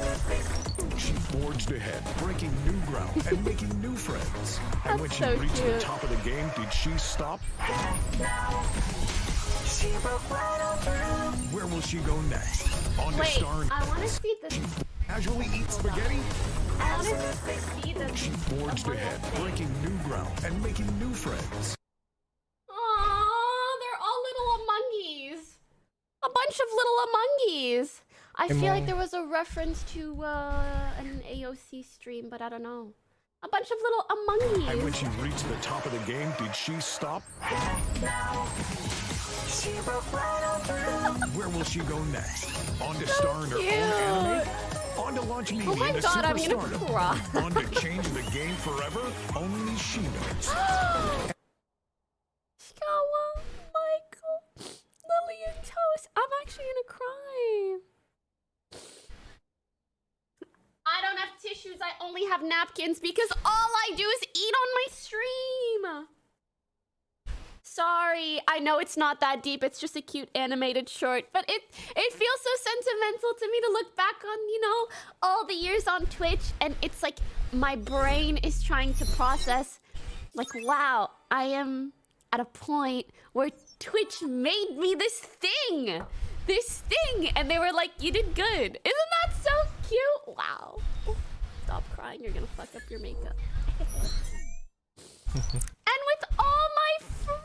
She forged ahead, breaking new ground and making new friends. And when she so reached the cute. top of the game, did she stop? Where will she go next? On to Wait, star. I want to see this. Casually eat spaghetti? I want to see this. She forged ahead, breaking new ground and making new friends. Aww, they're all little amongies. A bunch of little amongies. I feel like there was a reference to an AOC stream, but I don't know. A bunch of little amongies. And when she reached the top of the game, did she stop? Where will she go next? On to star in her own anime? On to launch Mimi Oh my into god, I'm gonna superstardom? cry. On to change the game forever? Only she knows. Shikawa, Michael, Lily and Toast. I'm actually gonna cry. I don't have tissues, I only have napkins because all I do is eat on my stream. Sorry, I know it's not that deep, it's just a cute animated short, but it feels so sentimental to me to look back on, you know, all the years on Twitch, and it's like my brain is trying to process, like, wow, I am at a point where Twitch made me this thing, and they were like, you did good. Isn't that so cute? Wow. Stop crying, you're gonna fuck up your makeup. And with all my friends!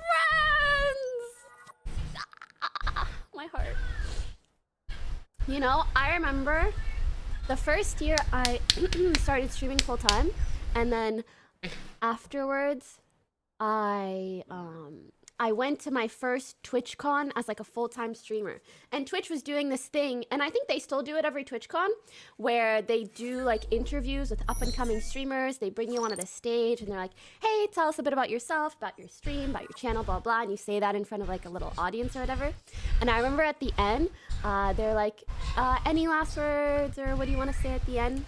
Ah, my heart. You know, I remember the first year I started streaming full time, and then afterwards, I went to my first TwitchCon as like a full-time streamer. And Twitch was doing this thing, and I think they still do it every TwitchCon, where they do like interviews with up-and-coming streamers. They bring you onto the stage and they're like, hey, tell us a bit about yourself, about your stream, about your channel, blah, blah. And you say that in front of like a little audience or whatever. And I remember at the end, they're like, any last words, or what do you want to say at the end?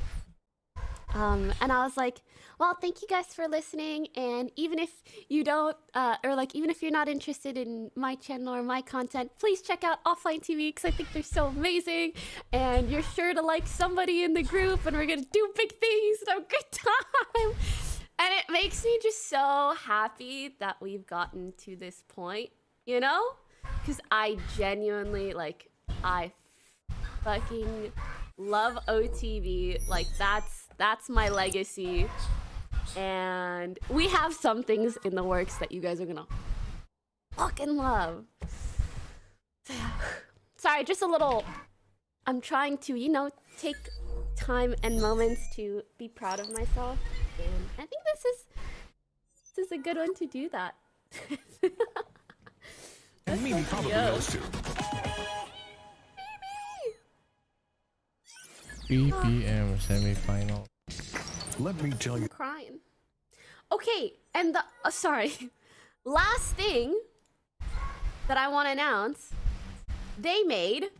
And I was like, well, thank you guys for listening, and even if you don't, or like even if you're not interested in my channel or my content, please check out Offline TV because I think they're so amazing, and you're sure to like somebody in the group, and we're gonna do big things and have a good time. And it makes me just so happy that we've gotten to this point, you know? Because I genuinely, like, I fucking love OTV. Like, that's my legacy. And we have some things in the works that you guys are gonna fucking love. Sorry, just a little... I'm trying to, you know, take time and moments to be proud of myself. And I think this is a good one to do that. And Mimi probably knows too. 3 p.m. semifinal. Let me tell you. I'm crying. Okay, and the sorry. Last thing that I want to announce, they made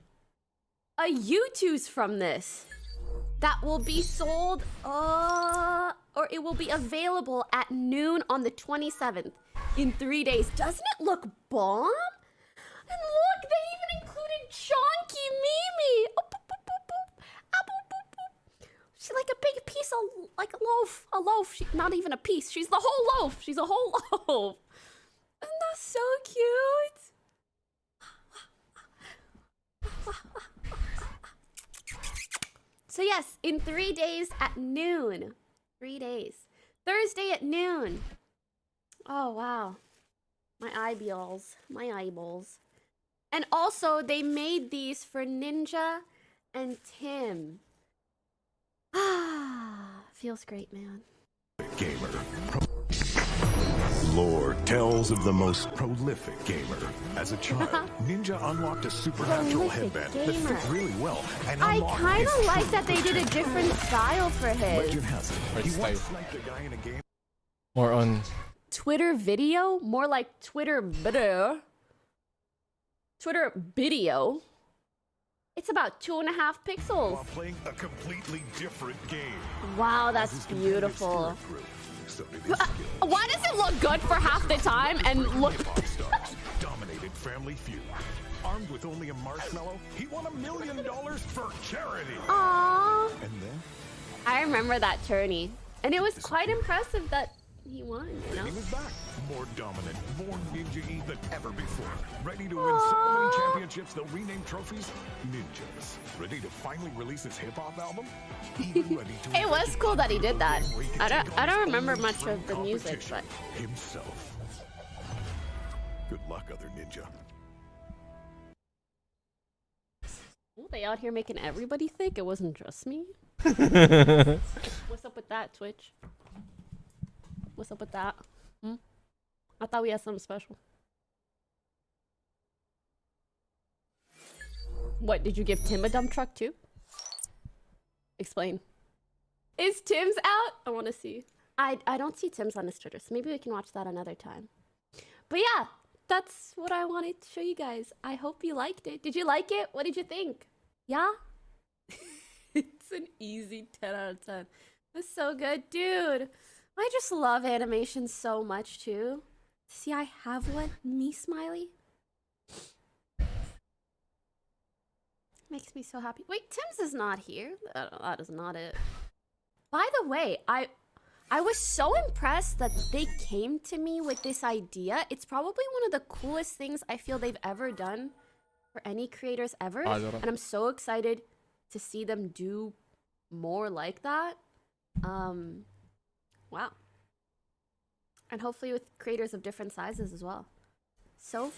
a U2s from this that will be sold or it will be available at noon on the 27th in 3 days. Doesn't it look bomb? And look, they even included Chonky Mimi. Oh, boop, boop, boop, boop. Ah, boop, boop, boop. She's like a big piece of, like a loaf. Not even a piece. She's the whole loaf. She's a whole loaf. And that's so cute. So yes, in 3 days at noon. 3 days. Thursday at noon. Oh, wow. My eyeballs. My eyeballs. And also, they made these for Ninja and Tim. Ah, feels great, man. Gamer. Lore tells of the most prolific gamer. As a child, Ninja unlocked a supernatural headband that fit really well. And I unlocked kind his of like true that they did a potential. different style for his. Legend has it, he once sniped a guy in a game. More on Twitter video? More like Twitter video. Twitter video? It's about 2.5 pixels. While playing a completely different game. Wow, that's beautiful. Why does it look good for half the time and look... Dominated Family Feud. Armed with only a marshmallow, he won $1 million for charity. Aww. And then I remember that tourney. And it was quite impressive that he won, you know? he was back. More dominant, more ninja-y than ever before. Ready to win so many championships they'll rename trophies Ninjas. Ready to finally release his hip-hop album? Even ready to It was cool that he did that. I don't remember much of the music, but... himself. Good luck, other ninja. Oh, they out here making everybody think it wasn't just me? What's up with that, Twitch? What's up with that? I thought we had something special. What, did you give Tim a dump truck too? Explain. Is Tim's out? I want to see. I don't see Tim's on his Twitter, so maybe we can watch that another time. But yeah, that's what I wanted to show you guys. I hope you liked it. Did you like it? What did you think? Yeah? It's an easy 10 out of 10. That's so good, dude. I just love animation so much too. See, I have one. Me, Smiley. Makes me so happy. Wait, Tim's is not here. That is not it. By the way, I was so impressed that they came to me with this idea. It's probably one of the coolest things I feel they've ever done for any creators ever. And I'm so excited to see them do more like that. Wow. And hopefully with creators of different sizes as well. So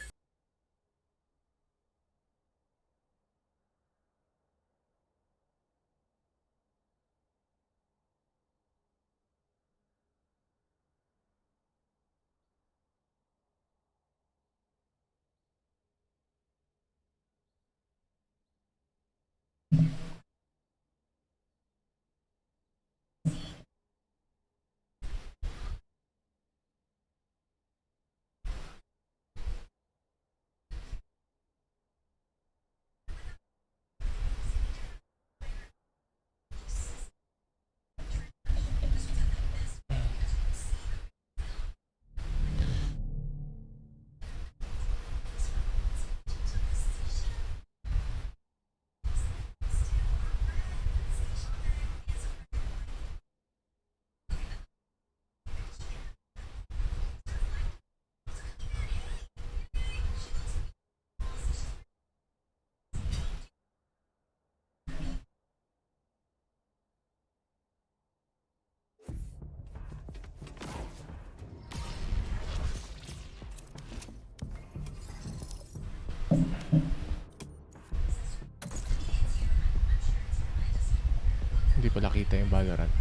Hindi pala kita yung Valorant.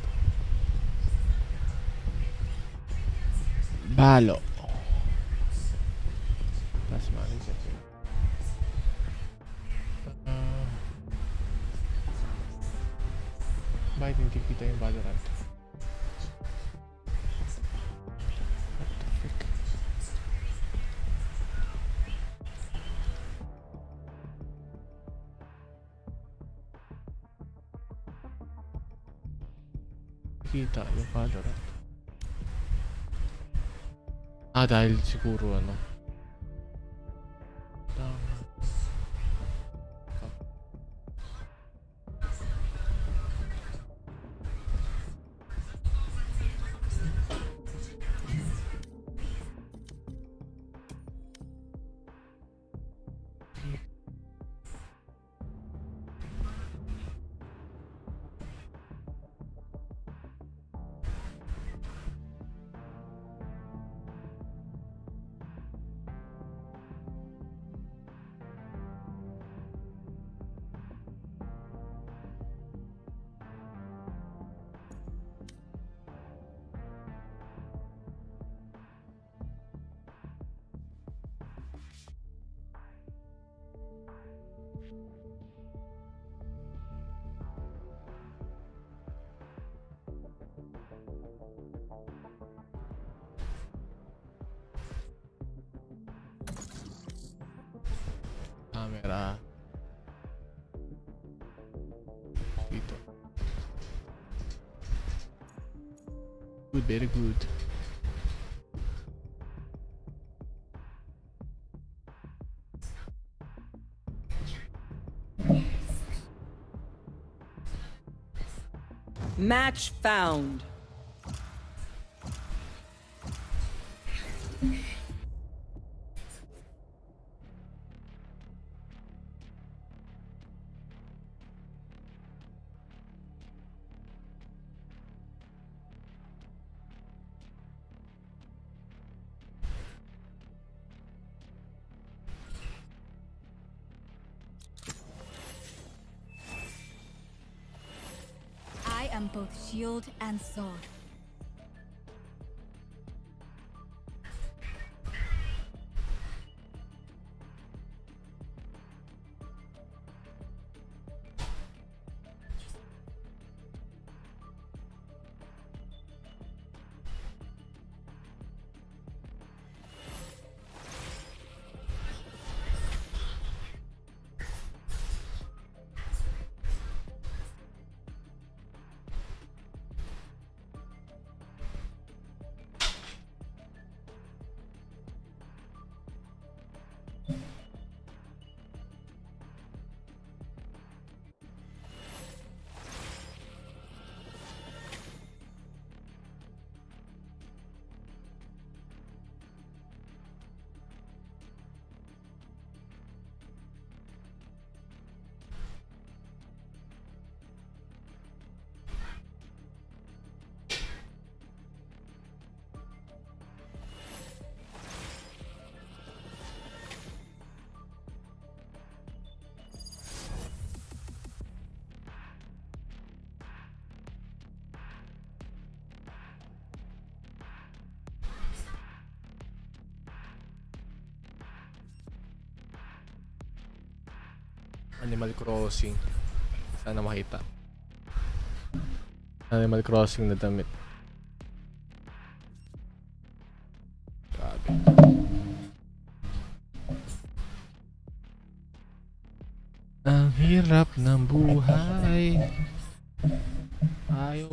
Balo. Plus manager. Bakit hindi kita yung Valorant? What the frick? Kita yung Valorant. Dahil siguro ano. Camera. Dito. Good, very good. Match found. I am both shield and sword. Animal Crossing. Sana makita. Animal Crossing na damit. Grabe. Ang hirap ng buhay. Ayaw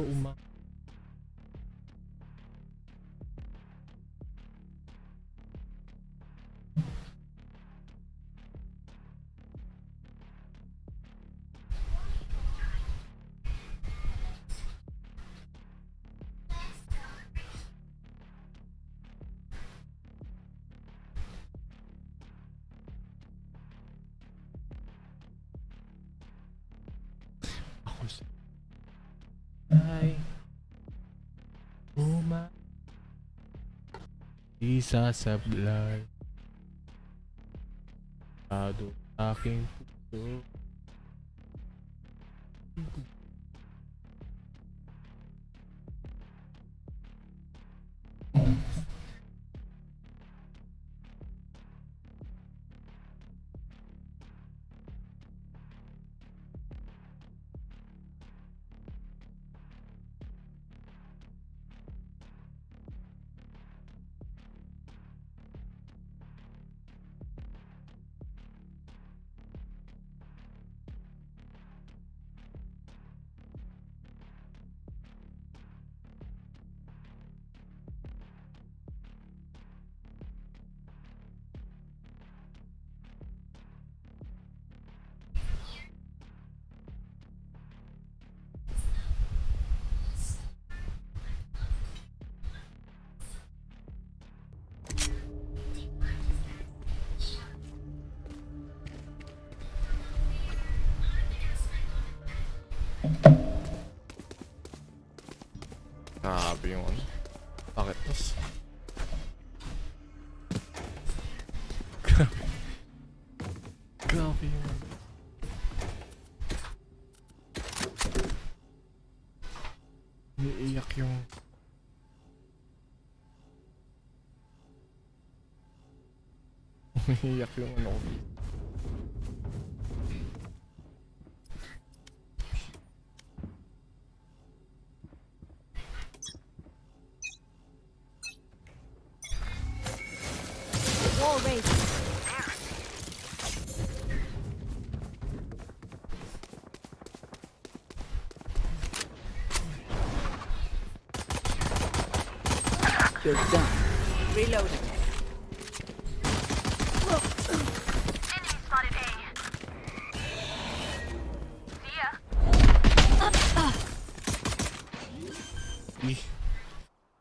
ay isa sablay ado aking puso Grabe yung ano. Bakit tos? Grabe yung ano. Umiiyak yung... Umiiyak yung ano ko. Wall raised. You're done. Reloading.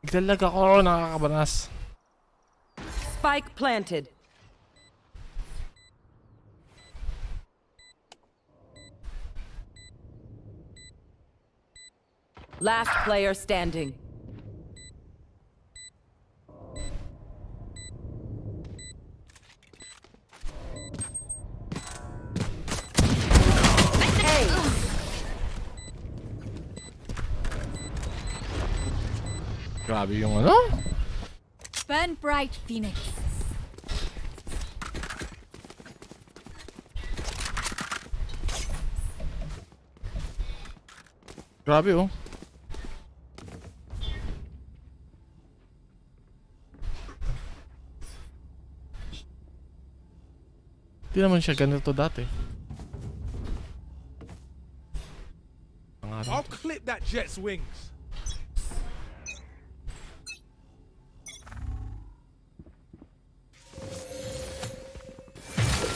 Naglalag ako, nakakabanas. Spike planted. Last player standing. Grabe yung ano? Burn bright, Phoenix. Grabe oh. Hindi naman siya ganito dati. I'll clip that jet's wings.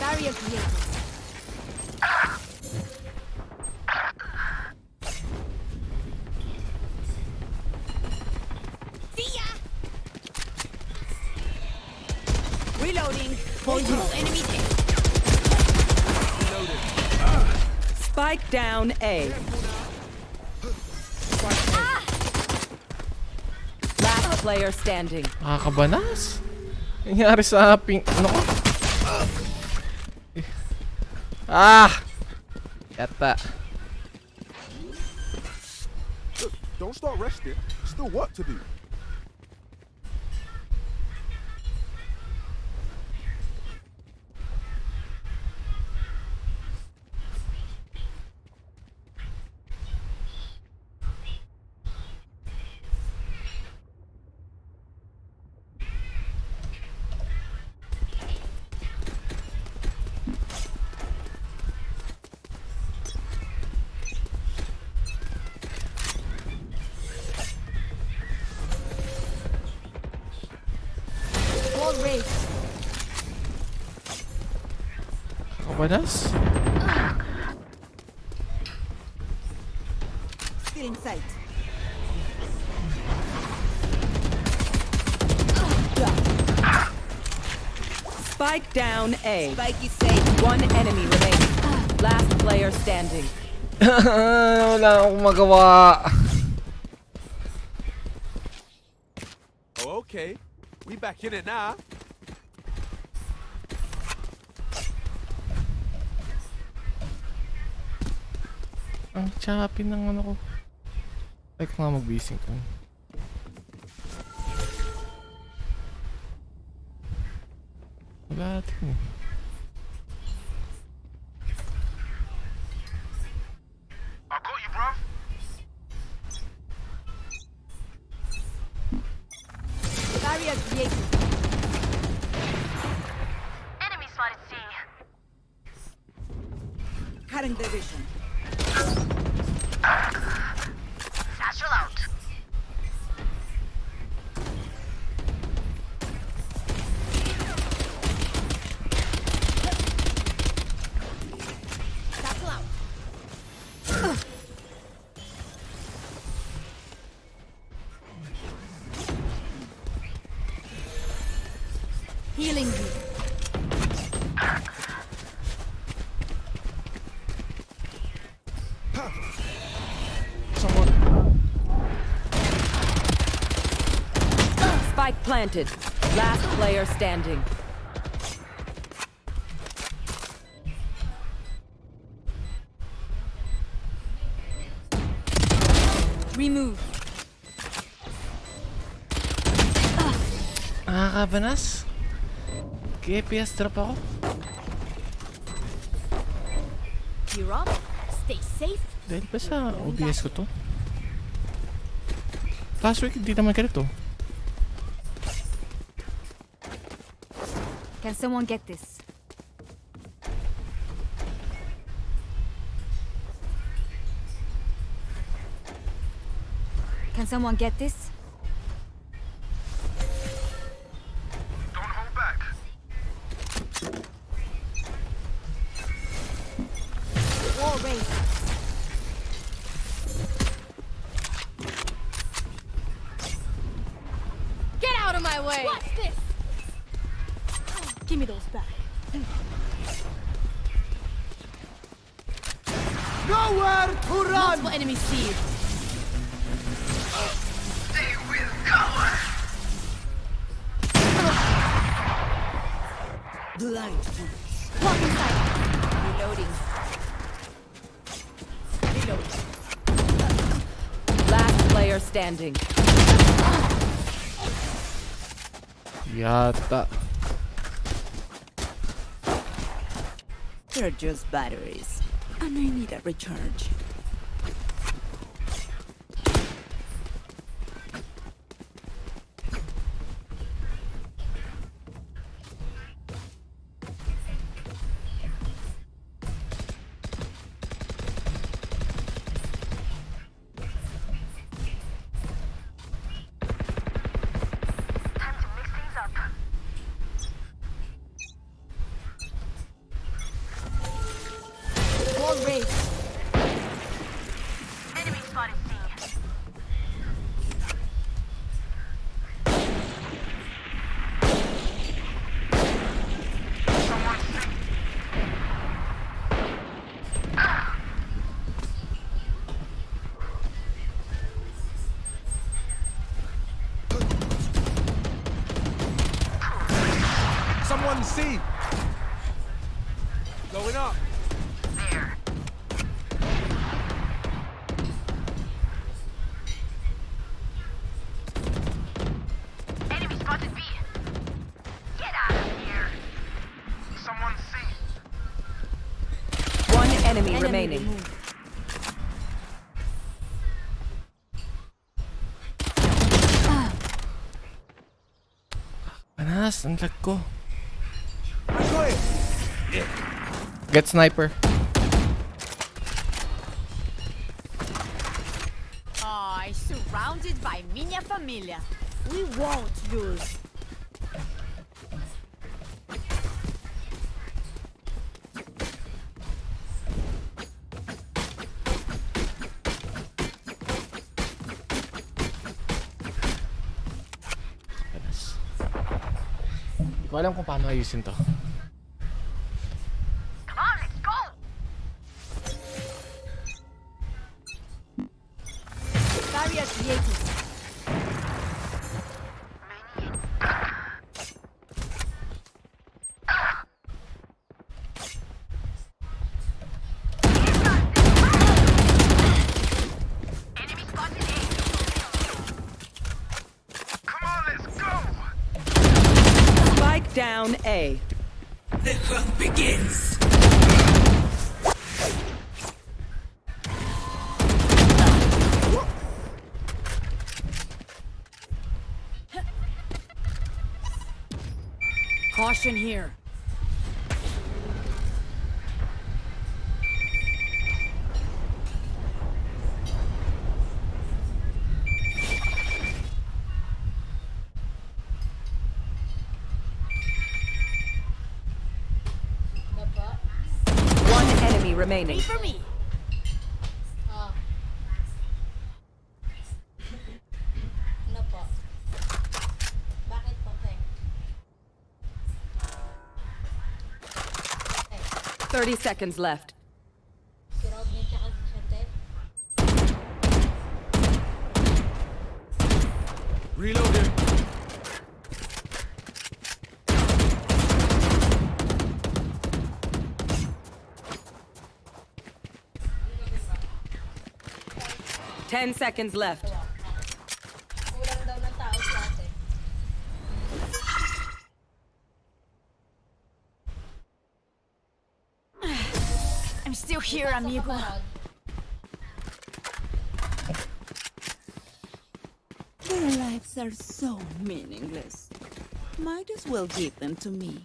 Barrier created. See ya. Reloading. Multiple enemy dead. Spike down A. Last player standing. Nakakabanas. Nangyari sa ping... Ano ko? Ah! Yata. Look, don't start resting. Still work to do. Wall raised. Nakakabanas? Still in sight. Spike down A. Spike is safe. One enemy remaining. Last player standing. Wala akong magawa. Oh, okay. We back in it now. Ang choppy ng ano ko. Ay ko nga mag-basing ko. Wala din eh. I got you, bruv. Barrier created. Enemy spotted C. Cutting their vision. Satchel out. Satchel out. Healing you. Spike planted. Last player standing. Remove. Nakakabanas. KPS drop ako. You're up. Stay safe. Dahil pa sa OBS ko to. Last week, hindi naman ganito. Can someone get this? Can someone get this? Don't hold back. Wall raised. Get out of my way! Watch this! Give me those back. Nowhere to run! Multiple enemies see you. They will cover. Blind fools. Walk inside. Reloading. Reloading. Last player standing. Yata. They're just batteries. And I need a recharge. Time to mix things up. Wall raised. Enemy spotted C. Someone C. Someone C. Going up. There. Enemy spotted B. Get out of here. Someone C. One enemy remaining. removed. Panas, ang lag ko. Get sniper. Oh, surrounded by minha família. We won't lose. Panas. Hindi ko alam kung paano ayusin to. Come on, let's go. Barrier created. Enemy spotted A. Come on, let's go. Spike down A. The hunt begins. Caution here. One enemy remaining. Wait for me. Ano po? Bakit po, Peng? 30 seconds left. Si Robin tsaka si Chantel? Reloading. 10 seconds left. Kulang daw ng tao sa atin. I'm still here, amigo. Their lives are so meaningless. Might as well give them to me.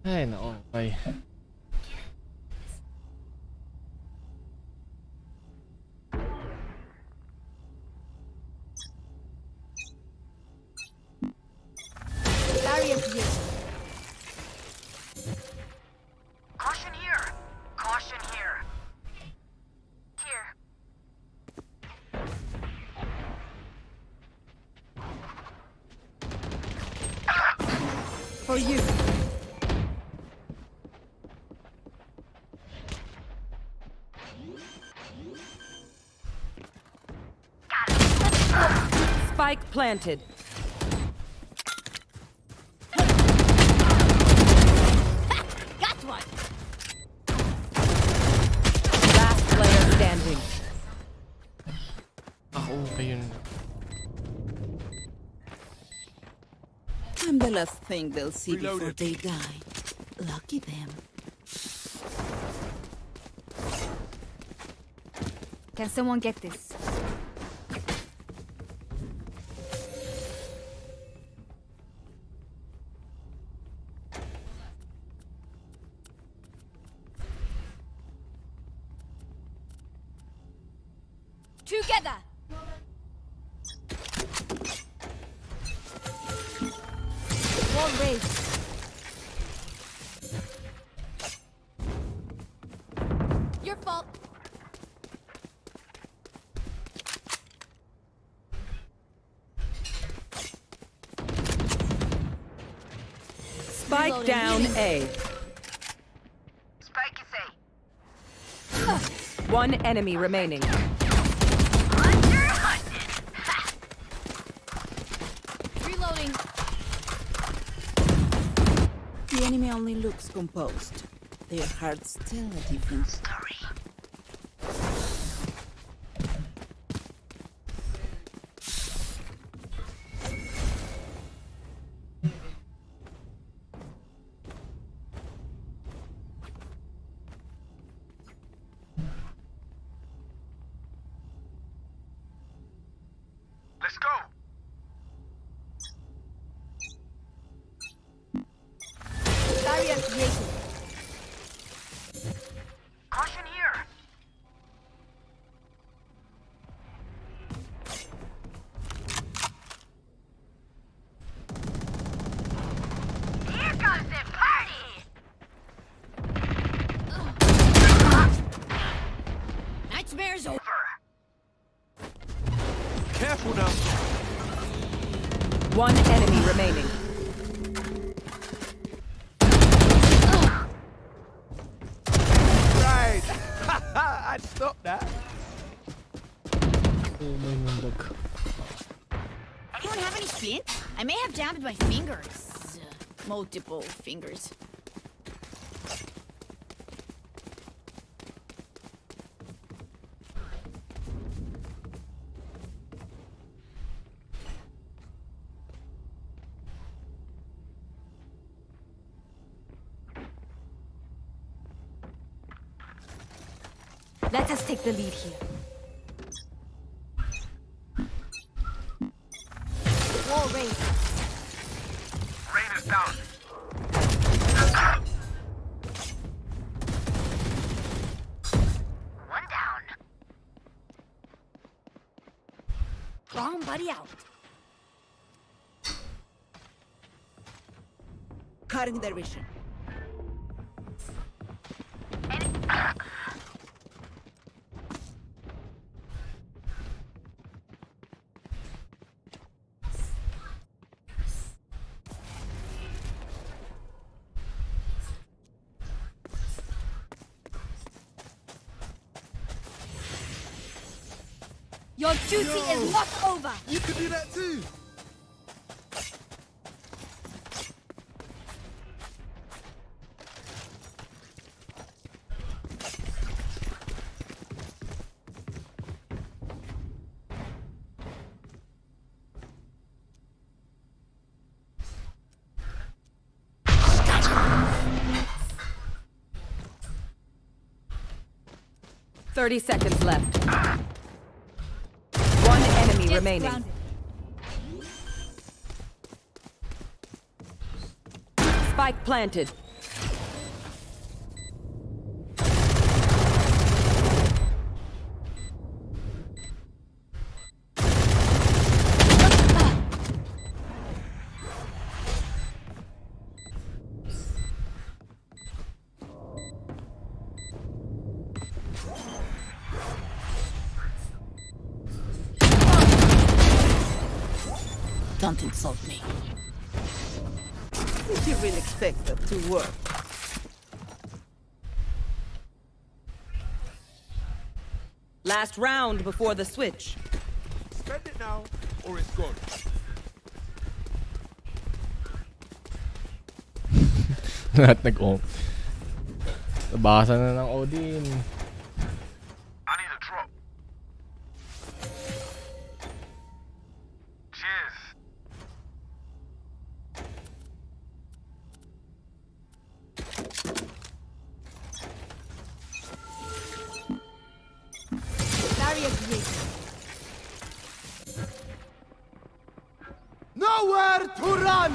Ay, nako. Okay. Barrier here. Caution here. Caution here. Here. For you. Spike planted. Got one. Last player standing. Ako, yun. I'm the last thing they'll see before they die. Lucky them. Can someone get this? Together! Wall raised. Your fault. Spike down A. Spike is A. One enemy remaining. Reloading. The enemy only looks composed. Their hearts tell a different story. Let's go. Barrier created. Caution here. Here comes the party. Nightmare's over. Careful now. One enemy remaining. Right. I'd stop that. Anyone have any splints? I may have damaged my fingers. Multiple fingers. Let us take the lead here. Wall raised. Rain is down. One down. Wrong buddy out. Cutting their vision. Your duty is not over. You could do that too. 30 seconds left. One enemy remaining. Spike planted. Don't insult me. Did you really expect that to work? Last round before the switch. Spend it now, or it's gone. Lahat nag-off. Nabasa na ng Odin. I need a drop. Cheers. Barrier break. Nowhere to run!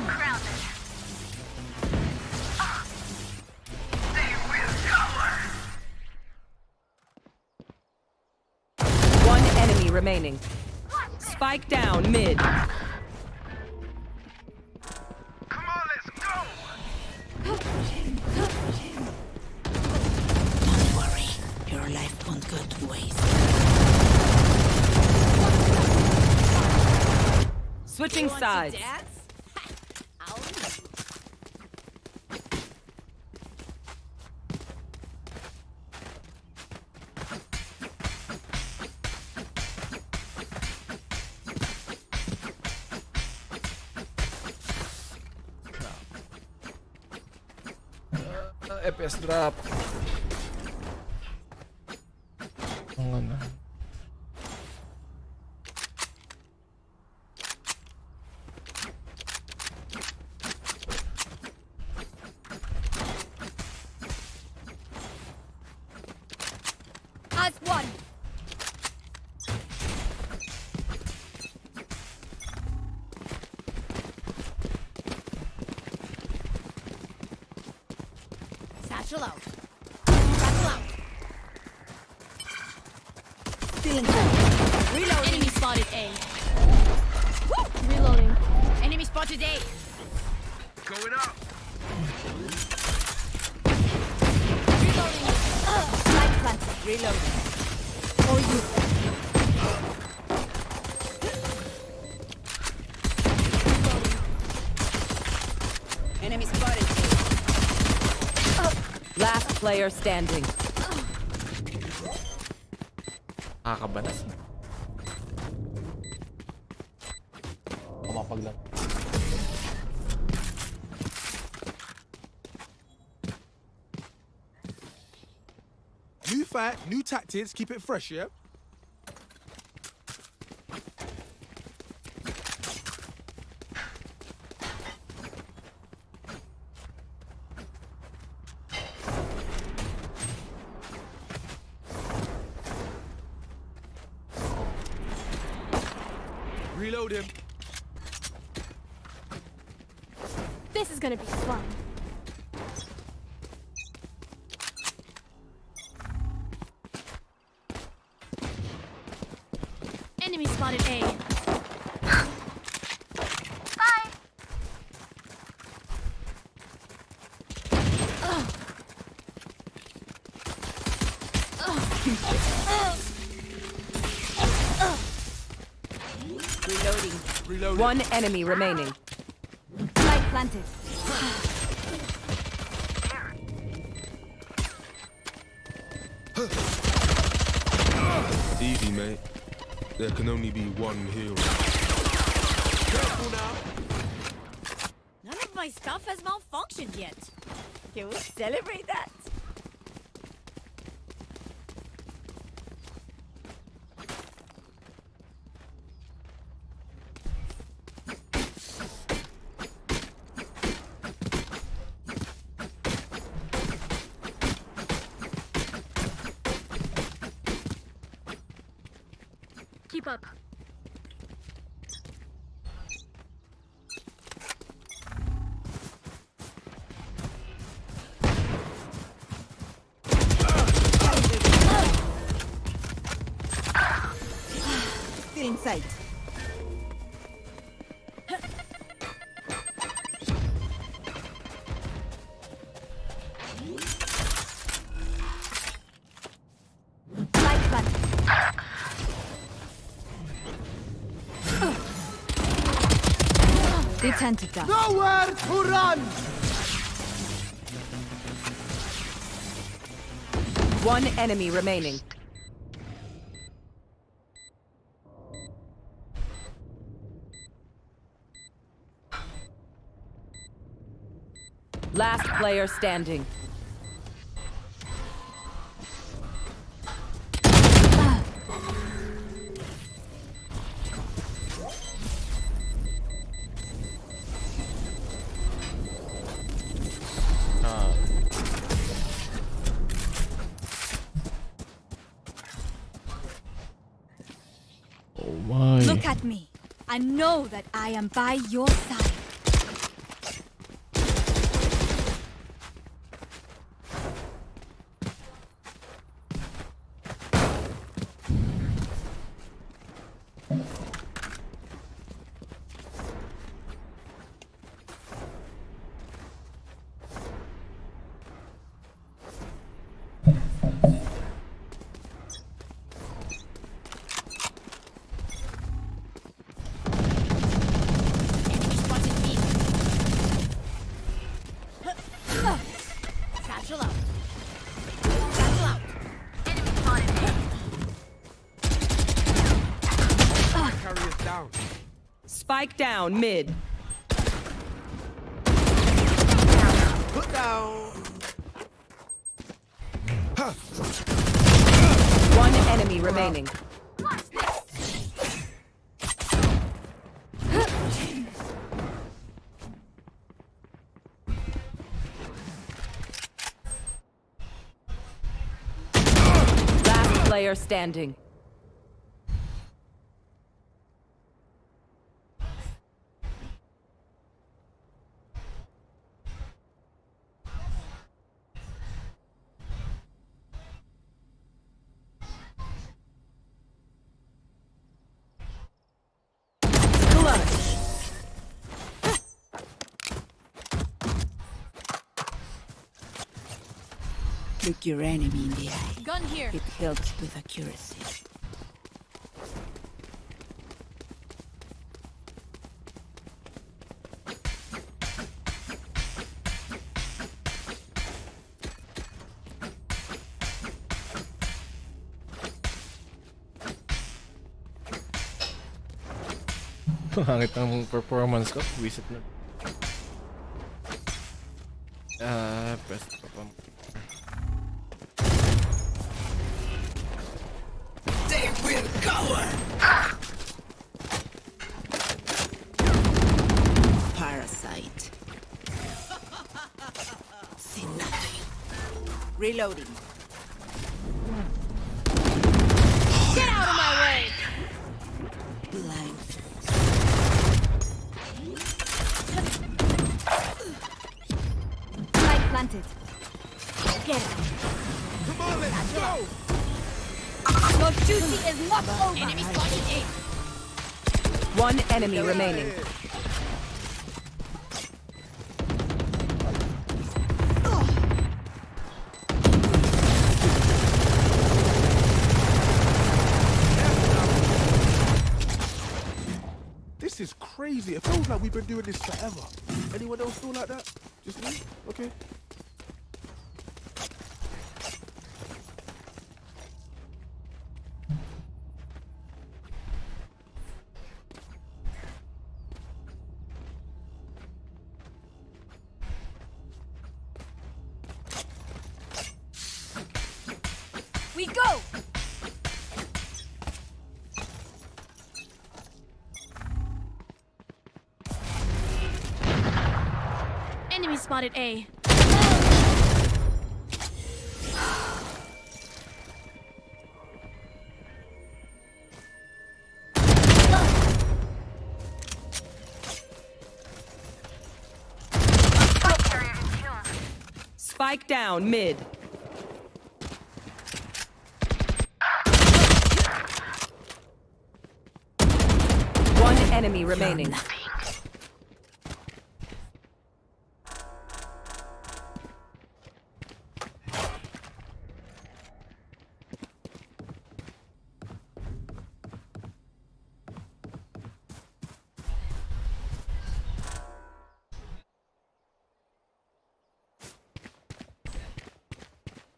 One enemy remaining. Spike down mid. Come on, let's go! Don't worry. Your life won't go to waste. Switching sides. FPS drop. Ang ano. As one. Satchel out. Satchel out. Stealing time. Reload. Enemy spotted A. Reloading. Enemy spotted A. Going up. Reloading. Light planted. Reloading. For you. Enemy spotted. Last player standing. Nakakabanas. Kumapaglag. New fight, new tactics, keep it fresh, yeah? Reload him. This is gonna be fun. Enemy spotted A. Bye. Reloading. Reload. One enemy remaining. Light planted. Easy, mate. There can only be one hero. Careful now. None of my stuff has malfunctioned yet. Can we celebrate that? keep up. Still in sight. Detente. Nowhere to run! One enemy remaining. Last player standing. Oh my. Look at me. I know that I am by your side. Satchel out. Satchel out. Enemy spotted. Carrier's down. Spike down mid. Put down. One enemy remaining. Last player standing. Look your enemy in the eye. Gun here. It helps with accuracy. Pangit ang performance ko. Visit na. Best pa pa. They will cover! Parasite. See nothing. Reloading. Get out of my way. Blind. Light planted. Get it. Come on, let's go! Your duty is not over. Enemy spotted A. One enemy remaining. This is crazy. It feels like we've been doing this forever. Anyone else feel like that? Just me? Okay. We go. Enemy spotted A. Spike down mid. One enemy remaining.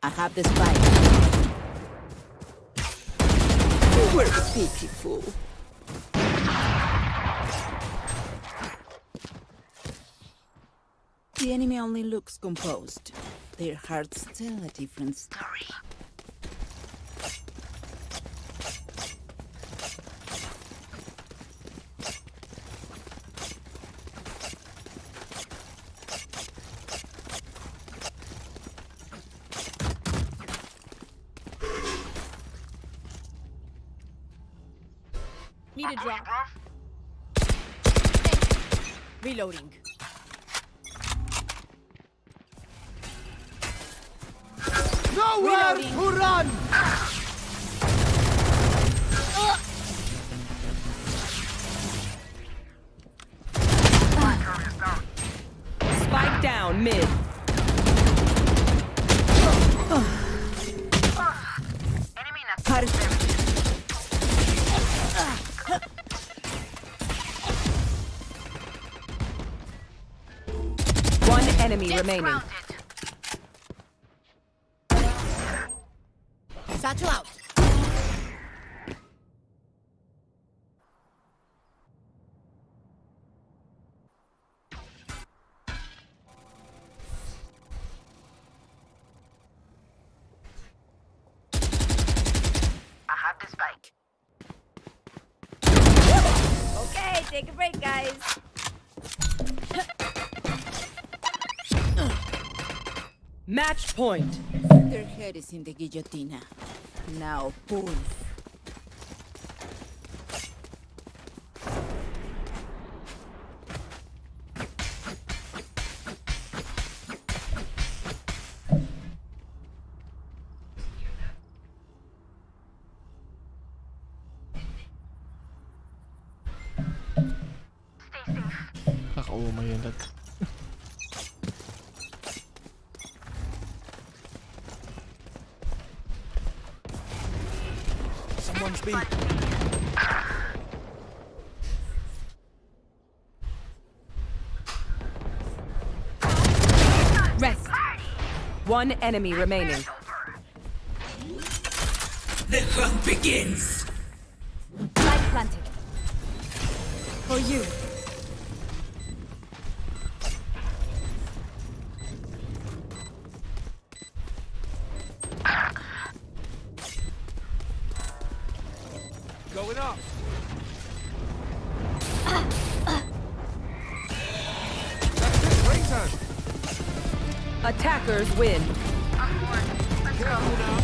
I have the spike. You were pitiful. The enemy only looks composed. Their hearts tell a different story. Need a drop. Reloading. Nowhere to run! Spike down mid. One enemy remaining. Satchel out. I have the spike. Okay, take a break, guys. Match point. Their head is in the guillotine. Now pull. Kakaumay yan dad. Someone's B. Rest. One enemy remaining. The hunt begins. Light planted. For you. Going up. Attackers win. Careful now.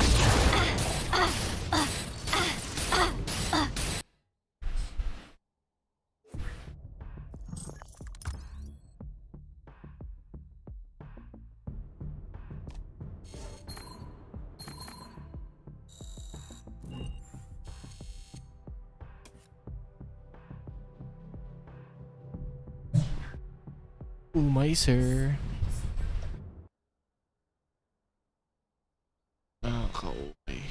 Umay, sir. Nakakaumay.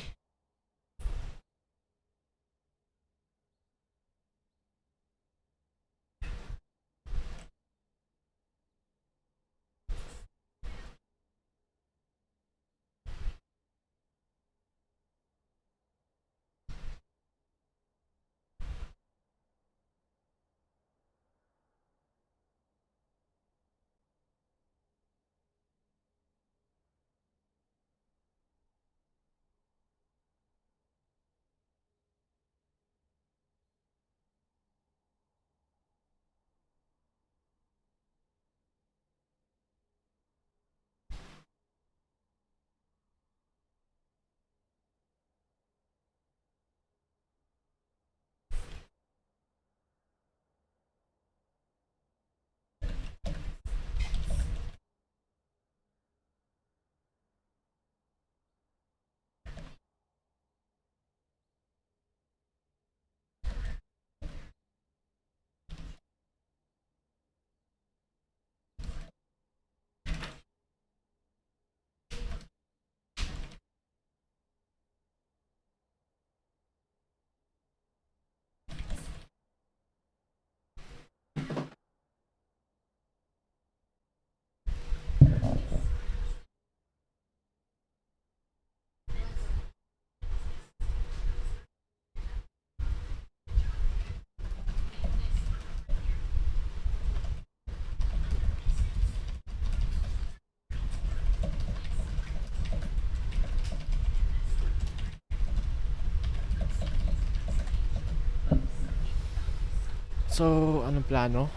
So, anong plano?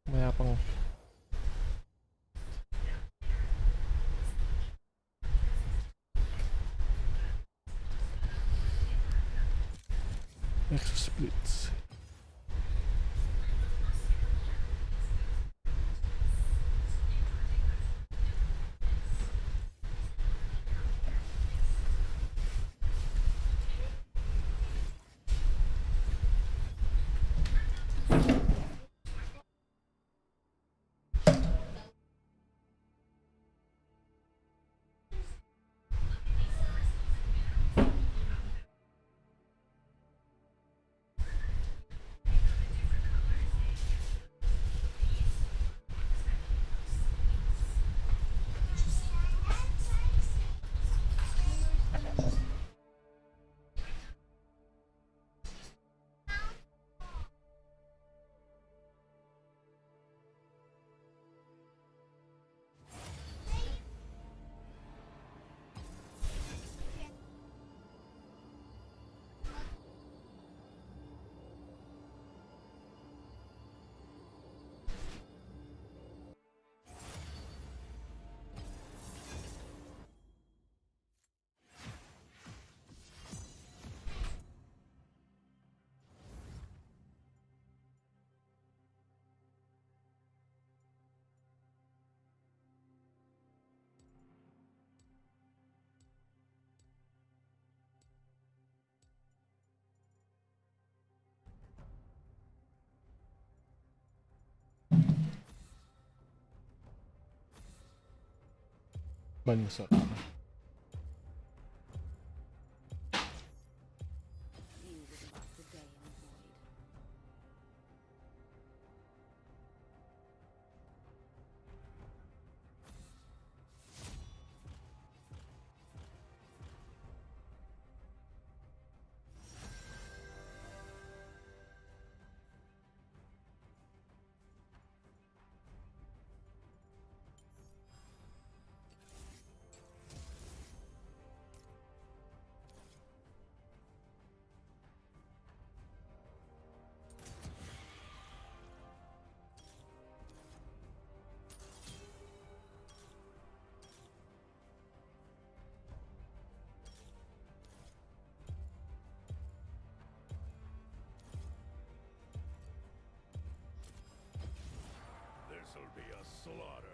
Maya pang... Extra splits. Bansa. This'll be a slaughter.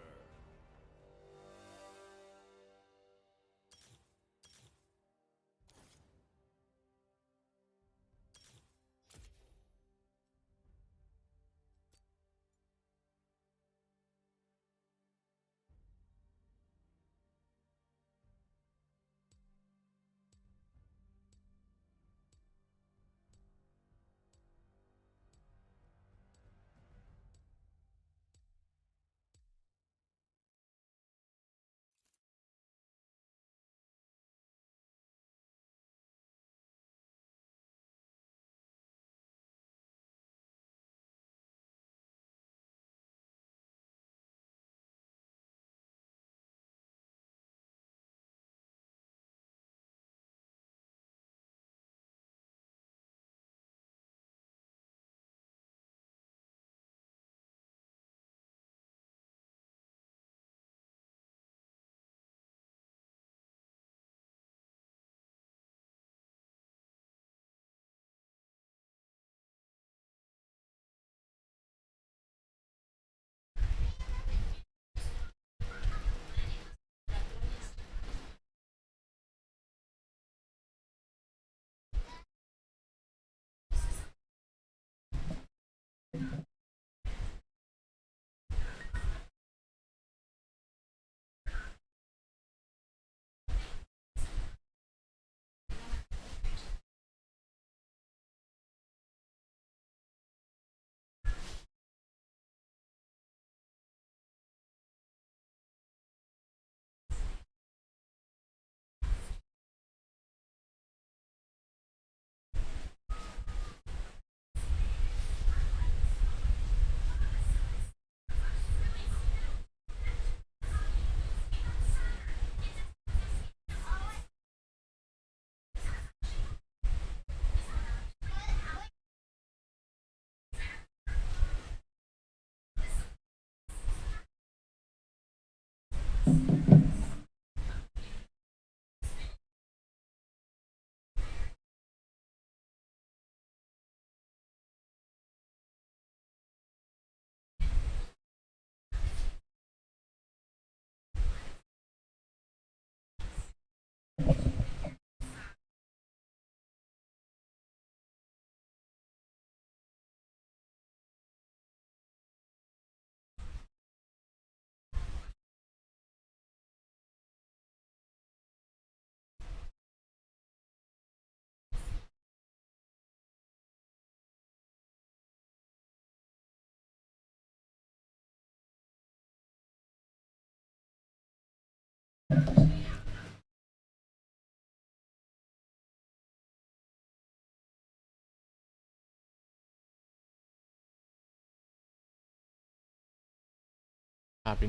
Happy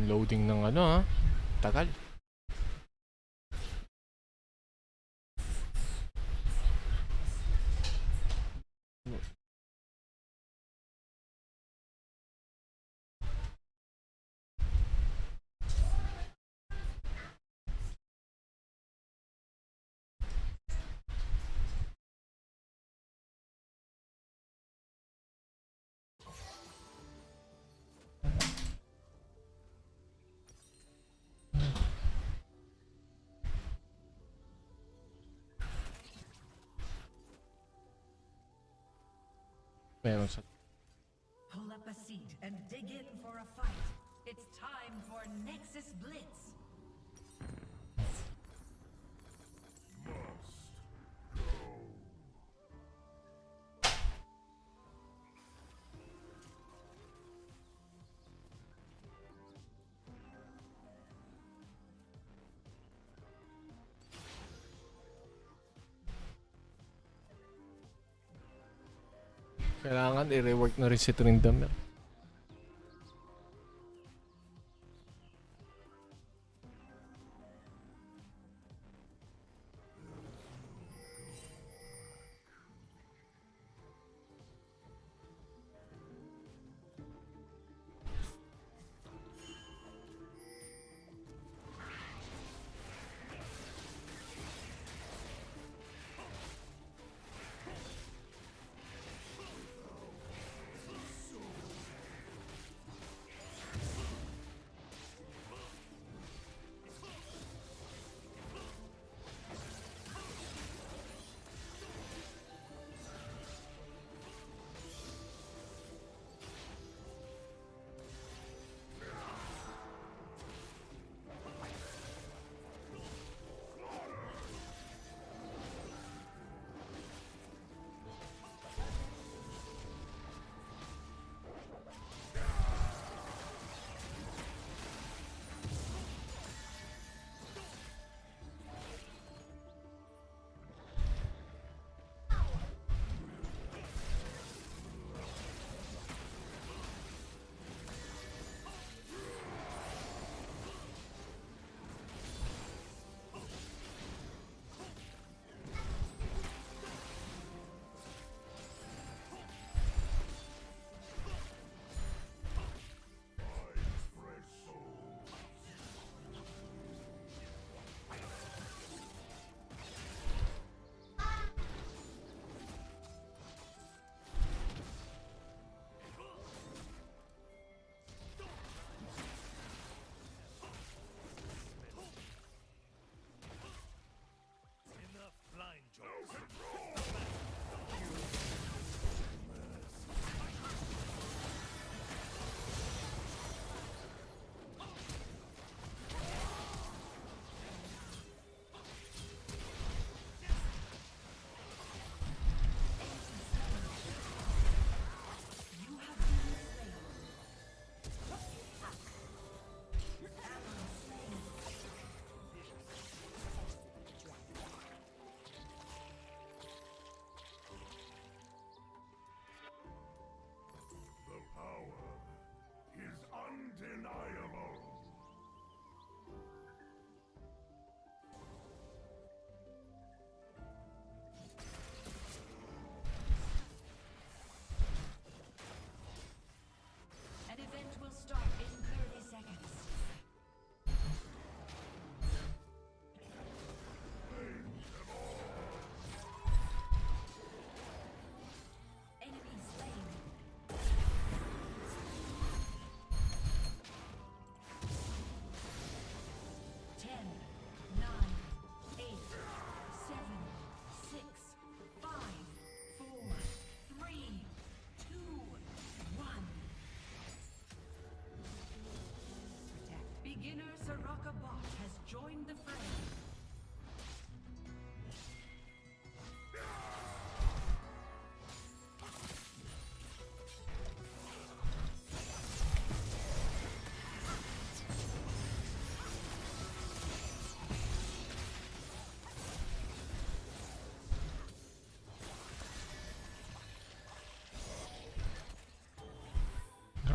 loading ng ano ha. Tagal. Meron sa Pull up a seat and dig in for a fight. It's time for Nexus Blitz. kailangan i-rework na rin si Trindamer.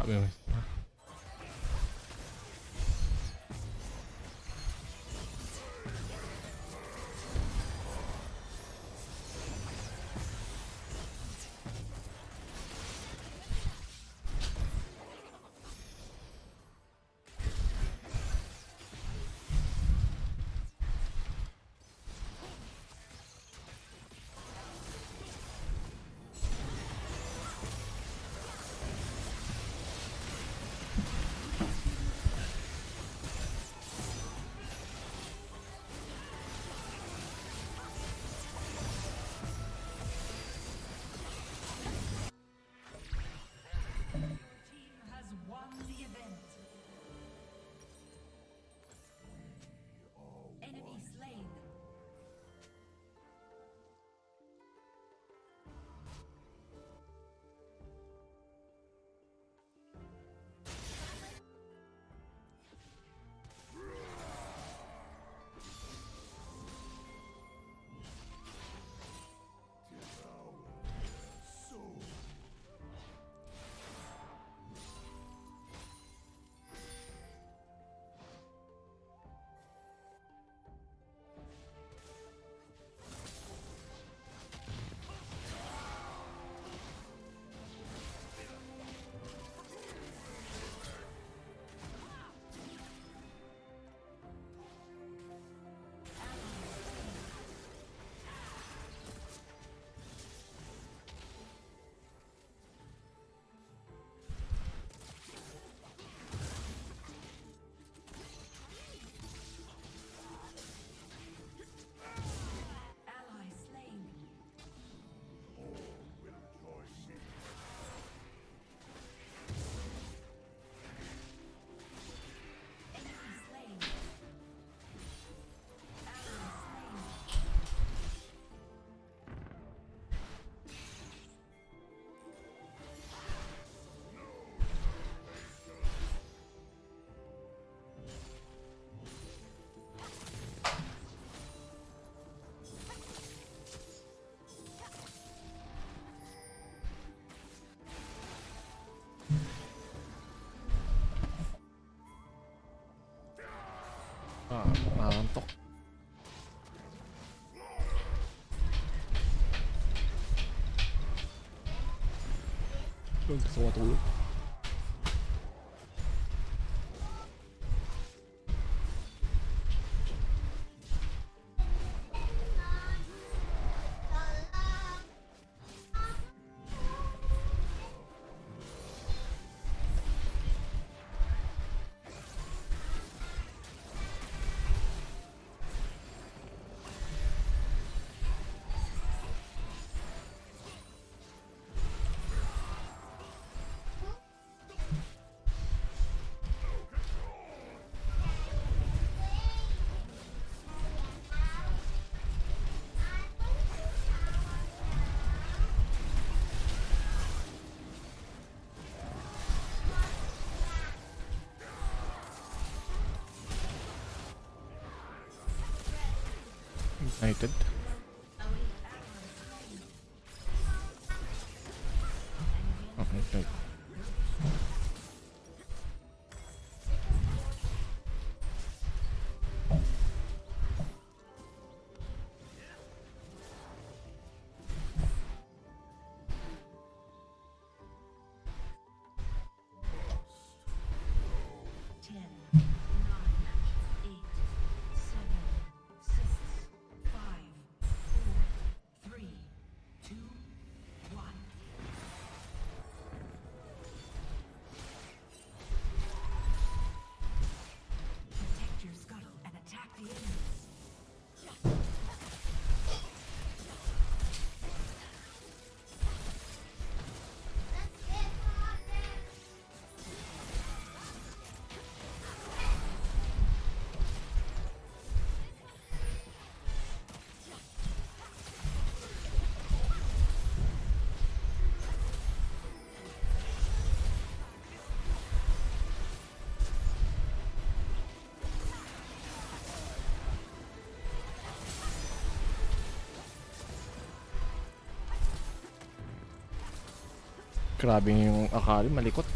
Grabe mo. Antok. Gusto ko matulog. United. Okay. Grabe yung Akali, malikot.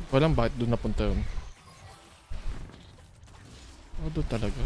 Walang bakit doon napunta yun. Doon talaga.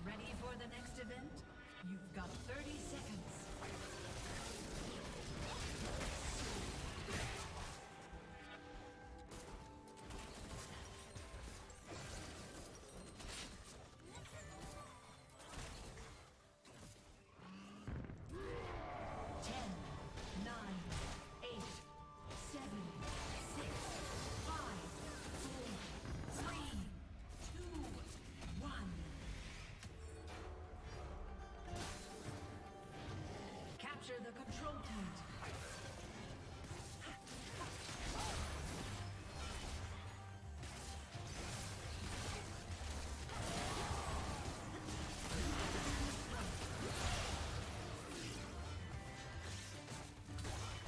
Ready for the next event? You've got 30 seconds. Capture the control point.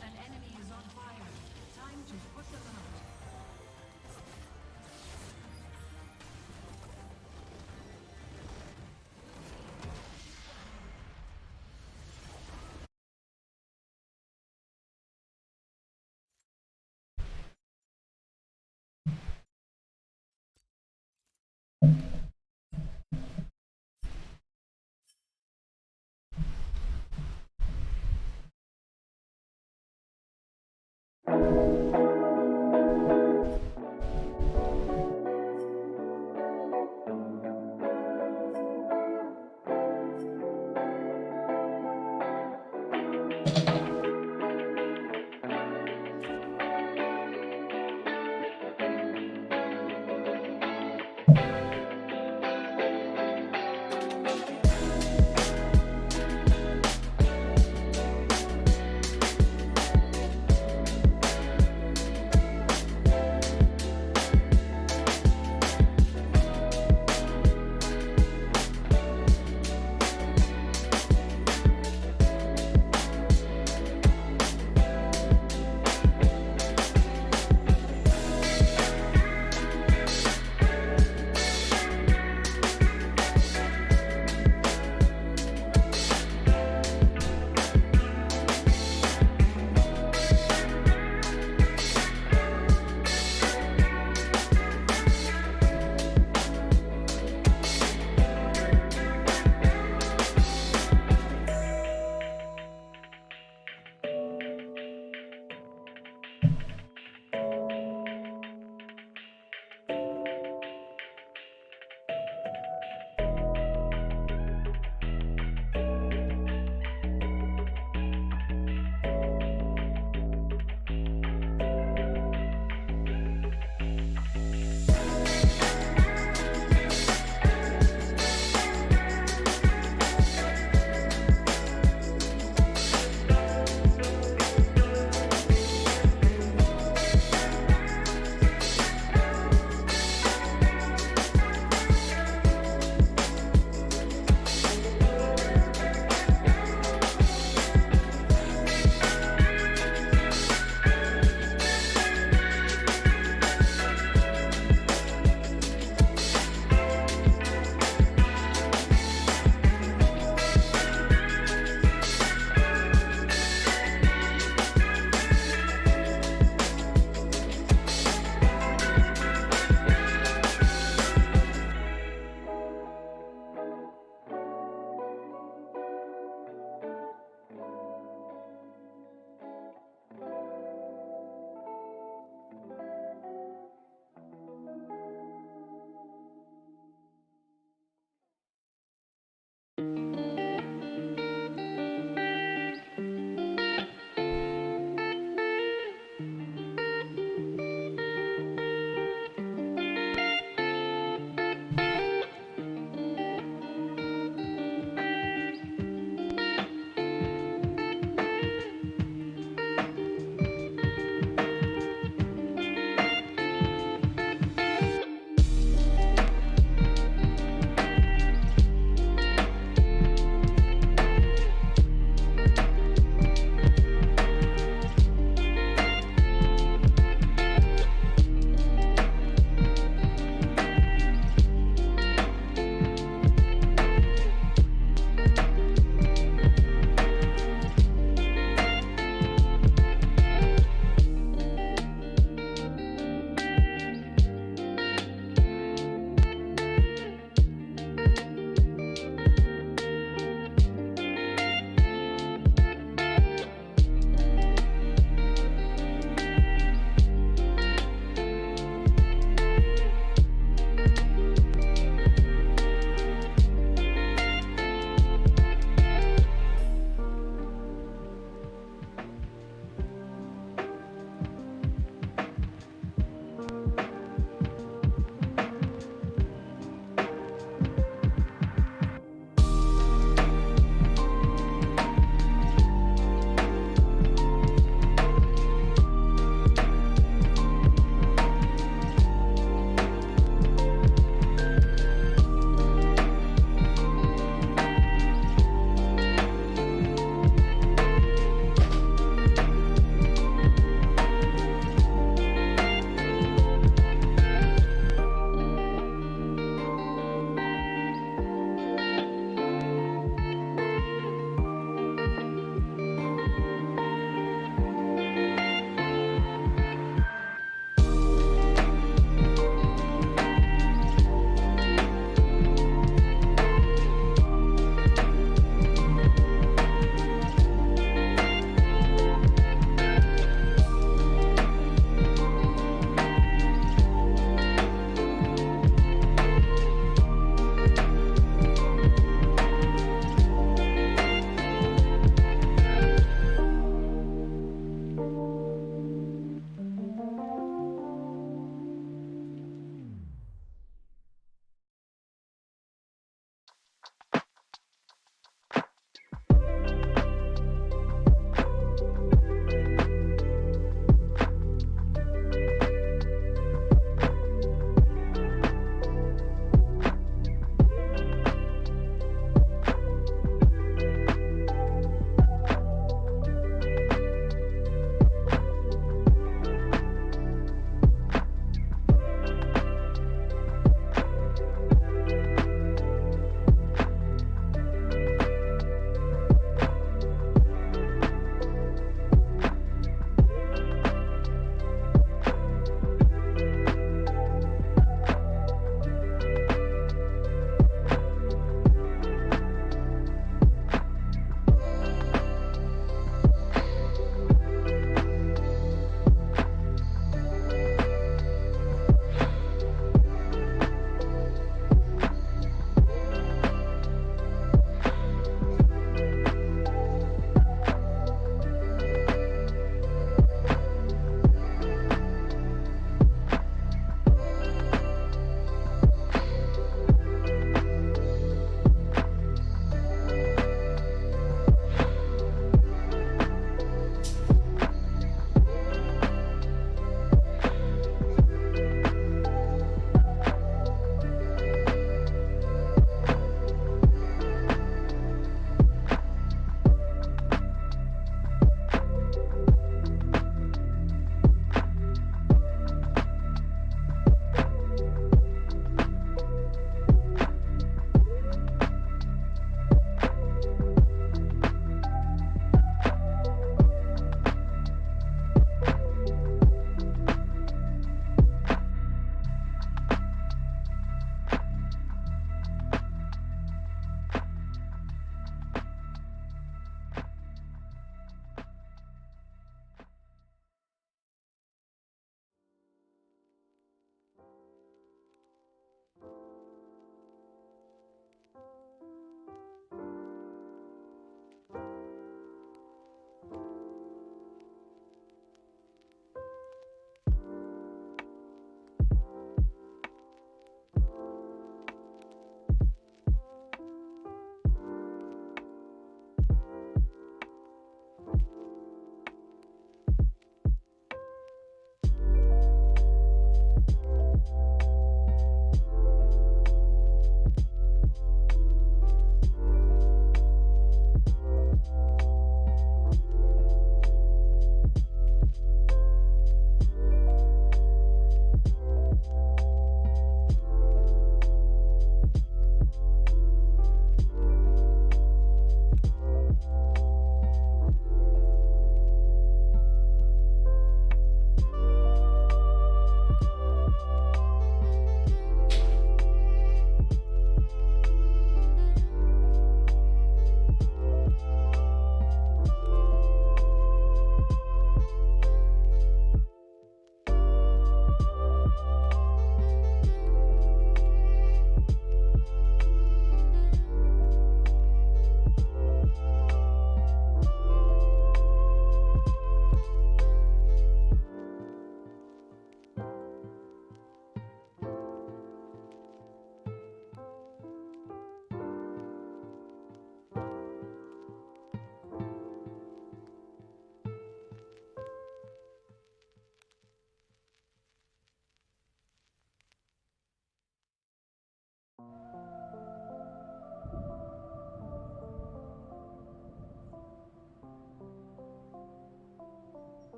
An enemy is on fire. Time to put them out.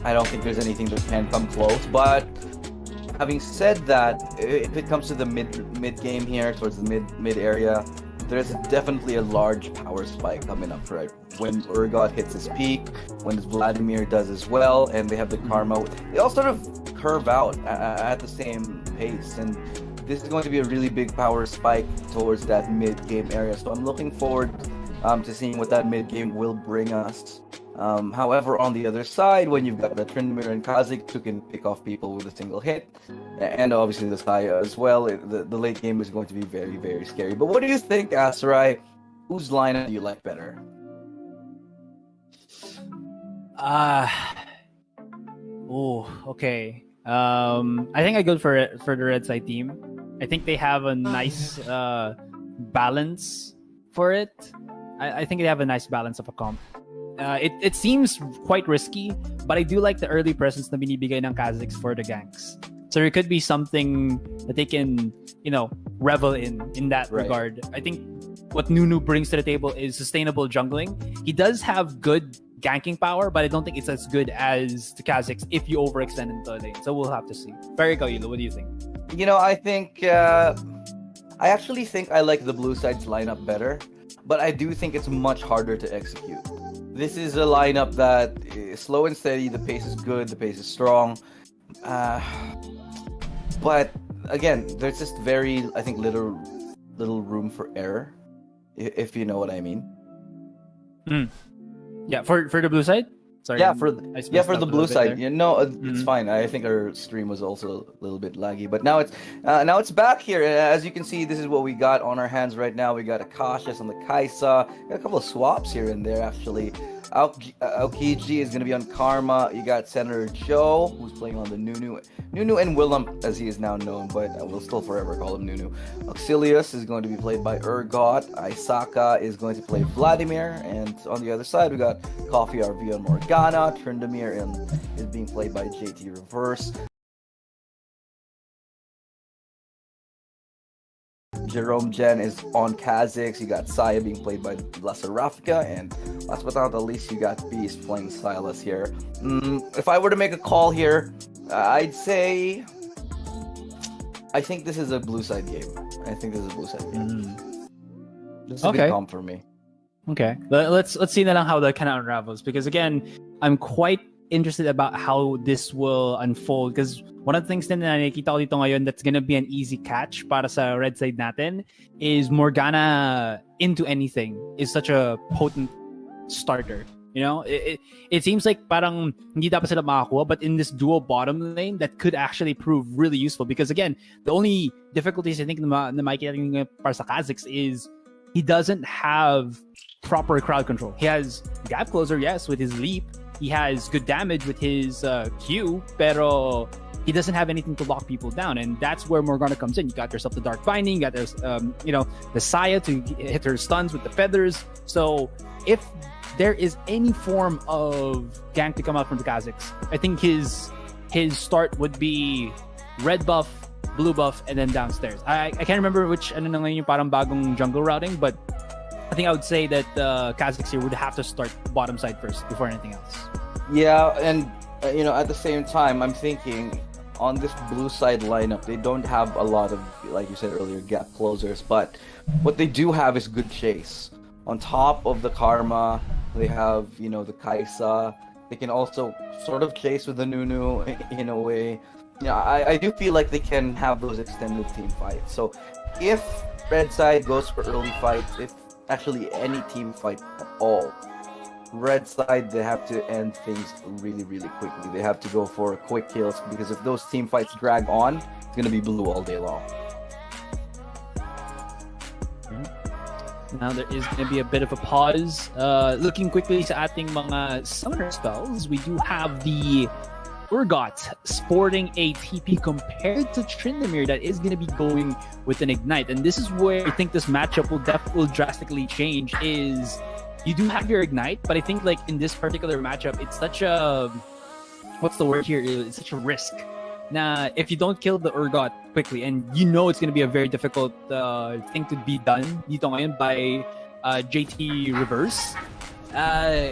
I don't think there's anything that can come close. But having said that, if it comes to the mid game here, towards the mid area, there's definitely a large power spike coming up, right? When Urgot hits his peak, when Vladimir does as well, and they have the Karma, they all sort of curve out at the same pace, and this is going to be a really big power spike towards that mid game area. So I'm looking forward to seeing what that mid game will bring us. However, on the other side, when you've got the Tryndamere and Kha'Zix who can pick off people with a single hit, and obviously the Saya as well, the late game is going to be very, very scary. But what do you think, Asarai? Whose lineup do you like better? Okay. I think I go for the red side team. I think they have a nice balance for it. I think they have a nice balance of a comp. It seems quite risky, but I do like the early presence na binibigay ng Kha'Zix for the ganks. So it could be something that they can, revel in that regard. I think what Nunu brings to the table is sustainable jungling. He does have good ganking power, but I don't think it's as good as the Kha'Zix if you overextend into a lane. So we'll have to see. Very Yulo, what do you think? I think I actually think I like the blue side's lineup better, but I do think it's much harder to execute. This is a lineup that is slow and steady. The pace is good. The pace is strong. But again, there's just very, I think, little room for error, if you know what I mean. Yeah, for the blue side. Sorry. Yeah, for the blue side. It's fine. I think our stream was also a little bit laggy, but now it's back here. As you can see, this is what we got on our hands right now. We got a Cautious on the Kaisa. Got a couple of swaps here and there actually. Aokiji is going to be on Karma. You got Senator Joe, who's playing on the Nunu and Willem, as he is now known, but we'll still forever call him Nunu. Auxilius is going to be played by Urgot. Isaka is going to play Vladimir, and on the other side we got Coffee RV on Morgana. Tryndamere is being played by JT Reverse. Jerome Jen is on Kha'Zix. You got Saya being played by Lasarafka, and last but not least, you got Beast playing Silas here. If I were to make a call here, I'd say I think this is a blue side game. This is a good comp for me. Okay, let's see na lang how that kind of unravels, because again, I'm quite interested about how this will unfold, because one of the things din na nakikita ko dito ngayon that's gonna be an easy catch para sa red side natin is Morgana into anything is such a potent starter. It seems like parang hindi dapat sila makakuha, but in this dual bottom lane that could actually prove really useful, because again, the only difficulties I think na makikita natin para sa Kha'Zix is he doesn't have proper crowd control. He has gap closer, yes, with his leap. He has good damage with his Q, pero he doesn't have anything to lock people down, and that's where Morgana comes in. You got yourself the Dark Binding, you got this, the Saya to hit her stuns with the feathers. So if there is any form of gank to come out from the Kha'Zix, I think his start would be red buff, blue buff, and then downstairs. I can't remember which ano na ngayon yung parang bagong jungle routing, but I think I would say that Kha'Zix here would have to start bottom side first before anything else. Yeah, and at the same time, I'm thinking on this blue side lineup, they don't have a lot of, like you said earlier, gap closers, but what they do have is good chase. On top of the Karma, they have, the Kaisa. They can also sort of chase with the Nunu in a way. I do feel like they can have those extended team fights. So if red side goes for early fights, if actually any team fight at all, red side, they have to end things really, really quickly. They have to go for quick kills, because if those team fights drag on, it's going to be blue all day long. Now there is going to be a bit of a pause. Looking quickly sa ating mga summoner spells, we do have the Urgot sporting a TP compared to Tryndamere that is going to be going with an Ignite. And this is where I think this matchup will drastically change, is you do have your Ignite, but I think like in this particular matchup, it's such a, what's the word here? It's such a risk. Now, if you don't kill the Urgot quickly, and it's going to be a very difficult thing to be done dito ngayon by JT Reverse,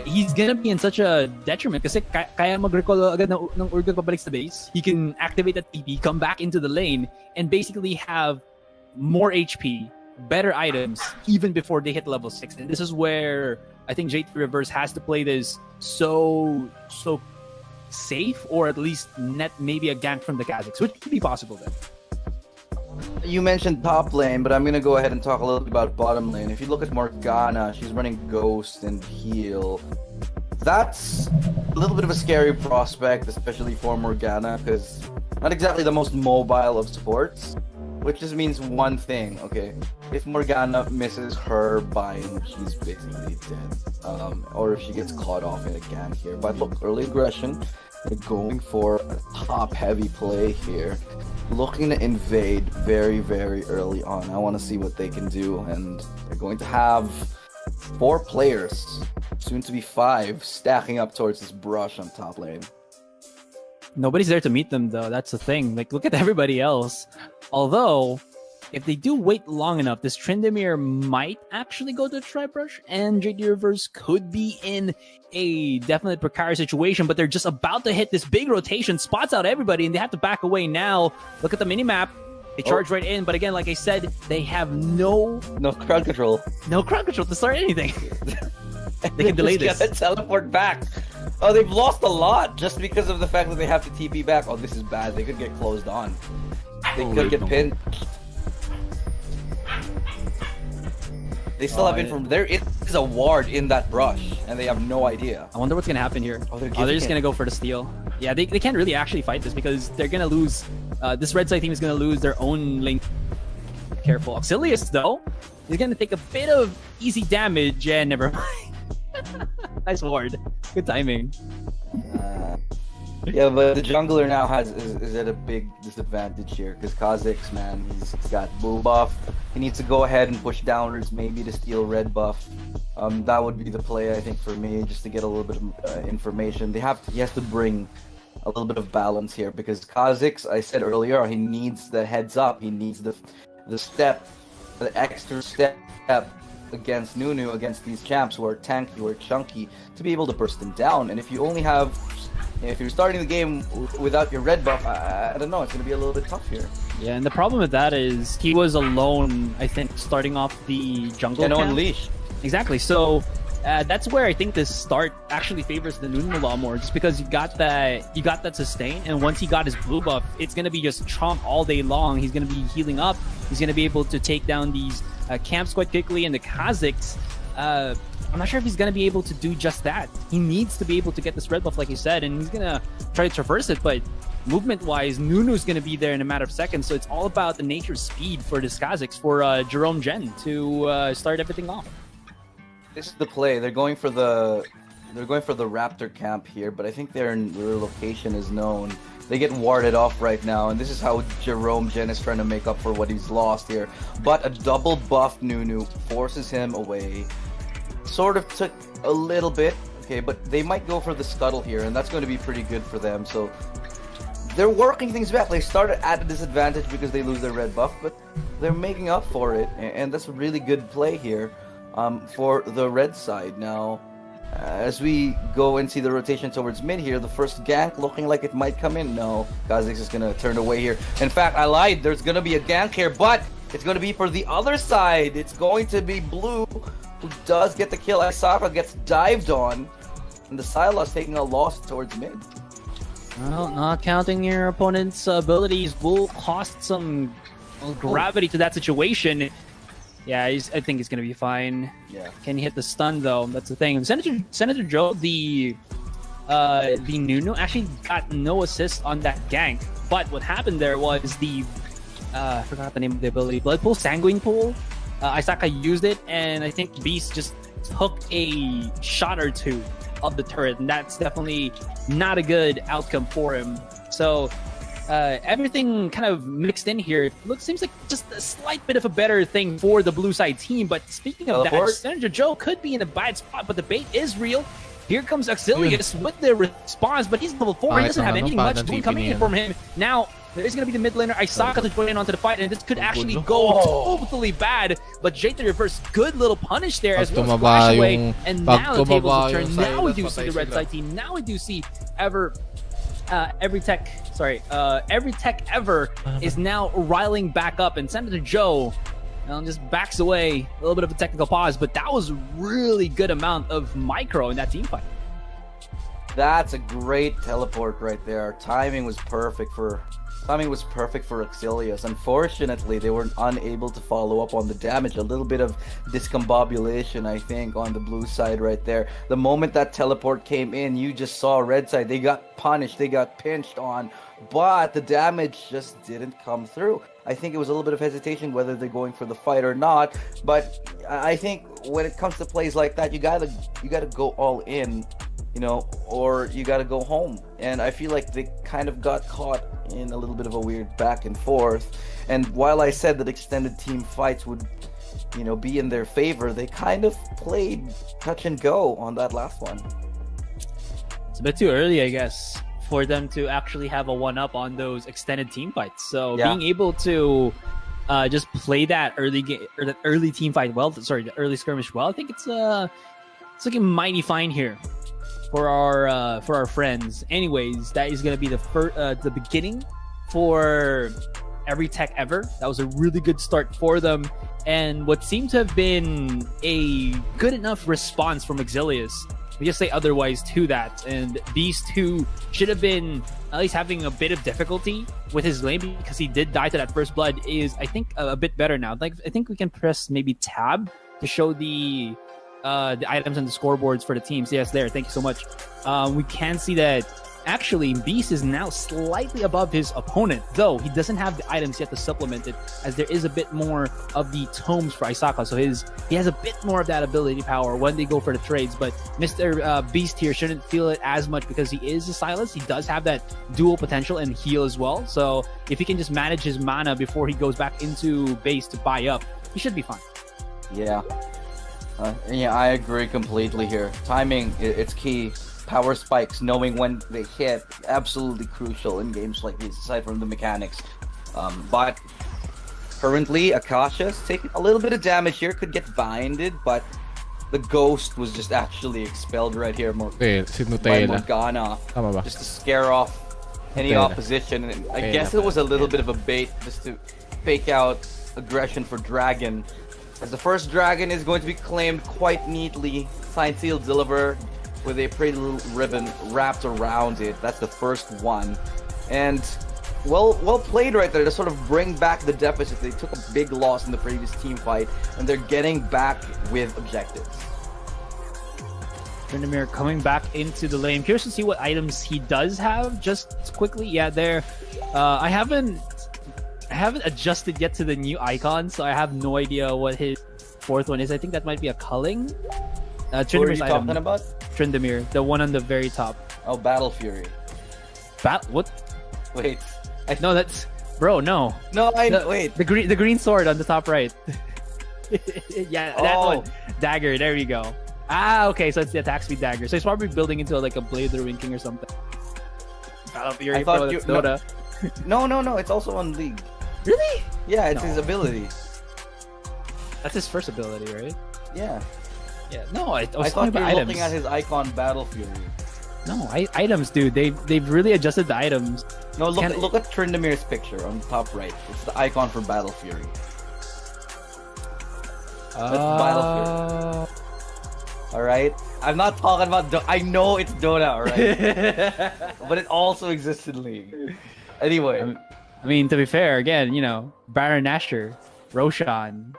he's gonna be in such a detriment kasi kaya mag-recall agad ng Urgot pabalik sa base. He can activate that TP, come back into the lane, and basically have more HP, better items, even before they hit level 6. And this is where I think JT Reverse has to play this so safe, or at least net maybe a gank from the Kazakhs, which could be possible then. You mentioned top lane, but I'm gonna go ahead and talk a little bit about bottom lane. If you look at Morgana, she's running Ghost and Heal. That's a little bit of a scary prospect, especially for Morgana, because not exactly the most mobile of supports. Which just means one thing, okay? If Morgana misses her bind, she's basically dead. Or if she gets caught off in a gank here. But look, early aggression. They're going for a top-heavy play here. Looking to invade very, very early on. I want to see what they can do. And they're going to have 4 players, soon to be 5, stacking up towards this brush on top lane. Nobody's there to meet them, though. That's the thing. Like, look at everybody else. Although, if they do wait long enough, this Tryndamere might actually go to Tribrush, and JD Reverse could be in a definitely precarious situation, but they're just about to hit this big rotation, spots out everybody, and they have to back away now. Look at the minimap. They charge right in, but again, like I said, they have no crowd control. No crowd control to start anything. They can delay this. Gotta teleport back. Oh, they've lost a lot just because of the fact that they have to TP back. Oh, this is bad. They could get closed on. They could get pinned. They still have information. There is a ward in that brush, and they have no idea. I wonder what's gonna happen here. They're just gonna go for the steal. Yeah, they can't really actually fight this because they're gonna lose. This red side team is gonna lose their own lane. Careful. Auxilius, though, is gonna take a bit of easy damage, and never mind. Nice ward. Good timing. Yeah, but the jungler now is at a big disadvantage here because Kha'Zix, man, he's got blue buff. He needs to go ahead and push downwards, maybe to steal red buff. That would be the play, I think, for me, just to get a little bit of information. He has to bring a little bit of balance here because Kha'Zix, I said earlier, he needs the heads up. He needs the extra step against Nunu, against these champs who are tanky, who are chunky, to be able to burst them down. And if you're starting the game without your red buff, I don't know, it's going to be a little bit tough here. Yeah, and the problem with that is he was alone, I think, starting off the jungle camp. Unleash. Exactly, so that's where I think this start actually favors the Nunu a lot more, just because you got that sustain, and once he got his blue buff, it's going to be just chomp all day long. He's going to be healing up. He's going to be able to take down these camps quite quickly, and the Kha'Zix, I'm not sure if he's going to be able to do just that. He needs to be able to get this red buff, like you said, and he's going to try to traverse it, but movement-wise, Nunu's going to be there in a matter of seconds, so it's all about the nature speed for this Kha'Zix, for Jerome Jen to start everything off. This is the play. They're going for the Raptor camp here, but I think their location is known. They get warded off right now, and this is how Jerome Jen is trying to make up for what he's lost here. But a double buff Nunu forces him away. Sort of took a little bit, okay, but they might go for the scuttle here, and that's going to be pretty good for them. So they're working things back. They started at a disadvantage because they lose their red buff, but they're making up for it, and that's a really good play here for the red side. Now, as we go and see the rotation towards mid here, the first gank looking like it might come in. No, Kha'Zix is going to turn away here. In fact, I lied. There's going to be a gank here, but it's going to be for the other side. It's going to be Blue, who does get the kill. Isaka gets dived on, and the Sylas taking a loss towards mid. Well, not counting your opponent's abilities will cost some gravity to that situation. Yeah, I think he's gonna be fine. Yeah. Can he hit the stun though? That's the thing. Senator Joe, the Nunu actually got no assist on that gank. But what happened there was I forgot the name of the ability. Blood Pool, Sanguine Pool. Isaka used it, and I think Beast just took a shot or two of the turret, and that's definitely not a good outcome for him. So everything kind of mixed in here. Seems like just a slight bit of a better thing for the blue side team. But speaking of that, Senator Joe could be in a bad spot, but the bait is real. Here comes Auxilius with the response, but he's level 4. He doesn't have anything much coming in from him. Now, There is going to be the mid laner, Isaka, to join in onto the fight, and this could actually go totally bad. But Jade to reverse, good little punish there as well as flash away. And now the tables will turn. Now we do see the red side team. Now we do see every tech ever is now riling back up, and Senator Joe just backs away. A little bit of a technical pause, but that was a really good amount of micro in that team fight. That's a great teleport right there. Timing was perfect for Axilius. Unfortunately, they were unable to follow up on the damage. A little bit of discombobulation, I think, on the blue side right there. The moment that teleport came in, you just saw red side. They got punished, they got pinched on, but the damage just didn't come through. I think it was a little bit of hesitation whether they're going for the fight or not, but I think when it comes to plays like that, you gotta go all in, or you gotta go home. And I feel like they kind of got caught in a little bit of a weird back and forth. And while I said that extended team fights would, be in their favor, they kind of played touch and go on that last one. It's a bit too early, I guess, for them to actually have a one-up on those extended team fights. So being able to just play that early game or that early team fight the early skirmish well, I think it's looking mighty fine here for our friends. Anyways, that is gonna be the beginning for every tech ever. That was a really good start for them, and what seemed to have been a good enough response from Axilius. We just say otherwise to that, and these two should have been at least having a bit of difficulty with his lane because he did die to that first blood. Is I think a bit better now. Like I think we can press maybe tab to show the items and the scoreboards for the teams. Yes, there. Thank you so much. We can see that actually Beast is now slightly above his opponent, though he doesn't have the items yet to supplement it, as there is a bit more of the tomes for Isaka. So he has a bit more of that ability power when they go for the trades. But Mr. Beast here shouldn't feel it as much because he is a Silas. He does have that dual potential and heal as well. So if he can just manage his mana before he goes back into base to buy up, he should be fine. Yeah. I agree completely here. Timing, it's key. Power spikes, knowing when they hit, absolutely crucial in games like these, aside from the mechanics. But currently, Akasha's taking a little bit of damage here, could get binded, but the ghost was just actually expelled right here by Morgana, just to scare off any opposition. And I guess it was a little bit of a bait just to fake out aggression for Dragon, as the first Dragon is going to be claimed quite neatly. Signed, sealed, deliver, with a pretty little ribbon wrapped around it. That's the first one. And well played right there to sort of bring back the deficit. They took a big loss in the previous team fight, and they're getting back with objectives. Tryndamere coming back into the lane. Curious to see what items he does have. Just quickly, there. I haven't adjusted yet to the new icon, so I have no idea what his fourth one is. I think that might be a culling. What are you talking about? Tryndamere, the one on the very top. Oh, Battle Fury. What? Wait. No, that's... Bro, no. No, wait. The green sword on the top right. That one. Dagger, there you go. Okay, so it's the attack speed dagger. So he's probably building into like a Blade of the Wind King or something. Battle Fury, bro, that's Dota. No, it's also on League. Really? Yeah, it's his ability. That's his first ability, right? Yeah. Yeah, no, I was thought talking you about were items. looking at his icon Battle Fury. No, items, dude. They've really adjusted the items. No, look at Tryndamere's picture on the top right. It's the icon for Battle Fury. That's Battle Fury. Alright? I'm not talking about I know it's Dota, alright? But it also exists in League. Anyway. I mean, to be fair, again, Baron Nashor, Roshan.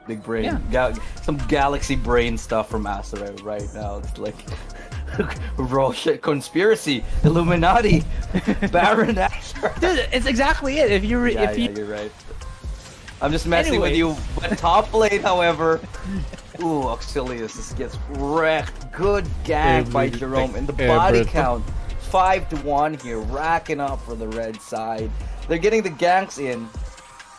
Big brain. Yeah. Some galaxy brain stuff from Asteroid right now. It's like Roshan, conspiracy, Illuminati, Baron Nashor. Dude, it's exactly it. If you're right. I'm just messing with you. But top lane, however, Axilius just gets wrecked. Good gag by Jerome, and the body count 5-1 here, racking up for the red side. They're getting the ganks in.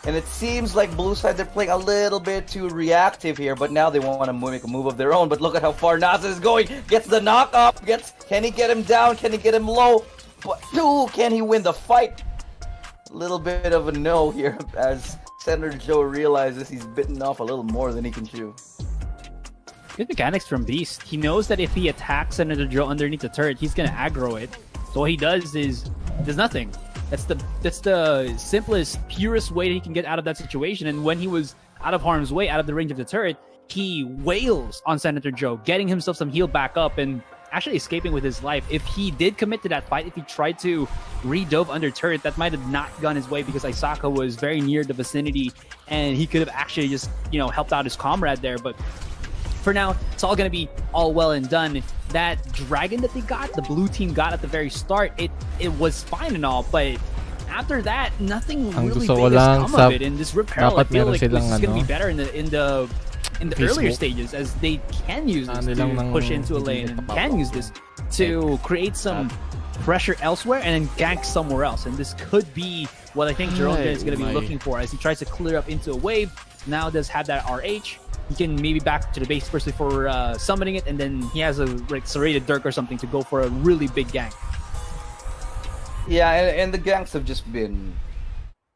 And it seems like blue side, they're playing a little bit too reactive here, but now they want to make a move of their own. But look at how far Nasa is going. Gets the knock up. Can he get him down? Can he get him low? But can he win the fight? A little bit of a no here as Senator Joe realizes he's bitten off a little more than he can chew. Good mechanics from Beast. He knows that if he attacks Senator Joe underneath the turret, he's gonna aggro it. So what he does is does nothing. That's the simplest, purest way that he can get out of that situation. And when he was out of harm's way, out of the range of the turret, he wails on Senator Joe, getting himself some heal back up and actually escaping with his life. If he did commit to that fight, if he tried to re-dove under turret, that might have not gone his way because Isaka was very near the vicinity and he could have actually just, you know, helped out his comrade there. But for now, it's all going to be all well and done. That dragon that they got, the blue team got at the very start, it was fine and all, but after that, nothing really big has come of it. And this Rip Herald, I feel like this is going to be better in the earlier stages, as they can use this to push into a lane and can use this to create some pressure elsewhere and then gank somewhere else. And this could be what I think Jerome is going to be looking for as he tries to clear up into a wave. Now does have that RH. He can maybe back to the base first before summoning it, and then he has a serrated Dirk or something to go for a really big gank. Yeah, and the ganks have just been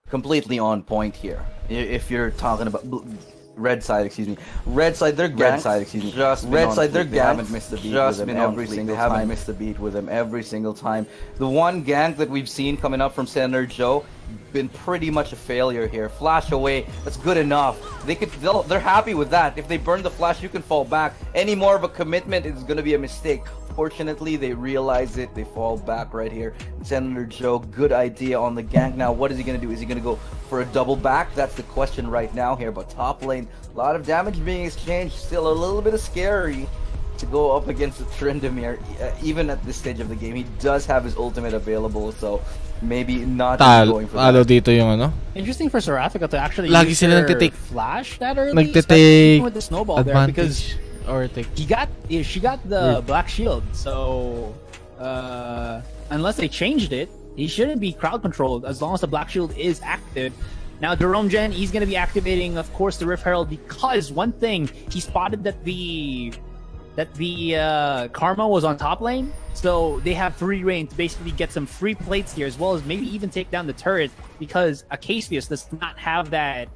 completely on point here. If you're talking about Red side, excuse me. Red side, their ganks. Red side, their ganks. They haven't missed a beat with them every single time. Haven't missed a beat with them every single time. The one gank that we've seen coming up from Senator Joe been pretty much a failure here. Flash away, that's good enough. They're happy with that. If they burn the flash, you can fall back. Any more of a commitment is going to be a mistake. Fortunately, they realize it. They fall back right here. Senator Joe, good idea on the gank. Now, what is he going to do? Is he going to go for a double back? That's the question right now here. But top lane, a lot of damage being exchanged. Still a little bit scary to go up against the Tryndamere. Even at this stage of the game, he does have his ultimate available. So maybe not going for that. Dito yung ano? Interesting for Seraphica to actually Lagi use sila her nagtitake- flash that early, nagtitake especially with the snowball there, because advantage or take she got the black shield, so unless they changed it, he shouldn't be crowd controlled as long as the black shield is active. Now Jerome Gen, he's going to be activating, of course, the Rift Herald, because one thing, he spotted that the Karma was on top lane, so they have free reign to basically get some free plates here, as well as maybe even take down the turret, because Acacius does not have that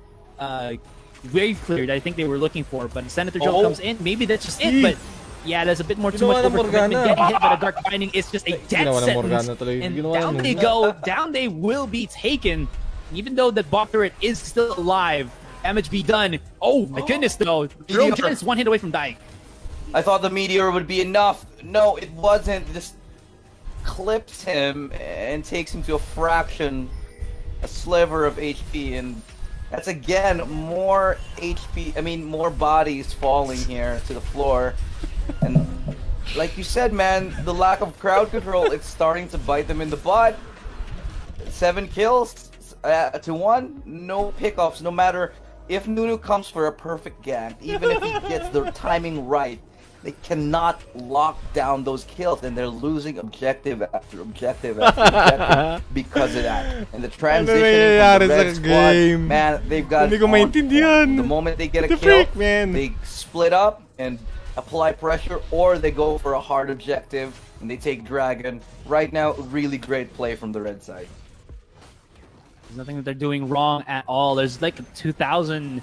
wave clear that I think they were looking for. But Senator Joe comes in, maybe that's just it, but yeah, there's a bit more too much overcommitment. Getting hit by the Dark Binding is just a death sentence, and down they go, down they will be taken, even though the bot turret is still alive. Damage be done. Oh my goodness, though. Jerome Gen is one hit away from dying. I thought the meteor would be enough. No, it wasn't. Just clips him and takes him to a fraction, a sliver of HP, and that's again more HP. I mean, more bodies falling here to the floor. And like you said, man, the lack of crowd control, it's starting to bite them in the butt. 7 kills to 1, no pickups. No matter if Nunu comes for a perfect gank, even if he gets the timing right, they cannot lock down those kills, and they're losing objective after objective after objective because of that. And the transition from the red squad, man, they've got it on. The moment they get a kill, they split up and apply pressure, or they go for a hard objective and they take Dragon. Right now, really great play from the red side. There's nothing that they're doing wrong at all. There's like a 2,000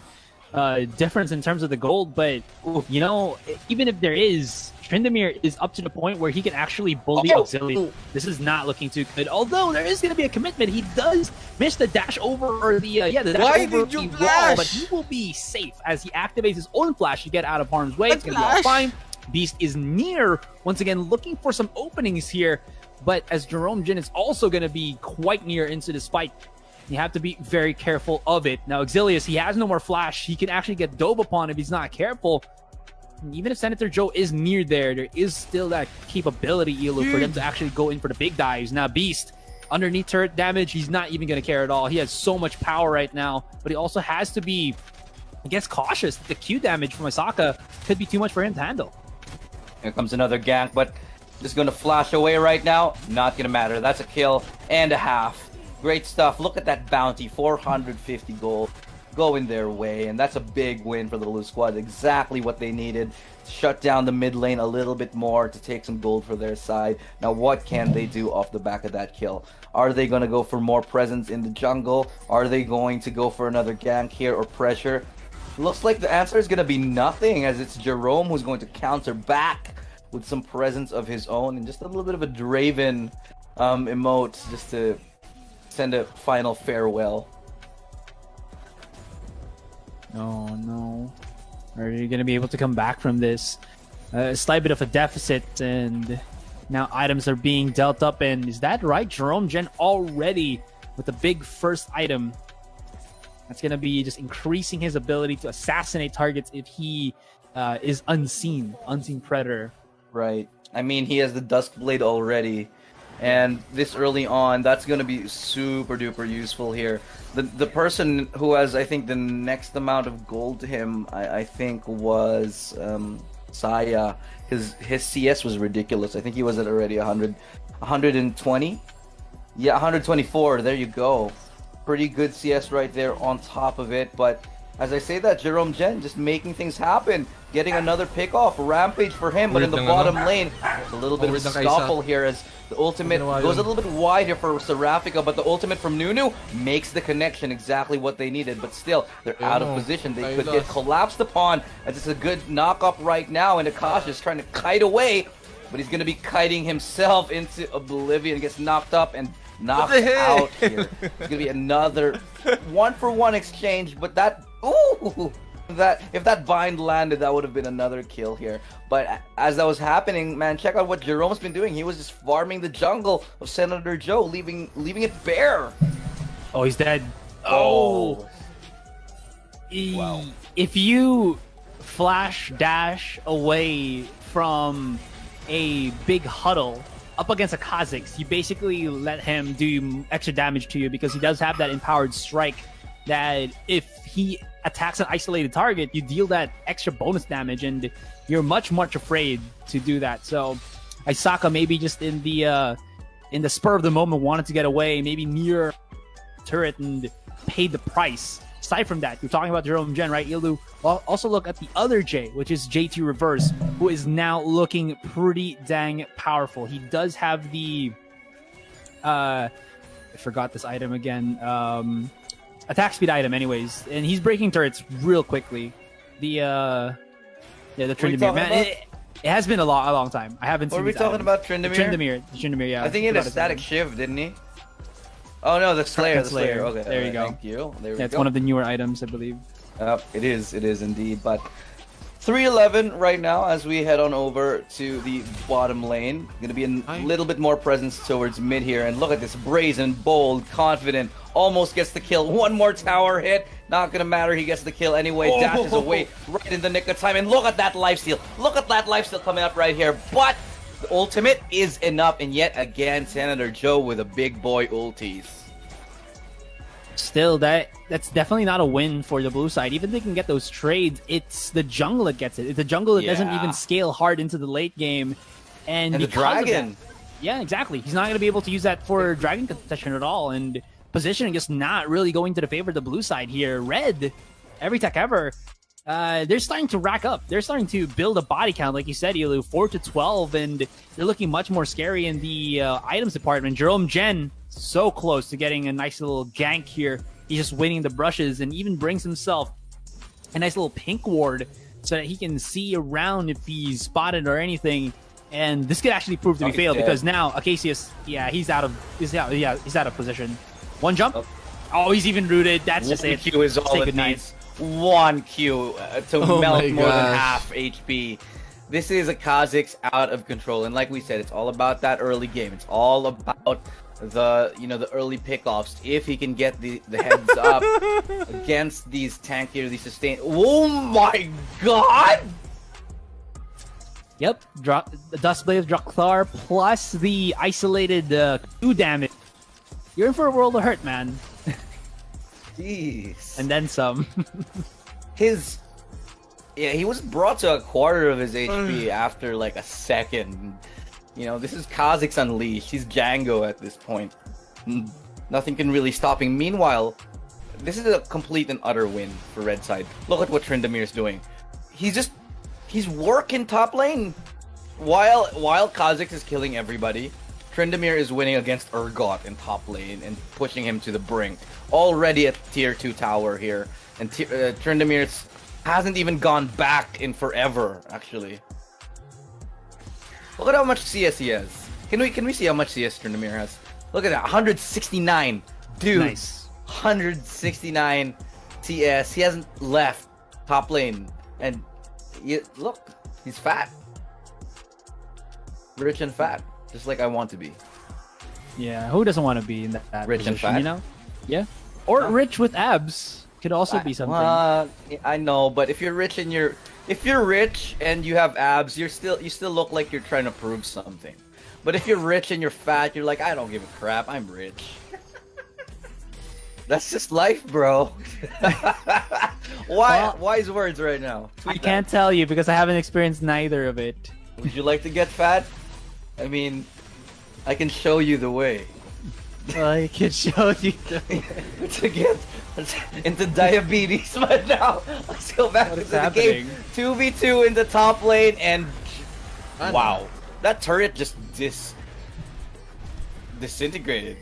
difference in terms of the gold, but you know, even if there is, Tryndamere is up to the point where he can actually bully Auxiliary. This is not looking too good. Although there is going to be a commitment, he does miss the dash over, or the dash over the wall, but he will be safe as he activates his own flash to get out of harm's way. It's going to be all fine. Beast is near, once again, looking for some openings here, but as Jerome Gen is also going to be quite near into this fight, you have to be very careful of it. Now, Exilius, he has no more flash. He can actually get dove upon if he's not careful. And even if Senator Joe is near there is still that capability, Elu, for them to actually go in for the big dives. Now, Beast, underneath turret damage, he's not even going to care at all. He has so much power right now, but he also has to be, I guess, cautious. The Q damage from Isaka could be too much for him to handle. Here comes another gank, but just going to flash away right now. Not going to matter. That's a kill and a half. Great stuff. Look at that bounty, 450 gold. going their way, and that's a big win for the Blue Squad. Exactly what they needed. Shut down the mid lane a little bit more to take some gold for their side. Now, what can they do off the back of that kill? Are they going to go for more presence in the jungle? Are they going to go for another gank here or pressure? Looks like the answer is going to be nothing, as it's Jerome who's going to counter back with some presence of his own and just a little bit of a Draven emote just to send a final farewell. Oh no. Are you going to be able to come back from this? A slight bit of a deficit, and now items are being dealt up. And is that right? Jerome Gen already with the big first item. That's going to be just increasing his ability to assassinate targets if he is unseen predator. Right. I mean, he has the Duskblade already. And this early on, that's going to be super duper useful here. The person who has, I think, the next amount of gold to him, I think, was Saya. His CS was ridiculous. I think he was at already 120. Yeah, 124. There you go. Pretty good CS right there on top of it. But as I say that, Jerome Gen just making things happen. Getting another pick off. Rampage for him, but in the bottom lane, a little bit of a scuffle here as the ultimate goes a little bit wide here for Seraphica, but the ultimate from Nunu makes the connection, exactly what they needed. But still, they're out of position. They could get collapsed upon, as it's a good knock-up right now, and Akash is trying to kite away, but he's going to be kiting himself into oblivion. Gets knocked up and knocked out here. It's going to be another one-for-one exchange, but that... Ooh! If that bind landed, that would have been another kill here. But as that was happening, man, check out what Jerome's been doing. He was just farming the jungle of Senator Joe, leaving it bare. Oh, he's dead. Oh. Wow. If you flash dash away from a big huddle up against a Kha'Zix, you basically let him do extra damage to you, because he does have that empowered strike that if he attacks an isolated target, you deal that extra bonus damage, and you're much afraid to do that. So Isaka maybe just in the spur of the moment wanted to get away, maybe near turret, and paid the price. Aside from that, you're talking about Jerome Gen, right, Ilu? Well, also look at the other J, which is JT Reverse, who is now looking pretty dang powerful. He does have the I forgot this item again. Attack speed item, anyways, and he's breaking turrets real quickly. The Tryndamere, man, it has been a long time. I haven't seen. What are we talking about, Tryndamere? Tryndamere, yeah. I think he had a static shiv, didn't he? Oh no, the Slayer. Okay, there you go. Thank you. There we go. It's one of the newer items, I believe. It is indeed. But 3-11 right now as we head on over to the bottom lane. Gonna be a little bit more presence towards mid here, and look at this, brazen, bold, confident. Almost gets the kill. One more tower hit. Not gonna matter. He gets the kill anyway. Dashes away right in the nick of time. And look at that lifesteal. Look at that lifesteal coming up right here. But the ultimate is enough. And yet again, Senator Joe with a big boy ultis. Still, that's definitely not a win for the blue side. Even if they can get those trades, it's the jungle that gets it. It's the jungle that doesn't even scale hard into the late game. And the dragon. Yeah, exactly. He's not going to be able to use that for dragon contention at all. And positioning just not really going to the favor of the blue side here. Red, every tech ever, they're starting to rack up. They're starting to build a body count, like you said, Ilu, 4 to 12, and they're looking much more scary in the items department. Jerome Gen, so close to getting a nice little gank here. He's just winning the brushes and even brings himself a nice little pink ward so that he can see around if he's spotted or anything. And this could actually prove to be fatal, because now Acacius, he's out of position. One jump. Oh, he's even rooted. That's just it. Q is all it needs. One Q to melt more than half HP. This is a Kha'Zix out of control, and like we said, it's all about that early game. It's all about the early pickoffs. If he can get the heads up against these tankier, these sustain. Oh my god! Yep, drop the Duskblade of Drakthar plus the isolated Q damage. You're in for a world of hurt, man. Jeez. And then some. He was brought to a quarter of his HP after like a second. This is Kha'Zix Unleashed. He's Django at this point. Nothing can really stop him. Meanwhile, this is a complete and utter win for Red side. Look at what Trindamir's doing. He's working top lane. While Kha'Zix is killing everybody, Trindamir is winning against Urgot in top lane and pushing him to the brink. Already at tier 2 tower here. And Trindamir hasn't even gone back in forever, actually. Look at how much CS he has. Can we see how much CS Trindamir has? Look at that, 169. Dude, Nice. 169 CS. He hasn't left top lane. And look, he's fat. Rich and fat. Just like I want to be. Yeah, who doesn't want to be in that Rich and position, fat? you know? Yeah. Or rich with abs could also be something. I know, but if you're rich and you have abs, you still look like you're trying to prove something. But if you're rich and you're fat, you're like, I don't give a crap, I'm rich. That's just life, bro. Wise words right now. I can't tell you because I haven't experienced neither of it. Would you like to get fat? I mean, I can show you the way. I can show you the way. To get into diabetes, but now let's go back to the game. 2v2 in the top lane, and wow, that turret just disintegrated.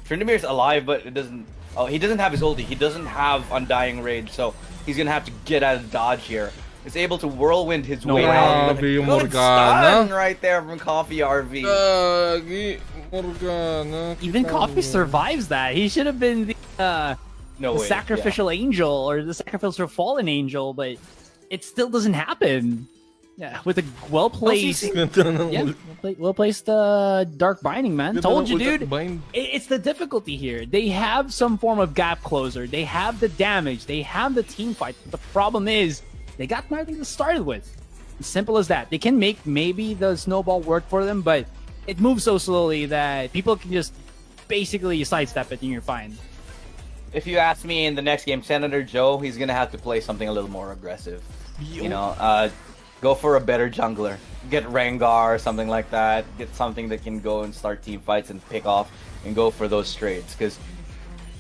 Trindamir's alive, but it doesn't. Oh, he doesn't have his ulti. He doesn't have Undying Rage, so he's gonna have to get out of dodge here. He's able to whirlwind his way out. Good stun right there from Coffee RV. Even Coffee survives that. He should have been the sacrificial angel or the sacrificial fallen angel, but it still doesn't happen. Yeah, with a well-placed, well-placed Dark Binding, man. Told you, dude. It's the difficulty here. They have some form of gap closer. They have the damage. They have the team fight. But the problem is, they got nothing to start with. As simple as that. They can make maybe the snowball work for them, but it moves so slowly that people can just basically sidestep it and you're fine. If you ask me in the next game, Senator Joe, he's gonna have to play something a little more aggressive. You know, go for a better jungler. Get Rengar or something like that. Get something that can go and start team fights and pick off and go for those trades. Because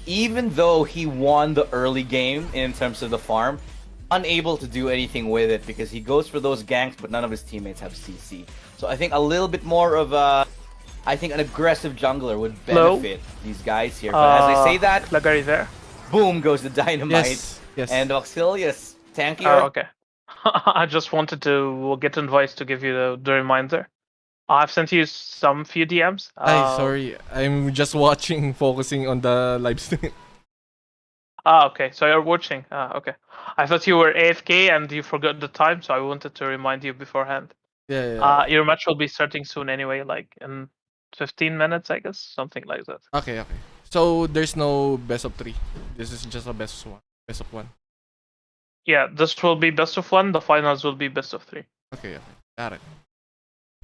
even though he won the early game in terms of the farm, unable to do anything with it because he goes for those ganks, but none of his teammates have CC. So I think a little bit more of an aggressive jungler would benefit these guys here. But as I say that, Lagari there. Boom goes the dynamite. Yes. And Auxilius, tankier. Oh, okay. I just wanted to get advice to give you the reminder. I've sent you few DMs. Sorry, I'm just watching, focusing on the live stream. Okay, so you're watching. Okay. I thought you were AFK and you forgot the time, so I wanted to remind you beforehand. Yeah. Your match will be starting soon anyway, like in 15 minutes, I guess, something like that. Okay. So there's no best of 3. This is just a best of 1. Yeah, this will be best of 1. The finals will be best of 3. Okay. Got it.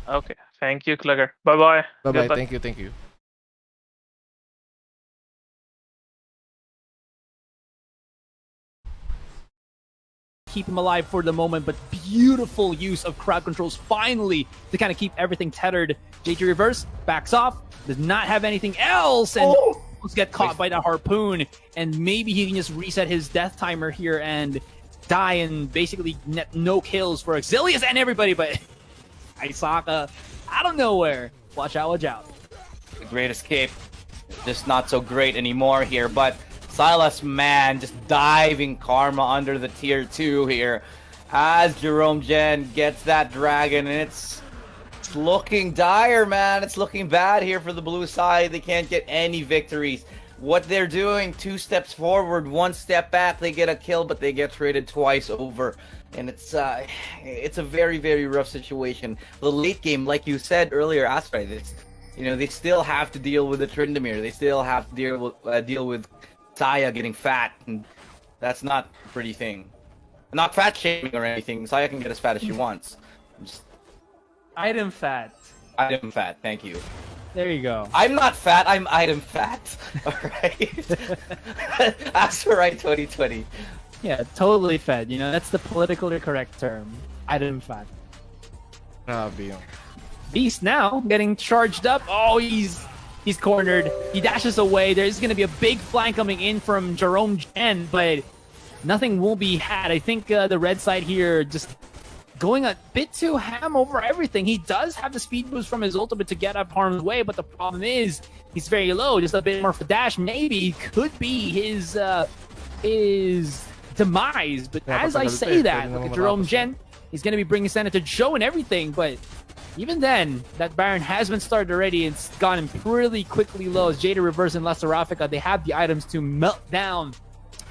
Okay. Thank you, Klugger. Bye-bye. Bye-bye. Thank you. Keep him alive for the moment, but beautiful use of crowd controls finally to kind of keep everything tethered. JT reverse, backs off, does not have anything else, and almost get caught by the harpoon, and maybe he can just reset his death timer here and die and basically net no kills for Auxilius and everybody, but Isaka out of nowhere. Watch out. The great escape. Just not so great anymore here, but Silas, man, just diving Karma under the tier 2 here as Jerome Jen gets that dragon, and it's looking dire, man. It's looking bad here for the blue side. They can't get any victories. What they're doing, 2 steps forward, 1 step back, they get a kill, but they get traded twice over. And it's a very, very rough situation. The late game, like you said earlier, Astray, they still have to deal with the Tryndamere. They still have to deal with Saya getting fat, and that's not a pretty thing. Not fat shaming or anything. Saya can get as fat as she wants. Item fat. Item fat, thank you. There you go. I'm not fat, I'm item fat. Alright? Asterite 2020. Yeah, totally fat. You know, that's the politically correct term. Item fat. Grabe yun. Beast now getting charged up. Oh, he's He's cornered. He dashes away. There's going to be a big flank coming in from Jerome Jen, but nothing will be had. I think the red side here just going a bit too ham over everything. He does have the speed boost from his ultimate to get up harm's way, but the problem is he's very low. Just a bit more for dash maybe could be his demise. But as I say that, look at Jerome Jen. He's going to be bringing Senator Joe and everything, but even then, that Baron has been started already. It's gone pretty quickly low. As Jada Reverse and Lester Africa, they have the items to melt down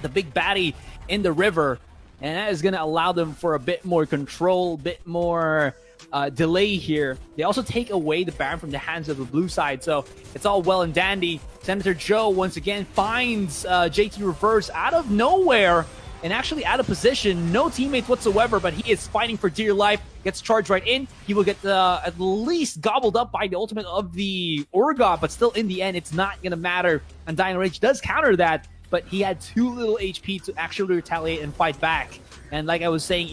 the big baddie in the river. And that is going to allow them for a bit more control, a bit more delay here. They also take away the Baron from the hands of the blue side. So it's all well and dandy. Senator Joe, once again, finds JT Reverse out of nowhere. And actually out of position, no teammates whatsoever, but he is fighting for dear life, gets charged right in. He will get at least gobbled up by the ultimate of the Urgot, but still in the end, it's not going to matter. And Dino Rage does counter that, but he had too little HP to actually retaliate and fight back. And like I was saying,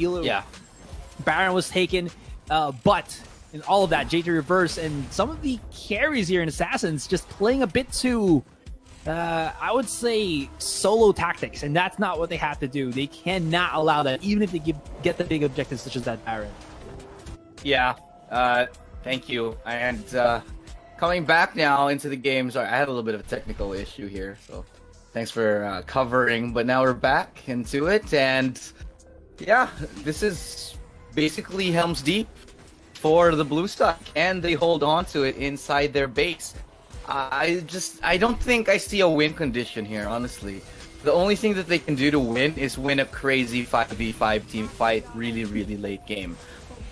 Baron was taken, but in all of that, JT Reverse and some of the carries here in Assassins just playing a bit too... I would say solo tactics, and that's not what they have to do. They cannot allow that, even if they get the big objectives such as that Baron. Yeah, thank you. And coming back now into the game, sorry, I had a little bit of a technical issue here, so thanks for covering. But now we're back into it, and yeah, this is basically Helm's Deep for the blue side, and they hold on to it inside their base. I don't think I see a win condition here, honestly. The only thing that they can do to win is win a crazy 5v5 team fight really, really late game.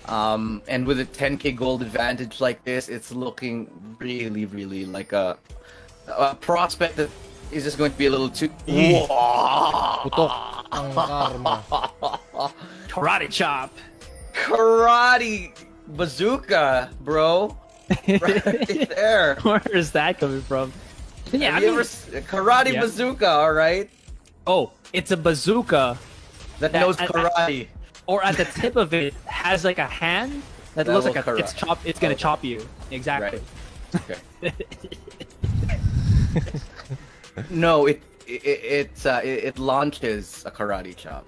And with a 10k gold advantage like this, it's looking really, really like a prospect that is just going to be a little too... Karate chop. Karate bazooka, bro. Right there. Where is that coming from? Yeah, karate bazooka, all right? Oh, it's a bazooka that knows karate. Or at the tip of it has like a hand that looks like it's gonna chop you. Exactly. Right. Okay. No, it launches a karate chop.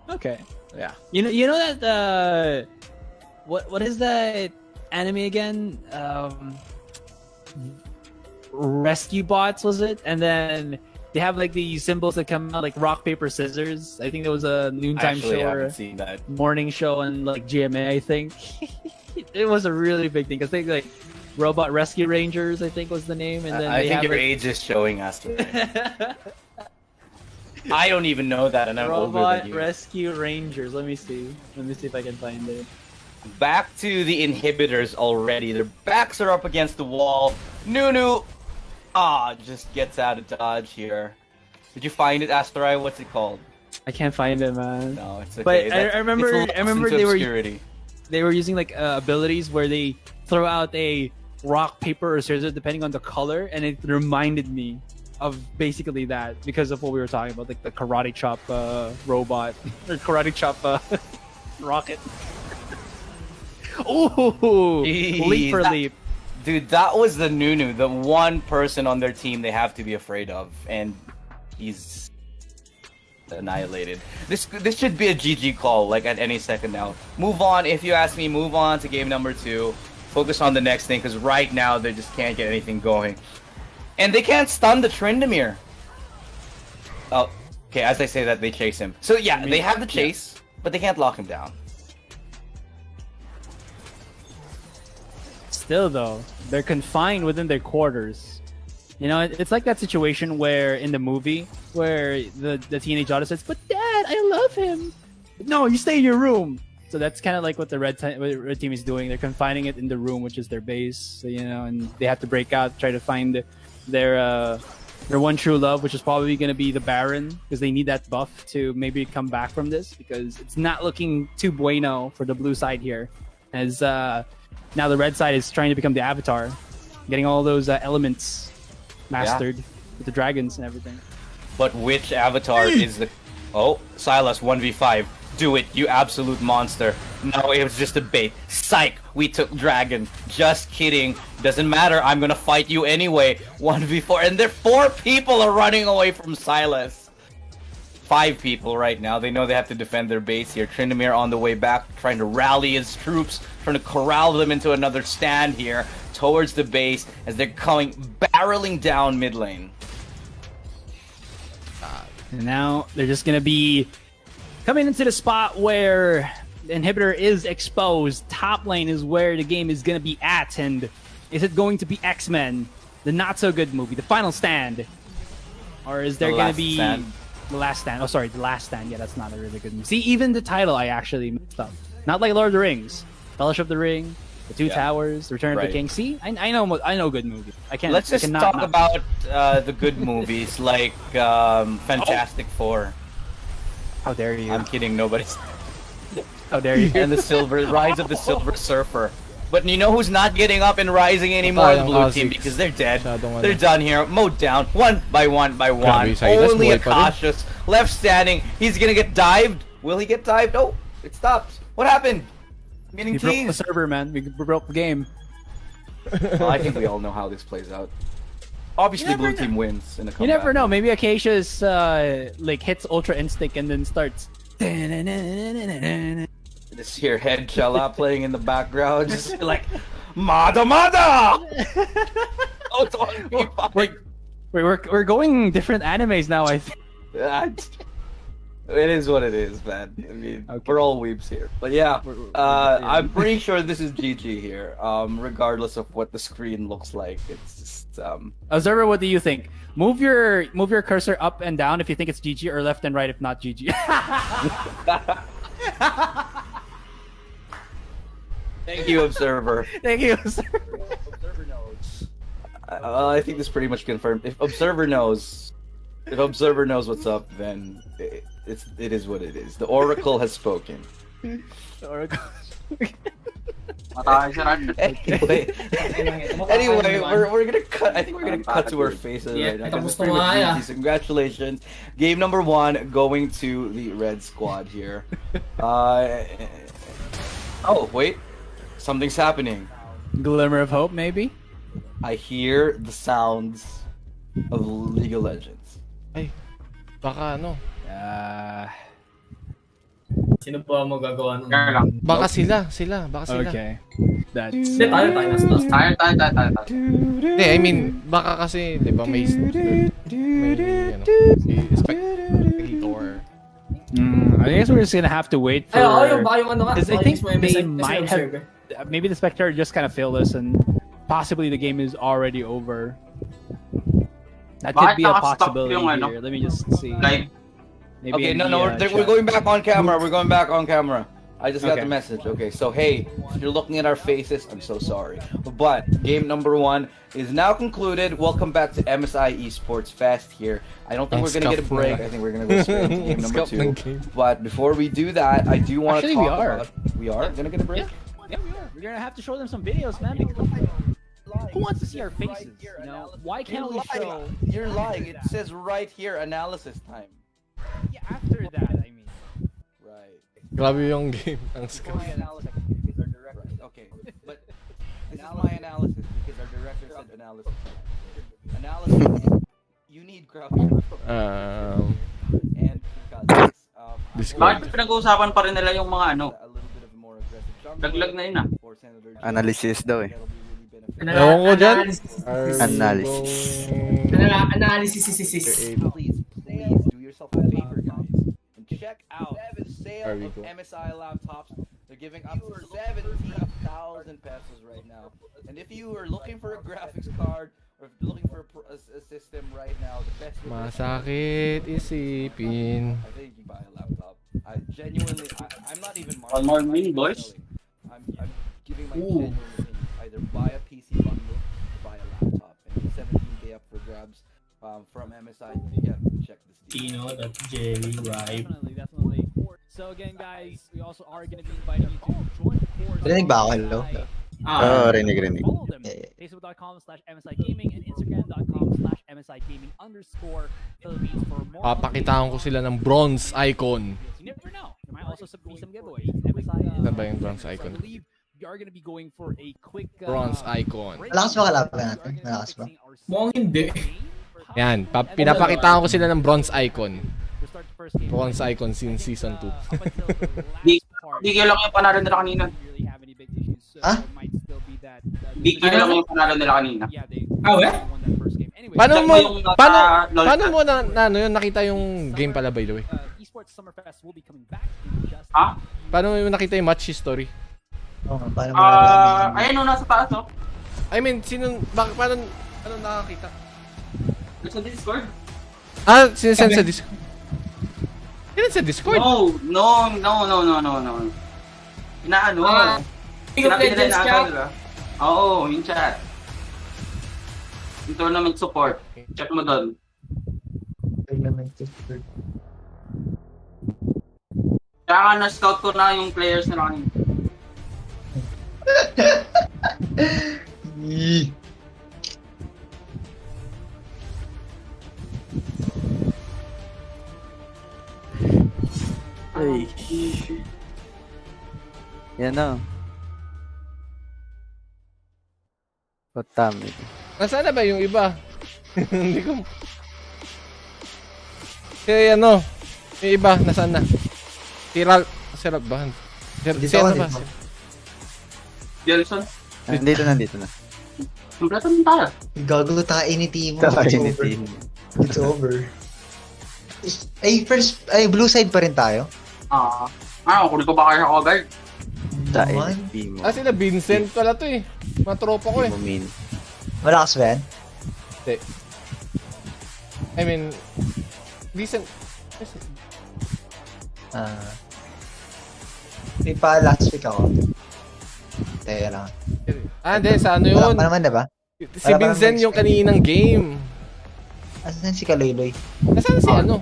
Okay. Yeah. You know that what is that anime again? Rescue Bots, was it? And then they have like these symbols that come out like rock paper scissors. I think there was a noontime show or seen that. morning show on like GMA. I think it was a really big thing because they like Robot Rescue Rangers, I think was the name. And then I think your age is showing us. I don't even know that, and I'm older than you. Robot Rescue Rangers. Let me see if I can find it. Back to the inhibitors already. Their backs are up against the wall. Nunu, just gets out of dodge here. Did you find it, Asterai? What's it called? I can't find it, man. No, it's okay. But I remember they were using like abilities where they throw out a rock, paper, or scissors depending on the color, and it reminded me of basically that because of what we were talking about, like the karate chop robot or karate chop rocket. Oh, leap for leap. Dude, that was the Nunu, the one person on their team they have to be afraid of, and he's annihilated. This should be a GG call, like at any second now. Move on, if you ask me, move on to game number 2. Focus on the next thing, because right now they just can't get anything going. And they can't stun the Tryndamere. Oh, okay, as I say that, they chase him. So yeah, they have the chase, but they can't lock him down. Still though, they're confined within their quarters. You know, it's like that situation where in the movie where the teenage daughter says, "But Dad, I love him." No, you stay in your room. So that's kind of like what the red team is doing. They're confining it in the room, which is their base. So, you know, and they have to break out, try to find their one true love, which is probably going to be the Baron, because they need that buff to maybe come back from this, because it's not looking too bueno for the blue side here, as now the red side is trying to become the Avatar, getting all those elements mastered with the dragons and everything. But which Avatar is the... Oh, Silas 1v5. Do it, you absolute monster. No, it was just a bait. Psych, we took Dragon. Just kidding. Doesn't matter, I'm gonna fight you anyway. 1v4, and there 4 people are running away from Silas. 5 people right now. They know they have to defend their base here. Tryndamere on the way back, trying to rally his troops, trying to corral them into another stand here towards the base as they're barreling down mid lane. And now they're just gonna be coming into the spot where the inhibitor is exposed. Top lane is where the game is gonna be at, and is it going to be X-Men, the not so good movie, the final stand, or is there gonna be the last stand? Oh, sorry, the last stand. Yeah, that's not a really good movie. See, even the title I actually messed up. Not like Lord of the Rings, Fellowship of the Ring, The Two Towers, Return of the King. See, I know good movies. I can't. Let's just talk about the good movies like Fantastic Four. How dare you? I'm kidding. Nobody's. How dare you? And the Rise of the Silver Surfer. But you know who's not getting up and rising anymore? The blue team, because they're dead. They're done here. Mowed down. One by one. Only Akashius left standing. He's gonna get dived. Will he get dived? Oh, it stopped. What happened? We broke the server, man. We broke the game. Well, I think we all know how this plays out. Obviously, blue team wins in a comeback. You never know. Maybe Acacia's like hits Ultra Instinct and then starts. Just hear Head Chella playing in the background, just like Mada Mada. We're going different animes now. I think. It is what it is, man. I mean, we're all weebs here. But yeah, I'm pretty sure this is GG here. Regardless of what the screen looks like, it's just. Observer, what do you think? Move your cursor up and down if you think it's GG, or left and right if not GG. Thank you, Observer. Thank you, Observer. Observer knows. I think this pretty much confirmed. If Observer knows what's up, then it is what it is. The Oracle has spoken. Oracle. Anyway, we're gonna cut. I think we're gonna cut to our faces right now. This is pretty much GG's. Congratulations, game number 1 going to the red squad here. Oh wait, something's happening. Glimmer of hope, maybe. I hear the sounds of League of Legends. Ay, baka ano? Sino pa magagawa nun? Baka sila. Okay. That's... Hindi, tayo. Hindi, I mean, baka kasi, di ba, may spectator. I guess we're just gonna have to wait for... Because I think they might have... Maybe the Spectre just kind of failed us and possibly the game is already over. That could be a possibility here. Let me just see. Maybe okay, we're going back on camera. We're going back on camera. I just got the message. Okay, so hey, if you're looking at our faces, I'm so sorry. But game number 1 is now concluded. Welcome back to MSI Esports Fest here. I don't think we're gonna get a break. I think we're gonna go straight into game number 2. But before we do that, I do want to talk about... We are gonna get a break? Yeah, we are. We're gonna have to show them some videos, man. Because who wants to see our faces? You know, why can't we show? You're lying. It says right here, analysis time. Yeah, after that, I mean. Right. Grabe yung game. Ang scuff. Okay, but this is my analysis because our director said analysis. Analysis. You need graphics. And bakit pinag-uusapan pa rin nila yung mga ano? Laglag na yun ah. Analysis daw eh. Ewan ko dyan. Analysis. Please do yourself a favor, guys, and check out 7 sale of MSI laptops. They're giving up to 17,000 pesos right now. And if you are looking for a graphics card or if you're looking for a system right now, the best. Masakit isipin. I think you buy a laptop. I genuinely, I'm not even. One more minute, boys. I'm giving my genuine opinion. Either buy a PC bundle or buy a laptop. And 17K up for grabs from MSI. Yeah, check this deal. Definitely. So again, guys, we also are going to be inviting you to join the course. Rinig ba ako? Hello? Rinig. Follow them. Facebook.com/MSIGaming and Instagram.com/MSIGaming_Philippines for more. Papakitaan ko sila ng bronze icon. You never know. There might also be some giveaways. MSI Saan ba yung bronze icon? I believe we are gonna be going for a quick Bronze icon. Malakas ba kalaban natin? Malakas ba? Mukhang hindi. Yan, pinapakitaan ko sila ng bronze icon. Bronze icon since season 2. Di kayo lang yung panalo nila kanina. Ha? Di kayo lang yung panalo nila kanina. Ah, we? Paano mo na ano yun, nakita yung game pala by the way? Esports Summer Fest will be coming back. Ha? Paano mo nakita yung match history? Paano mo nalaman? Ayun, nasa taas, oh. I mean, paano nakakita? Sa Discord? Ah, sinesend sa Discord. Sinesend sa Discord? No. Inaano? League of Legends chat? Oo, yung chat. Yung tournament support. Check mo doon. Kaya nga na-scout ko na yung players na kanina. Ay. Yan na. Patami. Nasaan na ba yung iba? Hindi ko... Kaya ano? Yung iba, nasaan na? Si Ralph ba? Si ano ba? Jelson? Nandito na. Kompleto na tayo. Gago tayo ni Timo. It's over. Blue side pa rin tayo? Kunin ko ba kayo ako guard? Sila Vincent pala to eh. Mga tropa ko eh. Malakas ba yan? Hindi. I mean, decent. May pa last week ako. Teka lang. Hindi, sa ano yun? Wala pa naman, diba? Si Vincent yung kaninang game. Asan si Kaloyloy? Nasaan si ano?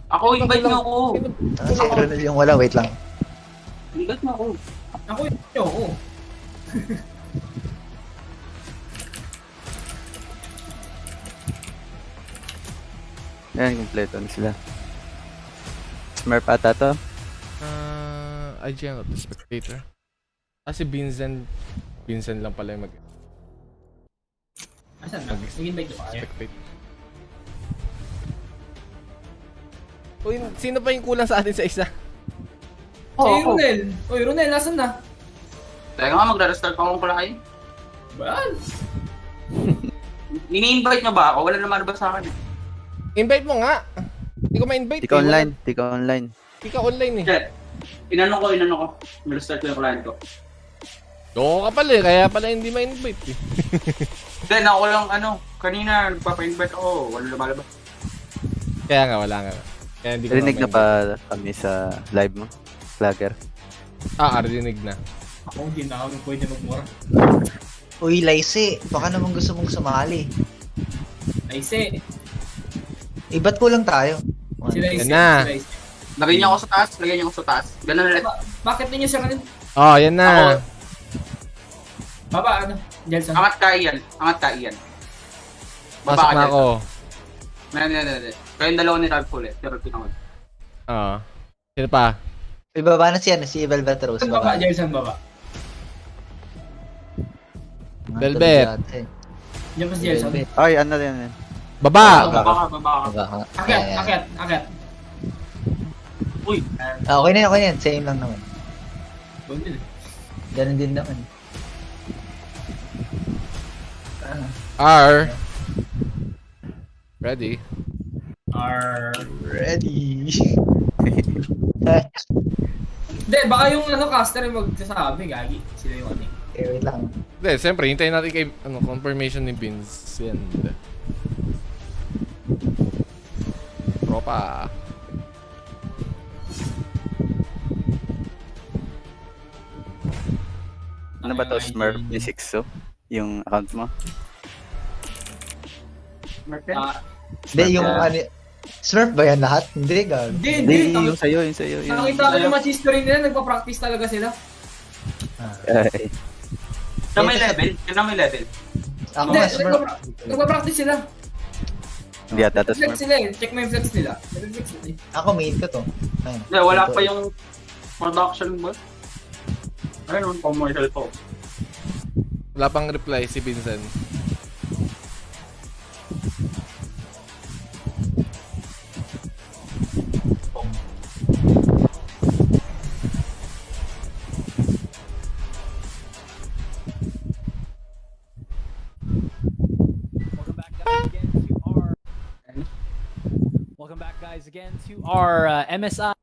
Ako, invite mo ako. Si Ronald yung wala, wait lang. Invite mo ako. Ako yun. Yan, kompleto na sila. Smurf ata to. IGN, the spectator. Si Vincent lang pala yung Asan na? Nag-invite ba kayo? spectate. Sino pa yung kulang sa atin sa isa? Si Ronel. Ronel, nasan na? Teka nga, magre-restart pa akong kulay. Baal? Ini-invite nyo ba ako? Wala naman ba sa akin? Invite mo nga. Hindi ko ma-invite. Di ka online. Di ka online eh. Check. Inano ko. Mag-restart ko yung client ko. Oo ka pala eh, kaya pala hindi ma-invite eh. Then ako lang kanina nagpapa-invite ako, wala lumalabas. Kaya nga, wala nga. Kaya hindi ko Rinig na pa kami sa live mo, vlogger. Rinig na. Ako hindi na ako pwede magmura. Uy, Laise, baka naman gusto mong sumali. Laise. Ba't kulang tayo? Si Laise. Yan na. Lagyan niyo ako sa taas. Ganun ulit. Bakit ninyo siya kanil? Yan na. Baba, Jelson. Angat ka iyan. Pasok na ako. Hindi. Kayong dalawa ni Ralph ulit. Pero pinakot. Sino pa? Ibaba na si Velvet Rose. Baba, Jelson, baba. Velvet. Diyan pa si Jelson. Ay, ano yan? Baba! Akyat. Uy! Okay na yan. Same lang naman. Ganun din naman. R. Ready. Hindi, baka yung caster yung magsasabi, gagi. Sila yung wait lang. Hindi, siyempre, hintayin natin kay confirmation ni Vincent. Tropa. Ano ba to, Smurf ni Sixo? Yung account mo? Hindi, yung Smurf ba yan lahat? Hindi, gag. Hindi. Yung sa'yo. Nakita ko yung match history nila, nagpa-practice talaga sila. Ay. May level. Ako Hindi, nga, Smurf. nagpa-practice sila. Hindi ata tas Flex sila eh. Check mo yung flex nila. Flex sila eh. Ako main ko to. Ayun. Hindi, wala pa yung production ba? Ayun, commercial po. Wala pang reply si Vincent. Welcome back, guys, again to our MSI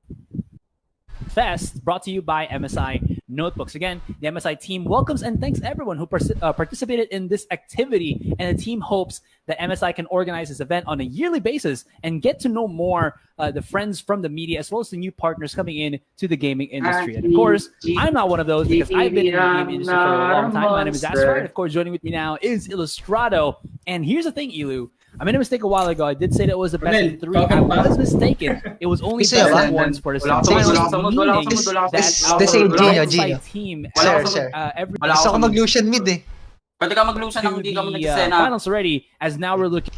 Fest, brought to you by MSI Notebooks. Again, the MSI team welcomes and thanks everyone who participated in this activity, and the team hopes that MSI can organize this event on a yearly basis and get to know more the friends from the media as well as the new partners coming in to the gaming industry. And of course, I'm not one of those because I've been in the gaming industry for a long time. My name is Asper, and of course, joining with me now is Illustrado. And here's the thing, Ilu. I made a mistake a while ago. I did say that it was the best of 3. I was mistaken. It was only best of 1s for the semifinals. The same Gino. Team. Sir. Gusto ko mag-Lucian mid eh. Pwede ka mag-Lucian ng hindi ka mo nagsena. Finals already, as now we're looking.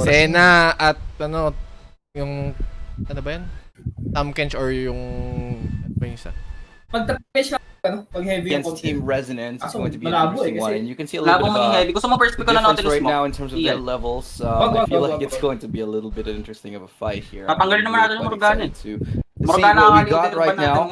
Sena at ano, yung, ano ba yan? Tom Kench or yung, ano ba yung isa? Pag-tapis lang, pag heavy Against Team Resonance, it's going to be an malabo interesting eh, one, kasi and you can see a little bit of heavy. Gusto mo first pick ko na difference Nautilus right mo? now in terms of their levels. I feel like it's going to be a little bit interesting of a fight here. Tatanggalin naman natin yung Morgana. See what we got right now.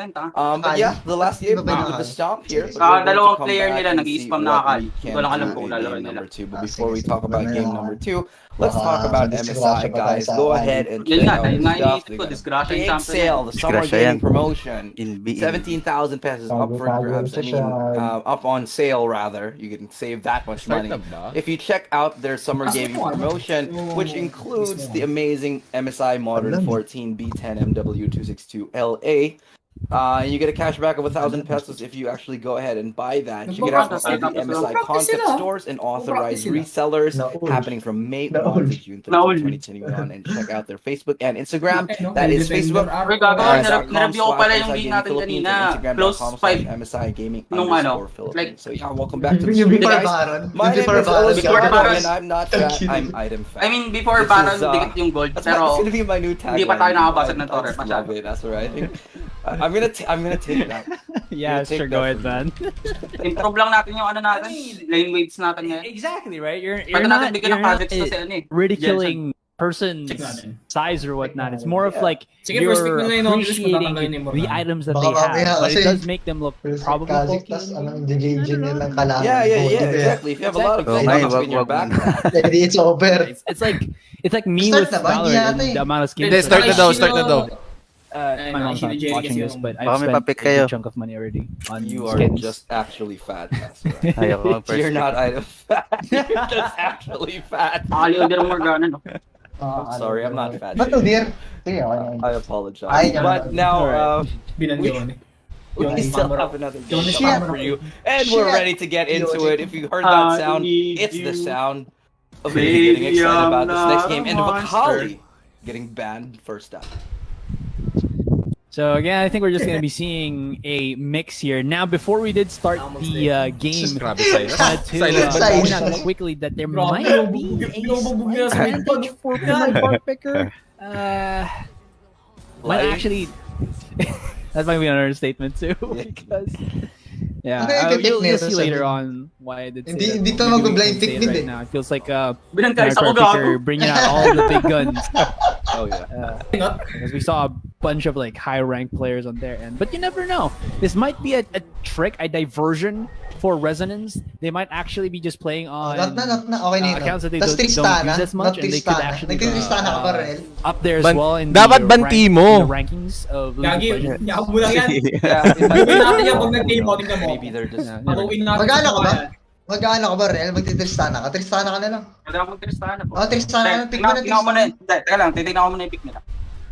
But yeah, the last game with the stomp here. Dalawang player nila nag-i-spam na akali. Hindi ko lang alam kung lalaroin nila. But before we talk about game number 2, let's talk about MSI, guys. Go ahead and check out the stuff. Big sale, the summer gaming promotion. 17,000 pesos up for grabs. I mean, up on sale rather. You can save that much money if you check out their summer gaming promotion, which includes the amazing MSI Modern 14 B10 MW262 LA. You get a cashback of 1,000 pesos if you actually go ahead and buy that. You get access to the MSI concept stores and authorized resellers happening from May 1 to June 30, 2021. And check out their Facebook and Instagram. That is Facebook. Nireview ko pala yung game natin kanina. Close 5 MSI Gaming nung ano. Like, so yeah, welcome back to the stream, guys. My name is Illustrado, and I'm not fat. I'm item fat. I mean, before Baron, dikit yung gold. Pero, gonna be my new tagline. hindi pa tayo nakabasag ng torrent masyado. That's what I think. I'm gonna take that. Yeah, sure, go ahead, man. Improve lang natin yung ano natin, lane waves natin ngayon. Exactly, right? You're natin bigyan ng not projects kasi ano eh. ridiculing person's size or whatnot. It's more of like Sige, you're first pick na lang yung Nautilus, appreciating matatanggalin yung the Morgana. items that they have, but it does make them look probably bulky. Yeah, exactly. If you have a lot of things in your backpack, it's over. It's like me with Valorant and the amount of skins. Hindi, start na daw. My mom's not watching this, but I've Baka may spent papik a kayo. good chunk of money already on you are skins. just actually fat. Ayoko mag-first You're pick. not item fat. You're just actually fat. Nakali-order mo Morgana, no? Sorry, I'm not fat. Ba't dear? Sige, I apologize. But now, we still have another game for you, and we're ready to get into it. If you heard that sound, it's the sound of me getting excited about this next game, and of Akali getting banned first up. So again, I think we're just going to be seeing a mix here. Now, before we did start the game, I wanted to point out quickly that there might be a advantage for Bar Picker. Might actually... that might be another statement too, because... Yeah, you'll see later on why I did say that. Hindi to mag-blind pick right now. It feels like Bar Picker bringing out all the big guns. Oh yeah. Because we saw a bunch of like high ranked players on their end. But you never know. This might be a trick, a diversion for Resonance. They might actually be just playing on accounts that they don't use as much, and they could actually be up there as well in the rankings of League of Legends. Maybe they're just... Mag-ano ka ba, Rel? Magtitristana ka? Tristana ka na lang. Mag-Tristana po. Tristana ka. Pick mo na Tristana. Teka lang, titignan ko muna yung pick nila.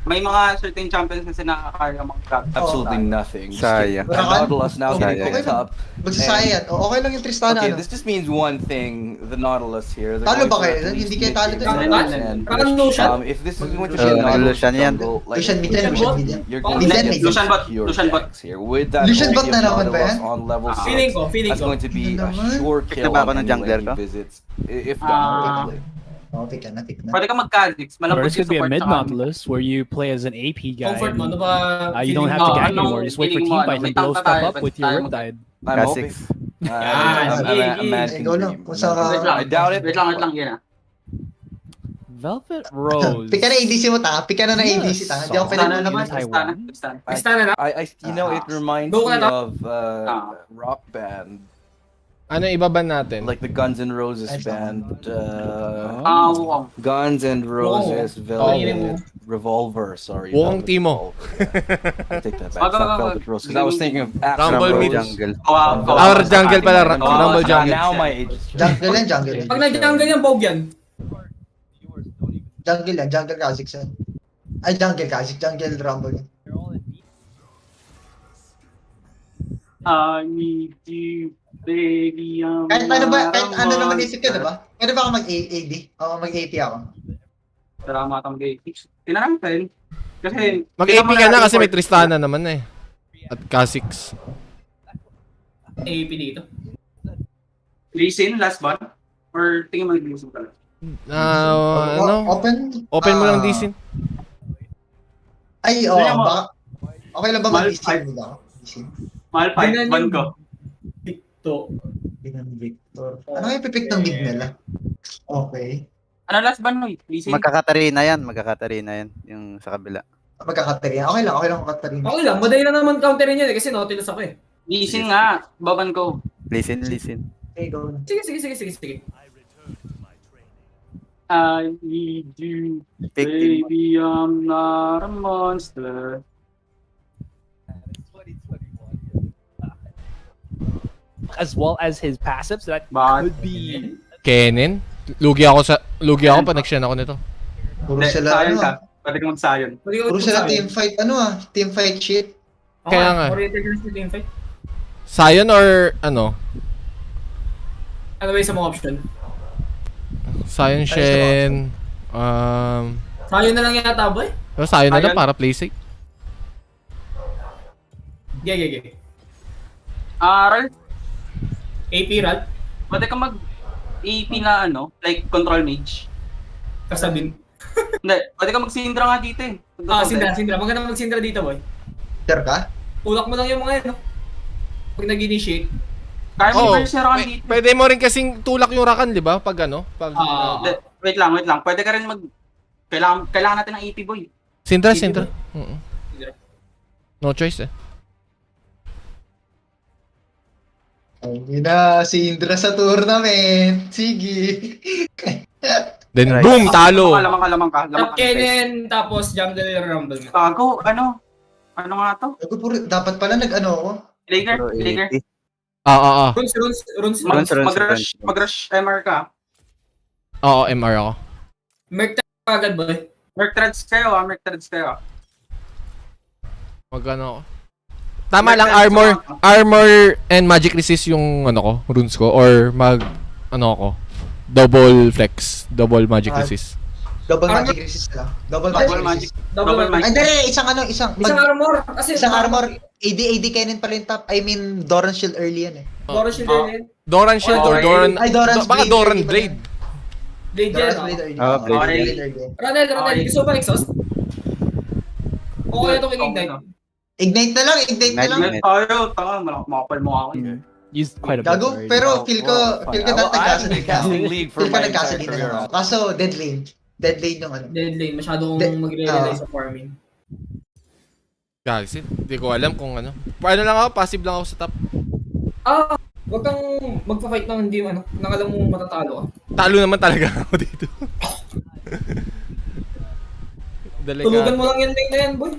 May mga certain champions kasi nakakaya mga absolutely nothing. Sayang. Nautilus now getting picked up. Magsasayad. Okay lang yung Tristana. Okay, this just means one thing. The Nautilus here. Talo ba kayo? Hindi kayo talo doon. If this is going to be a Nautilus jungle, Lucian mid yan. You're going to get pure decks here. With that Nautilus on level 6, that's going to be a sure kill on anyone he visits. If done correctly. pick na. Pwede ka mag-Kha'Zix. Or Malambot this could be a support mid sa akin. Nautilus where you play as an AP guy. Comfort mo, and, ano ba? you don't feeling have to mo? gank Anong anymore. Just wait for feeling mo, team ano? fights May and blow tank stuff tayo, up with your tayo Riptide. I'm hoping. I'm mad sige. can Ikaw lang, dream. kung saan ka... Wait lang. I doubt it. Wait lang yan ah. Velvet Rose. Pick ka na ADC mo, tanga. Pick ka na ADC, tanga. Hindi ako pwede Sana naman. Taiwan. Basta na lang. You know, it reminds Go me na of rock band. Ano ibaban natin? Like the Guns N' Roses band. Wukong. Guns N' Roses, Velvet, Revolver, sorry. Wukong Velvet Timo. Revolver. I take that back. Wag, It's wag, not wag, Velvet wag. Rose. Because I was thinking of Rumble Rose. mid. Jungle. Our jungle pala. Rumble jungle. Now my age is Jungle yan, jungle. Pag nag-jungle yan, Bog yan. Jungle Kha'Zix yan. Ay, jungle Kha'Zix, jungle Rumble. I need you, baby. Kahit ano naman isip ka, diba? Pwede ba ako mag-AD? Oo, mag-AP ako. Salamat ang gay. Tingnan natin. Kasi... Mag-AP ka na kasi may Tristana naman eh. At Kha'Zix. AP dito. Lisin, last one? Or tingin mo nag-listen ka lang? Open mo lang Lisin. Ay, baka... Okay lang ba mag-Lisin mo lang? Mahal pa, ban ko. Victor. Ano kaya pipick ng mid nila? Okay. Ano last ban mo? Lisin? Magkakatarina yan. Yung sa kabila. Magkakatarina. Okay lang Katarina. Okay lang, madali lang naman counterin yan kasi Nautilus ako eh. Lisin nga, baban ko. Listen. Okay, go na. Sige. I need you, baby, I'm not a monster. As well as his passive, so that could be... Kennen? Lugi ako pag nag-shen ako nito. Puro sila Sayon ano ka. Pwede ka mag-sayon. Puro sila team fight team fight shit. Kaya nga. Oriented na sa team fight. Sayon or ano? Ano ba yung sa mga option? Sayon, Shen... Sayon na lang yata, boy. Sayon na lang para play safe. Okay. Ralph? AP Ralph? Pwede ka mag-AP na like control mage. Kasabin. Hindi, pwede ka mag-Syndra nga dito eh. Syndra. Maganda mag-Syndra dito, boy. Sure ka? Tulak mo lang yung mga yan, no? Pag nag-initiate. Kaya mo yung Rakan dito. Pwede mo rin kasing tulak yung Rakan, di ba? Pag ano? Wait lang. Pwede ka rin kailangan natin ng AP, boy. Syndra. No choice eh. Ay, na si Indra sa tournament. Sige. Then boom, talo. Lamang ka. Top Kennen, tapos Jungle Rumble. Gago, ano? Ano nga to? Dapat pala nag-ano ako. Lager. Runes. Mag-rush MR ka. Oo, MR ako. Merc agad, boy. Merc threads kayo. Magano ako. Tama lang, armor and magic resist yung ano ko, runes ko, or double flex, double magic resist. Double magic resist lang. Double magic. Isang armor. Isang armor. AD Kennen pa rin top. I mean, Doran Shield early yan eh. Doran Shield early yan? Doran Shield or Doran... Baka Doran Blade. Blade yan, Blade. Ronel, gusto ba exhaust? Okay na itong ignite. Ignite na lang. Tayo, makapal mo ako. Used quite a bit. Gago, pero feel ko nagkasa din for my nagkasa din ako. Kaso dead lane yung ano. Dead lane, masyadong magre-rely sa farming. Guys, hindi ko alam kung ano. Paano lang ako, passive lang ako sa top. Wag kang magpa-fight ng hindi nang alam mo matatalo ka. Talo naman talaga ako dito. Tulugan mo lang yung lane na yan, boy.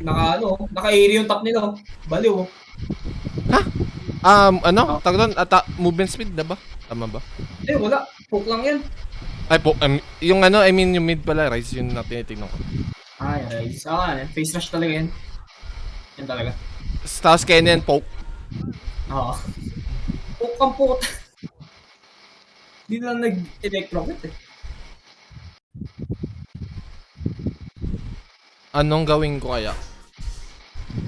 Naka-air yung top nila. Baliw. Ha? Tawag doon, movement speed, diba? Tama ba? Wala. Poke lang yan. Ay, yung yung mid pala, Rise, yun na tinitignan ko. Rise. Face rush talaga yan. Yan talaga. Tapos Kennen, poke. Oo. Poke kang poke. Hindi na nag-electrocute eh. Anong gawin ko kaya?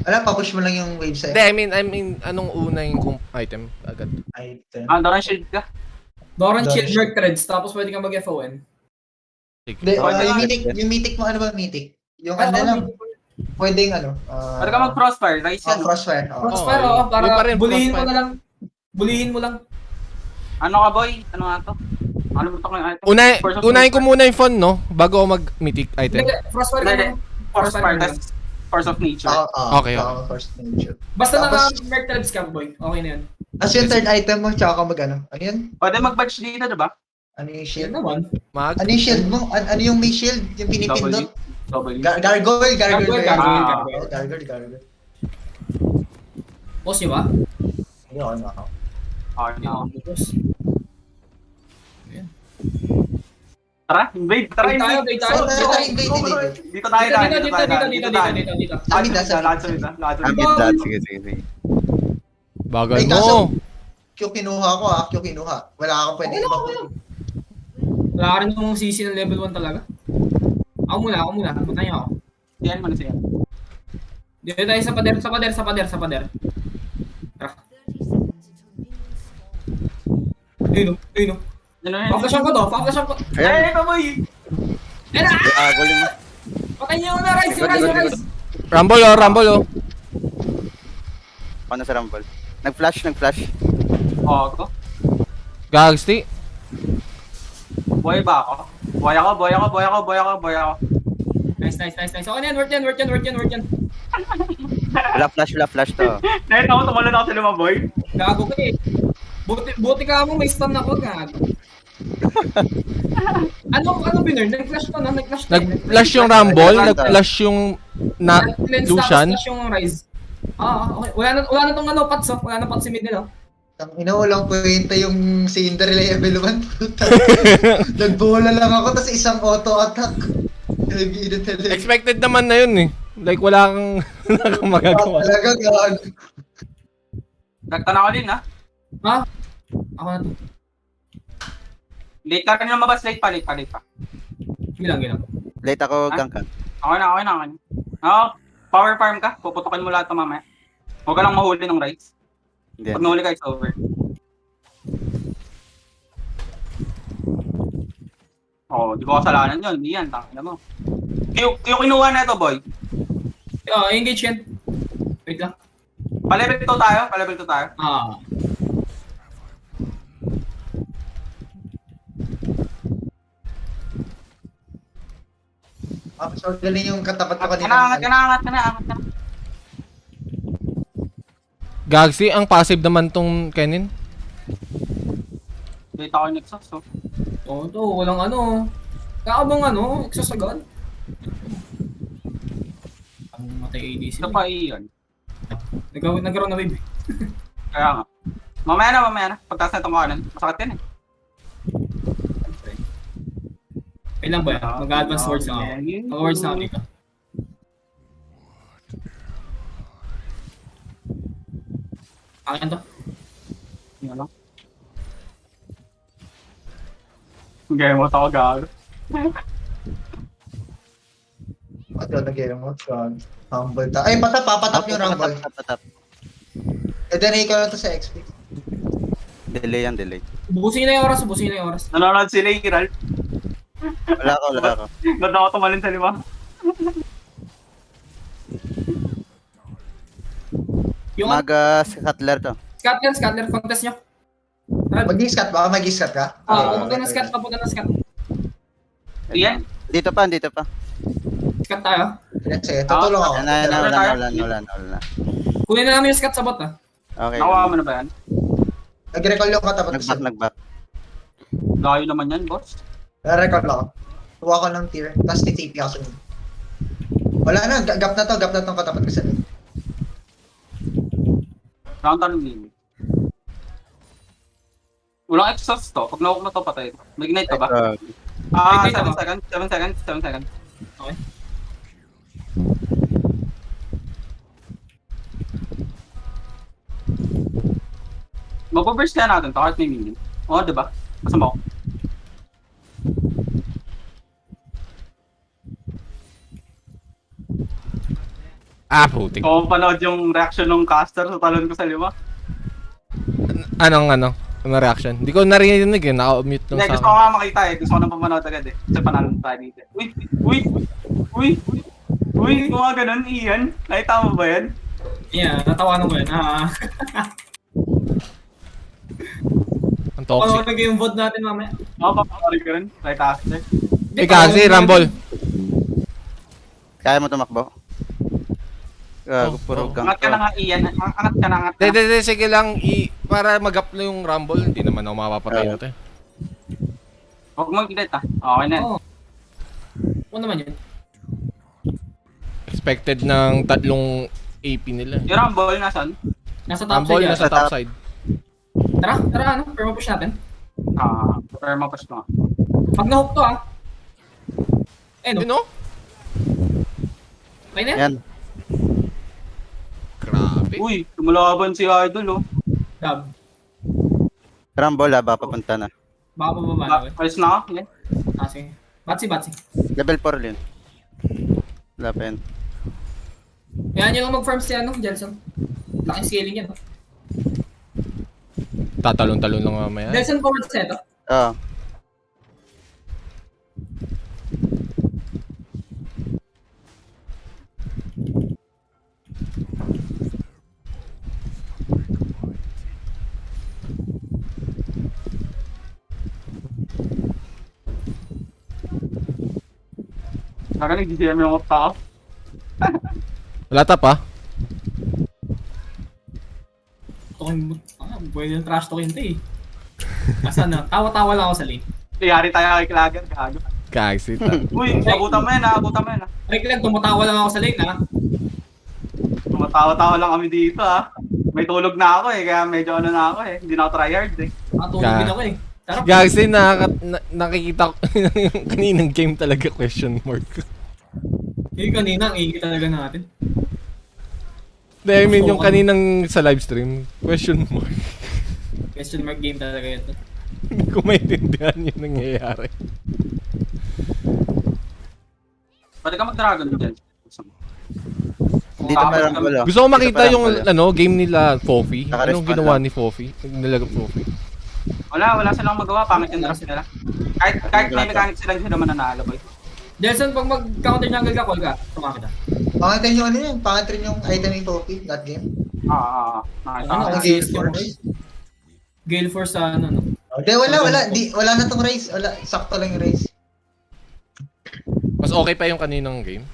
Papush mo lang yung wave sa'yo. Hindi, I mean, anong una yung item agad? Doran shield ka. Doran Doran Shield Shield. Merc Threads, tapos pwede kang mag-FON. Hindi, yung mythic mo, ano ba mythic? Yung Ay, ano oo, lang, mythic. pwedeng ano. Pwede ka mag-crossfire, Rise yan. Crossfire. Crossfire, yun. oo, para Yun pa rin, bulihin mo crossfire. na lang. Bulihin mo lang. Ano ka, boy? Ano nga to? Ano mo to kung Unahin ko muna yung phone, no? Bago ako mag-mythic item. Crossfire ka lang. Crossfire, that's Force of Nature. Okay. Force of Nature. Basta Tapos- naka-Merc Threads ka, boy. Okay na yan. As yung third item mo, tsaka ka mag-ano. Ano yun? Pwede mag-badge dito, diba? Ano yung shield? Naman. Ano yung shield mo? Ano yung may shield? Yung pinipindot? Gargoyle. Gargoyle. Pause nyo ba? Hindi, okay na ako. Okay na ako. Pause. Tara, invade! Tara, invade! Invade tayo. Dito tayo na. Dito. Lahat. Sige. Bagal Ay, kaso, mo. Q kinuha ko Q kinuha. Wala akong pwede ibang. Wala ka rin yung CC ng level 1 talaga. Ako muna. Punta niyo ako. Yan mo na siya. Dito tayo sa pader. Tara. Ayun o. Pa-flashan ko to. Ay, boy! Ayan na! Gulin mo. Patay niyo na, Rise! Rumble. Paano sa Rumble? Nag-flash. Oo, ko. Gagsti. Boy ba ako? Boy ako. Nice. Okay na yan, worth yan. Wala flash to. Nakita mo, tumalon ako sa lima, boy. Gago ka eh. Buti ka mo, may stun ako, gago. Ano binurn? Nag-flash to, no? Nag-flash yung Rumble, nag-flash yung Lucian. Nag-flash yung Rise. Okay. Wala na tong Pats, oh. Wala na Pats si middle, oh. Ang walang kwenta yung Cinderella level 1. Nagbola lang ako, tapos isang auto attack. Expected naman na yun eh. Like wala kang magagawa. Talaga gago. Nagtana ko din, ha? Ha? Ako na to. Late ka rin lumabas, late pa. Gilang. Late ako, gank ka. Okay na. Power farm ka, puputukin mo lahat mamaya. Huwag ka lang mahuli ng rights. Pag nahuli ka, it's over. Di ko kasalanan yun. Hindi yan, tangina mo. Yung kinuha na ito, boy. Engage yan. Wait lang. Pa-level 2 tayo. So, galing yung katapat ko kanina. Angat ka na. Gagsi, ang passive naman tong Kenin. Late ako yung exhaust, so. Ito, walang kakabang exhaust agad. Ang matay ADC. Ito pa iyon. Nagkaroon na wave. Kaya nga. Mamaya na. Pagtaas na itong kanan. Masakit yan eh. Kailan ba yan? Mag-advance words na ako. Mag-words na ako dito. Akin to. Yan lang. Gaya mo ako gago. Nag-game out. Humble ta. Ay, papatap yung Rumble. Patap. Dinay ka lang to sa XP. Delay. Bubusin na yung oras. Nanonood sila yung Kiral. Wala ako. Ba't ako tumalin sa lima? Yung Scuttler to. Scuttler, contest nyo. Mag-i-scut ba? Mag-i-scut ka? Papunta na scut. Iyan? Dito pa. Scut tayo. Sige, tutulong ako. Wala. Kunin na namin yung scut sa bot, ha? Okay. Nakuha mo na ba yan? Nag-recall yung katapat ko sa'yo. Nag-back. Layo naman yan, boss. Nag-recall ako. Tuwa ko ng tier, tapos TTP ako sunod. Wala na, gap na tong katapat ko sa'yo. Round tanong din. Walang exhaust to. Pag nawag mo to, patay. May ignite ka ba? 7 seconds. Okay. Mag-burst kaya natin to kahit may minion. Oo, diba? Kasama ko. Putik. Kung panood yung reaction ng caster sa talon ko sa lima. Anong? Ano reaction? Hindi ko narinig eh, naka-mute lang Hindi, sa gusto ko akin. nga makita eh. Gusto ko nang pamanood agad eh. Kasi panalo tayo dito. Uy, kung nga ganun, Ian. Nakita mo ba yan? Yeah, natawanan ko yan. Ang toxic. Paparig yung VOD natin mamaya. Oo, paparig ka rin. Right after. Kasi Rumble. Kaya mo tumakbo? Puro gang. Angat ka na nga, Ian. Angat ka na, angat ka. Hindi, sige lang. Para mag-up na yung Rumble, hindi naman ako mapapatay natin. Huwag mo kilit ah. Okay na. Oo naman yun. Expected ng 3 AP nila. Yung Rumble, nasan? Nasa top Rumble, side. nasa top side. Tara, perma push natin. Perma push mo. Pag na-hook to no? Okay na yan? Yan. Grabe. Uy, lumalaban si Idol oh. Gab. Rumble papunta na. Baka pa baba. Alis na ako. Yan. Sige. Batsi. Level 4 din. Wala pa yan. Kaya nyo lang mag-farm si Jelson. Laking scaling yan. Tatalon-talon lang mamaya. Jelson forward set Oo. Saka nag-DM yung top. Wala tap ah. Pwede yung trash talking to eh. Asa na? Tawa-tawa lang ako sa lane. Yari tayo kay Klager, gago. Kagsit Uy, abutan mo yan Ay, Clag, tumatawa lang ako sa lane Tumatawa-tawa lang kami dito May tulog na ako eh, kaya medyo na ako eh. Hindi na ako tryhard eh. Tulog din ako eh. Kasi nakikita ko yung kaninang game talaga question mark. Yung kanina, ang ingit talaga natin. I mean, yung kaninang sa live stream, question mark. Question mark game talaga yun. Hindi ko maintindihan yung nangyayari. Pwede ka mag-dragon dyan. Dito pa Rumble Gusto ko makita yung game nila, Fofi. Anong ginawa ni Fofi? Nilagang Fofi. Wala silang magawa, pangit yung draft nila. Kahit may mechanics sila, hindi naman nanalo boy. Jelson, pag mag-counter jungle ka, call ka. Tumakit ka. Pangit rin yung pangit rin yung item ni Poppy, that game. Gale Force sa no? Hindi, wala na tong race. Sakto lang yung race. Mas okay pa yung kaninang game?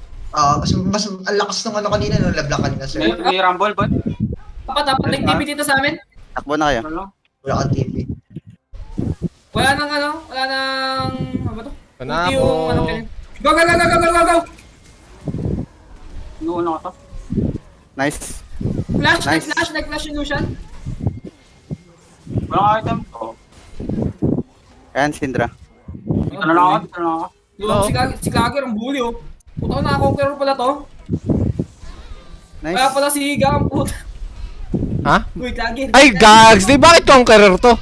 Mas ang lakas ng kanina nung labla kanina, sir. May Rumble ba? Dapat nag-TP dito sa amin. Takbo na kayo. Wala kang TV. Wala nang ano ba to? Panako. Go! Noon ako to. Nice. Flash yung Lucian. Walang item ko. Ayan, Syndra. Dito na lang ako. Si Klager ang bully oh. Puta na ako, pero pala to. Nice. Kaya pala si Higa ang puta. Ha? Uy, Klager. Ay, gags! Di bakit conqueror to?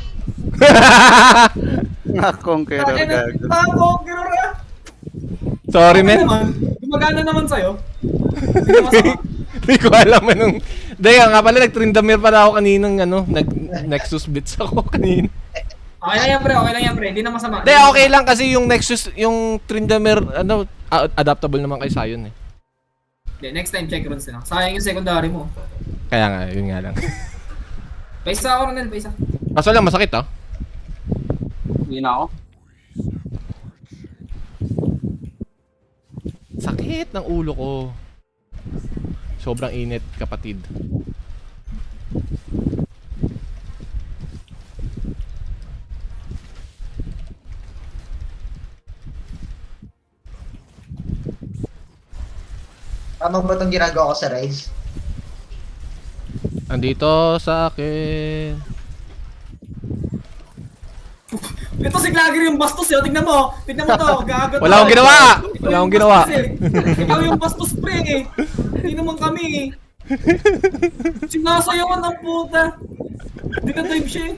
Conqueror gago. Conqueror Sorry, man. Gumagana naman sa'yo. Hindi ko alam anong... Daya nga pala, nag-Tryndamere pala ako kaninang nag-Nexus Blitz ako kanina. Okay lang yan pre, hindi na masama. Daya okay lang kasi yung Nexus, yung Tryndamere, adaptable naman kay Sion eh. Next time check runes na. Sayang yung secondary mo. Kaya nga, yun nga lang. Paisa ako rin, paisa. Kaso lang, masakit ah. Hindi na ako. Sakit ng ulo ko. Sobrang init, kapatid. Tama ba itong ginagawa ko sa Rise? Andito sa akin. Ito si Klager yung bastos yun, tignan mo to, gago to. Wala akong ginawa! Ikaw yung bastos pre eh. Hindi naman kami eh. Sinasayawan ng puta. Hindi na dive siya eh.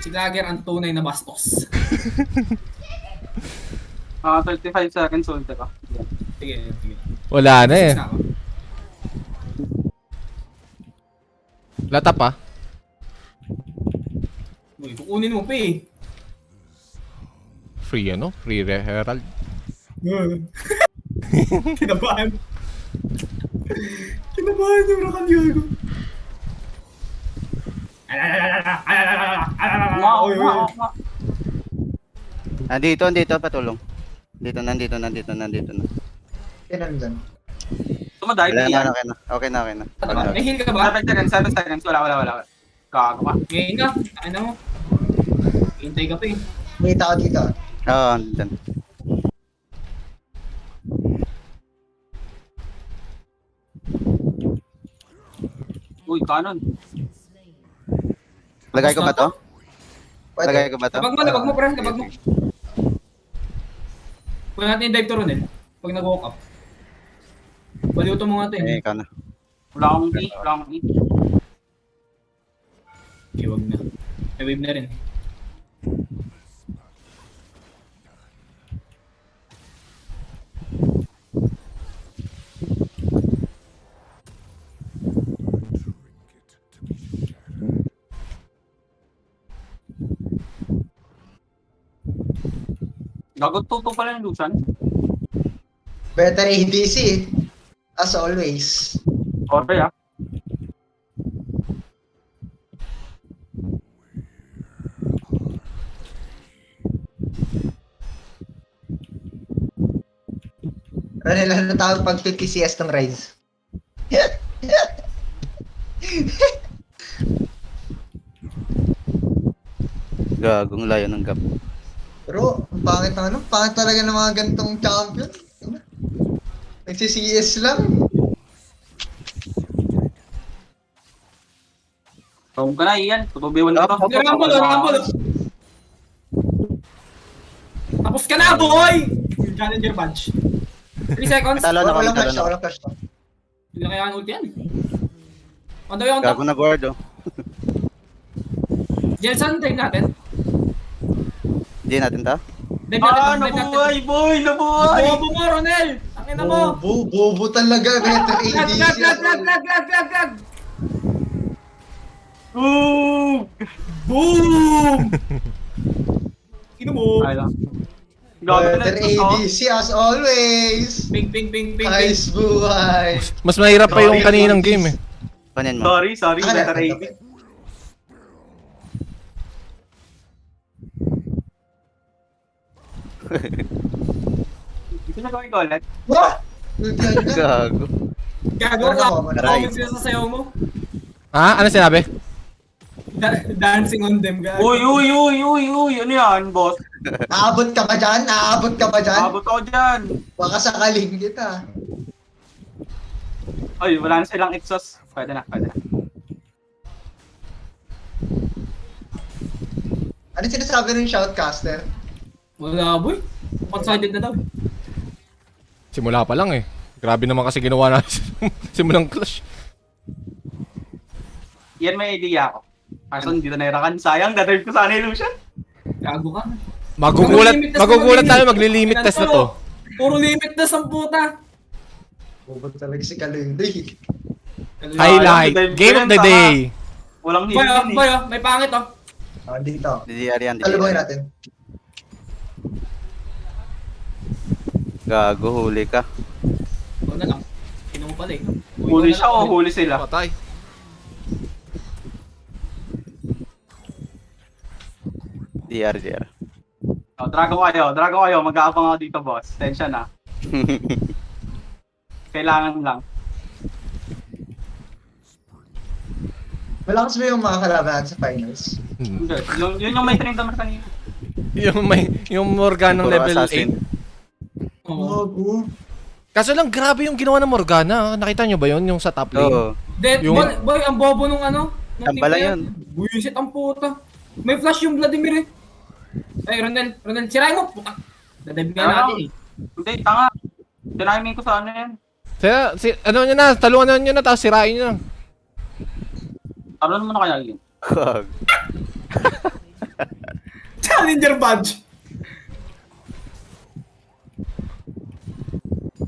Si Klager ang tunay na bastos. 35 seconds ult ka. Sige. Wala na eh. Lata pa. Uy, kukunin mo pa eh. Free Free Herald. Kinabahan. Kinabahan yung Rakan Diego. Nandito, patulong. Nandito na. Nandun. Tumadive Wala yan. na, okay na. May heal ka ba? 7 seconds. Wala. Gago ka. Ngayon ka. Ano mo? Hintay ka pa eh. May tao dito. Oo, andun. Uy, kanon. Lagay ko ba to? Lagay ko ba to? Labag mo, pre. Labag mo. Pwede natin yung dive to Ronel. Pag nag-walk up. Baliuto mo nga ito eh. Ikaw na. Wala akong E. Okay, wag na. May wave na rin. Gagot tuto pala yung Lucian. Better ADC. As always. Sorry ah. Ano tawag pag 50 CS ng Rise? Gagong layo ng gap. Pero, ang pangit ng pangit talaga ng mga gantong champion. Nagsi-CS lang. Tawag ka na, Ian. Tutubiwan ka to. Rumble. Tapos ka na, boy! Yung challenger badge. 3 seconds. Walang flash to. Hindi na kaya ang ulti yan. On the way, on top. Gago na guard oh. Jelson, dive natin. Hindi natin ta? Dive natin. Nabuhay, boy! Nabuhay! Bobo mo, Ronel! Akin na mo! Bobo talaga. Better ADC. Lag! Boom! Ino mo! Ay lang. Better ADC as always. Ping. Nice buhay. Mas mahirap pa yung kaninang game eh. Panin mo. Sorry. Better AD. Dito na gawin ko ulit. What? Gago. Gago ka! Comment sila sa sayaw mo. Ha? Ano sinabi? Dancing on them, gago. Uy! Ano yan, boss? Aabot ka ba dyan? Aabot ako dyan. Baka sakaling kita. Ay, wala na silang exhaust. Pwede na. Ano sinasabi ng shoutcaster? Wala, boy. One-sided na daw. Simula pa lang eh. Grabe naman kasi ginawa natin simulang clash. Yan may idea ako. Kaso hindi na nairakan. Sayang, dadrive ko sana yung Lucian. Gago ka. Magugulat tayo, maglilimit test na to. Puro limit test ang puta. Bubot talaga si Kalinday. Highlight, game of the day. Walang Boy, may pangit oh. Dito. DDR. Talubangin natin. Gago, huli ka. Ikaw na lang. Sino mo pala eh. Huli siya o huli sila? Patay. DR. Drago kayo. Mag-aabang ako dito, boss. Tensya na. Kailangan lang. Malakas ba yung mga kalaban sa finals? Hindi. Yun yung may trend naman kanina. Yung Morganang level 8. Oo. Kaso lang grabe yung ginawa ng Morgana. Nakita nyo ba yun? Yung sa top lane? Oo. Boy, ang bobo nung ano. Tambala yun. Buisit ang puta. May flash yung Vladimir eh. Ay, Ronel, sirain mo, puta. Dadive nga natin eh. Hindi, tanga. Tinaiming ko sa ano yan. Ano nyo na, talungan nyo na, tapos sirain nyo na. Ano naman na kaya yun? Challenger badge.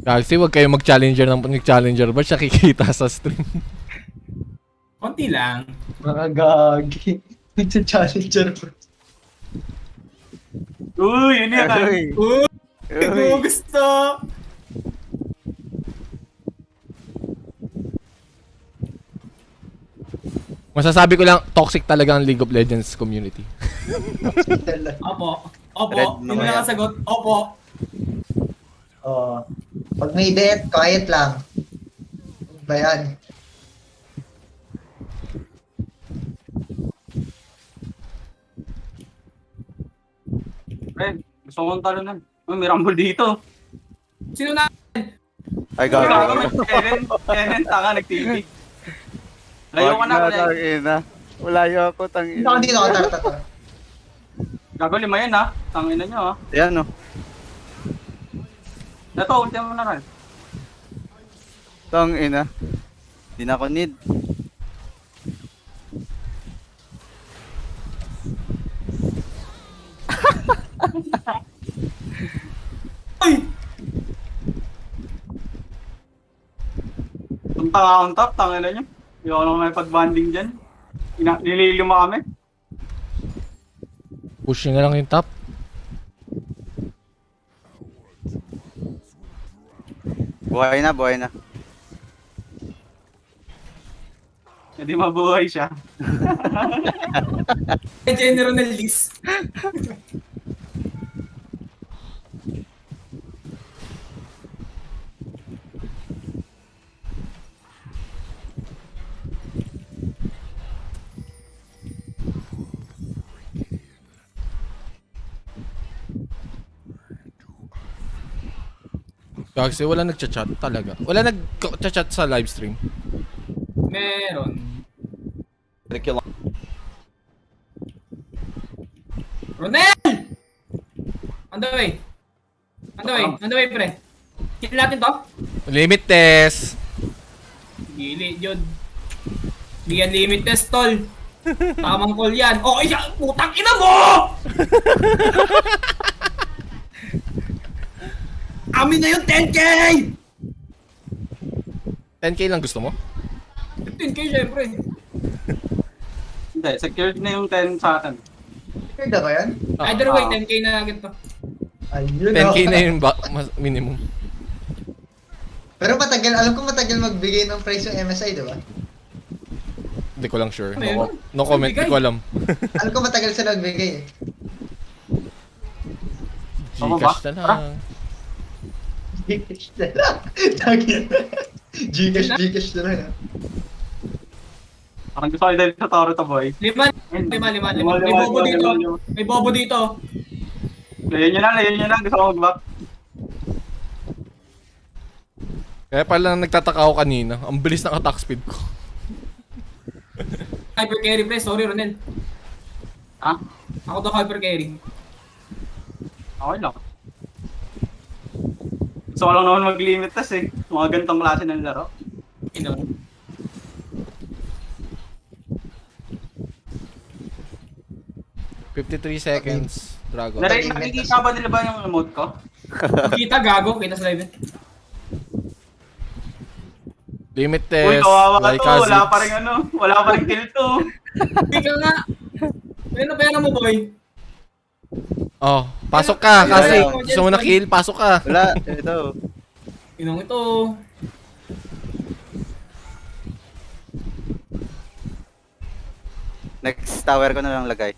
Kasi wag kayo mag-challenger ng badge, nakikita sa stream. Konti lang. Mga gagi. Nagsa-challenger bro. Uy, yun yan. Uy! Gusto! Masasabi ko lang, toxic talaga ang League of Legends community. Opo. Opo. Red Yun na ang sagot. Opo. Oh. Pag may death, quiet lang. Ba yan? Pre, gusto kong talunan. Uy, may rumble dito. Sino na? Ay, Gago, gago. may Kenen, tanga, nag-TV. Layo ka na, pre. Tangina. Walayo ako, tangina. Dito ako, tartata. Gago, 5 yan, ha. Tangina nyo, ha. Ayan, no. Ito, ulti mo na rin. Tangina. Di na ako need. Punta nga akong top, tangina nyo. Hindi ako naman may pag-banding dyan. Nililima kami. Push nyo na lang yung top. Buhay na, buhay na. Hindi mabuhay siya. General Liz. Kasi wala nagchat-chat talaga. Wala nag-chat sa live stream. Meron. Ronel! On the way. On the way. On the way, pre. Kill natin to. Limit test. Gili, yun. Hindi yan limit test, tol. Tamang call yan. Oh, iya! Putang ina mo! Amin na yung 10K! 10k lang gusto mo? 15K syempre. Hindi, secured na yung 10 sa atin. Secured na ba yan? Either way, 10K na agad to. Ayun 10k na yung minimum. Pero matagal, alam ko matagal magbigay ng price yung MSI, di ba? Hindi ko lang sure. Ayun. No comment, hindi ko alam. Alam ko matagal sila nagbigay eh. Gcash na lang. Gcash na lang. Gcash na lang. Parang gusto ko dahil sa toro to, boy. Lima. May bobo dito. May bobo dito. Layan nyo na. Gusto ko mag-back. Kaya pala nagtataka ako kanina. Ang bilis ng attack speed ko. Hyper carry, pre. Sorry, Ronel. Ha? Ako to hyper carry. Okay lang. Gusto ko lang naman mag-limit test eh. Mga ganitong klase ng laro. Ino. $53 seconds. Dragon. Nakikita ba nila ba yung emote ko? Kita, gago. Kita sa live. Limit Uy, test. kawawa ka like to. Wala pa rin kill to. Hindi ka nga. Ano pera mo, boy? Oh, pasok ka kasi gusto mo na kill, pasok ka. Wala, ito. Inong ito. Next tower ko na lang lagay.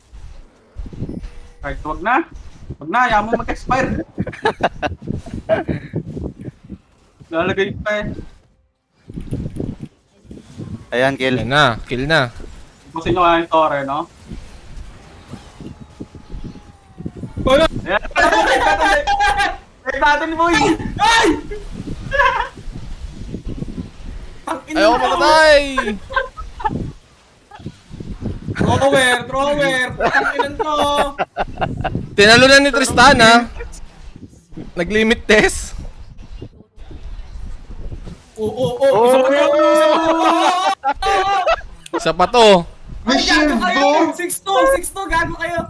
Kahit wag na. Wag na, ayaw mo mag-expire. Lalagay pa eh. Ayan, kill. Kill na. Kasi nyo nga yung tore, no? Wala! Ayan, natin, boy! Ay! Ayaw ko makatay! Thrower! Pagkakilan to! Tinalo na ni Tristan ha. Nag-limit test. Isa pa to. Ay, gago kayo! 6-2! Gago kayo!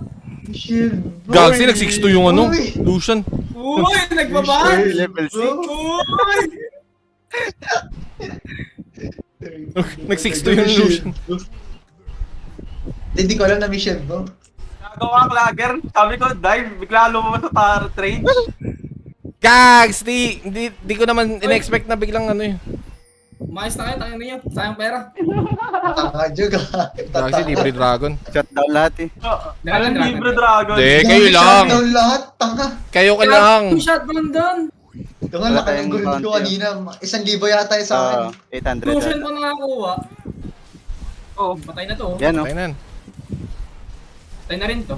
Gag, nag-6-2 yung ano, Lucian. Uy! Nagbaba! Level 6. Uy! Nag-6-2 yung Lucian. Hindi ko alam na may shield mo. Nagawa Clagger. Sabi ko, dive. Bigla lumabas sa turret range. Gags! Di ko naman in-expect na biglang ano eh. Umayos na kayo, tangin niyo. Sayang pera. Tanga, Jug. Gags, libre dragon. Shutdown lahat eh. Alam, libre dragon. Hindi, kayo lang. Shutdown lahat, tanga. Kayo ka lang. Shotgun doon. Ito nga, laki ng gold ko kanina. 1,000 yata yung sa akin. 800. Lucian pa nakakuha. Oh, patay na to. Yan, Patay na. Patay na rin to.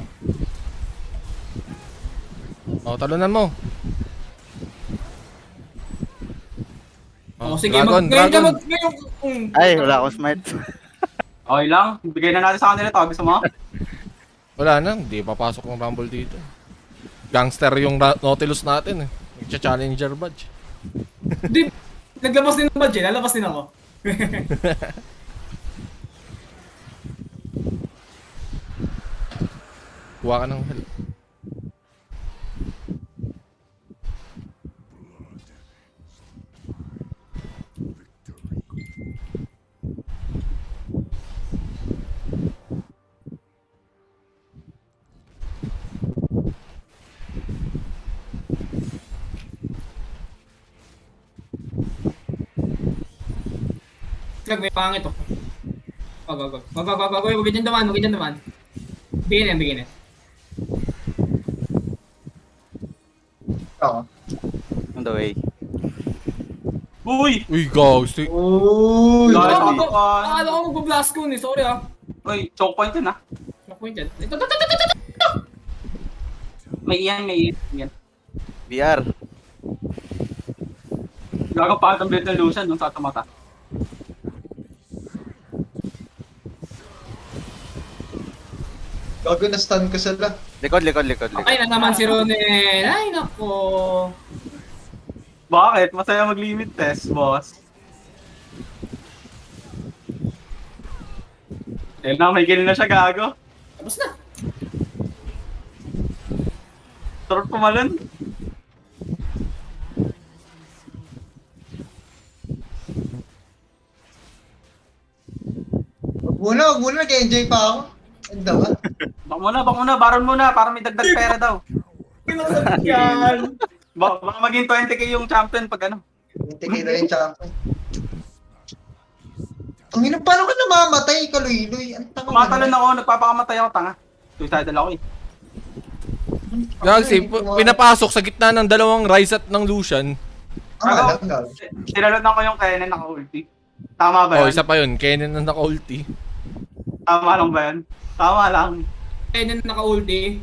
Talunan mo. Oh, sige, Dragon. Ay, wala akong smite. Okay lang. Bigay na natin sa kanila to. Gusto mo? Wala na, hindi papasok ng Rumble dito. Gangster yung Nautilus natin eh. Nagcha-challenger badge. Hindi, naglabas din ng badge, lalabas din ako. Kuha ka ng hell. Slag, may pangit to. Wag, huwag dyan naman. Bigyan yan. Oo. On the way. Uy! Uy, gags. Uy! Akala ko magbablast ko ni, sorry ah. Uy, choke point yun ah. Choke point yan. May iyan. VR. Gago pa ang blade ng Lucian nung sa mata. Gago na stun ko sila. Likod. Ay na naman si Ronel. Ay nako. Bakit? Masaya mag-limit test, boss. Eh na, may kill na siya, gago. Tapos na. Sarap pumalon. Wag muna, nag-enjoy pa ako. Ang dawa. Bak muna, baron muna, para may dagdag pera daw. Kinasabit yan. Baka maging 20k yung champion pag ano. 20k na yung champion. Ang ina, paano ka namamatay, Kaluiloy? Ang tanga. Tumatalon ako, nagpapakamatay ako, tanga. Suicidal ako eh. Gags, pinapasok sa gitna ng dalawang Ryze at ng Lucian. Sinalot ko yung Kennen naka-ulti. Tama ba yan? Isa pa yun, Kennen na naka-ulti. Tama lang ba yan? Tama lang. Kennen naka-ulti.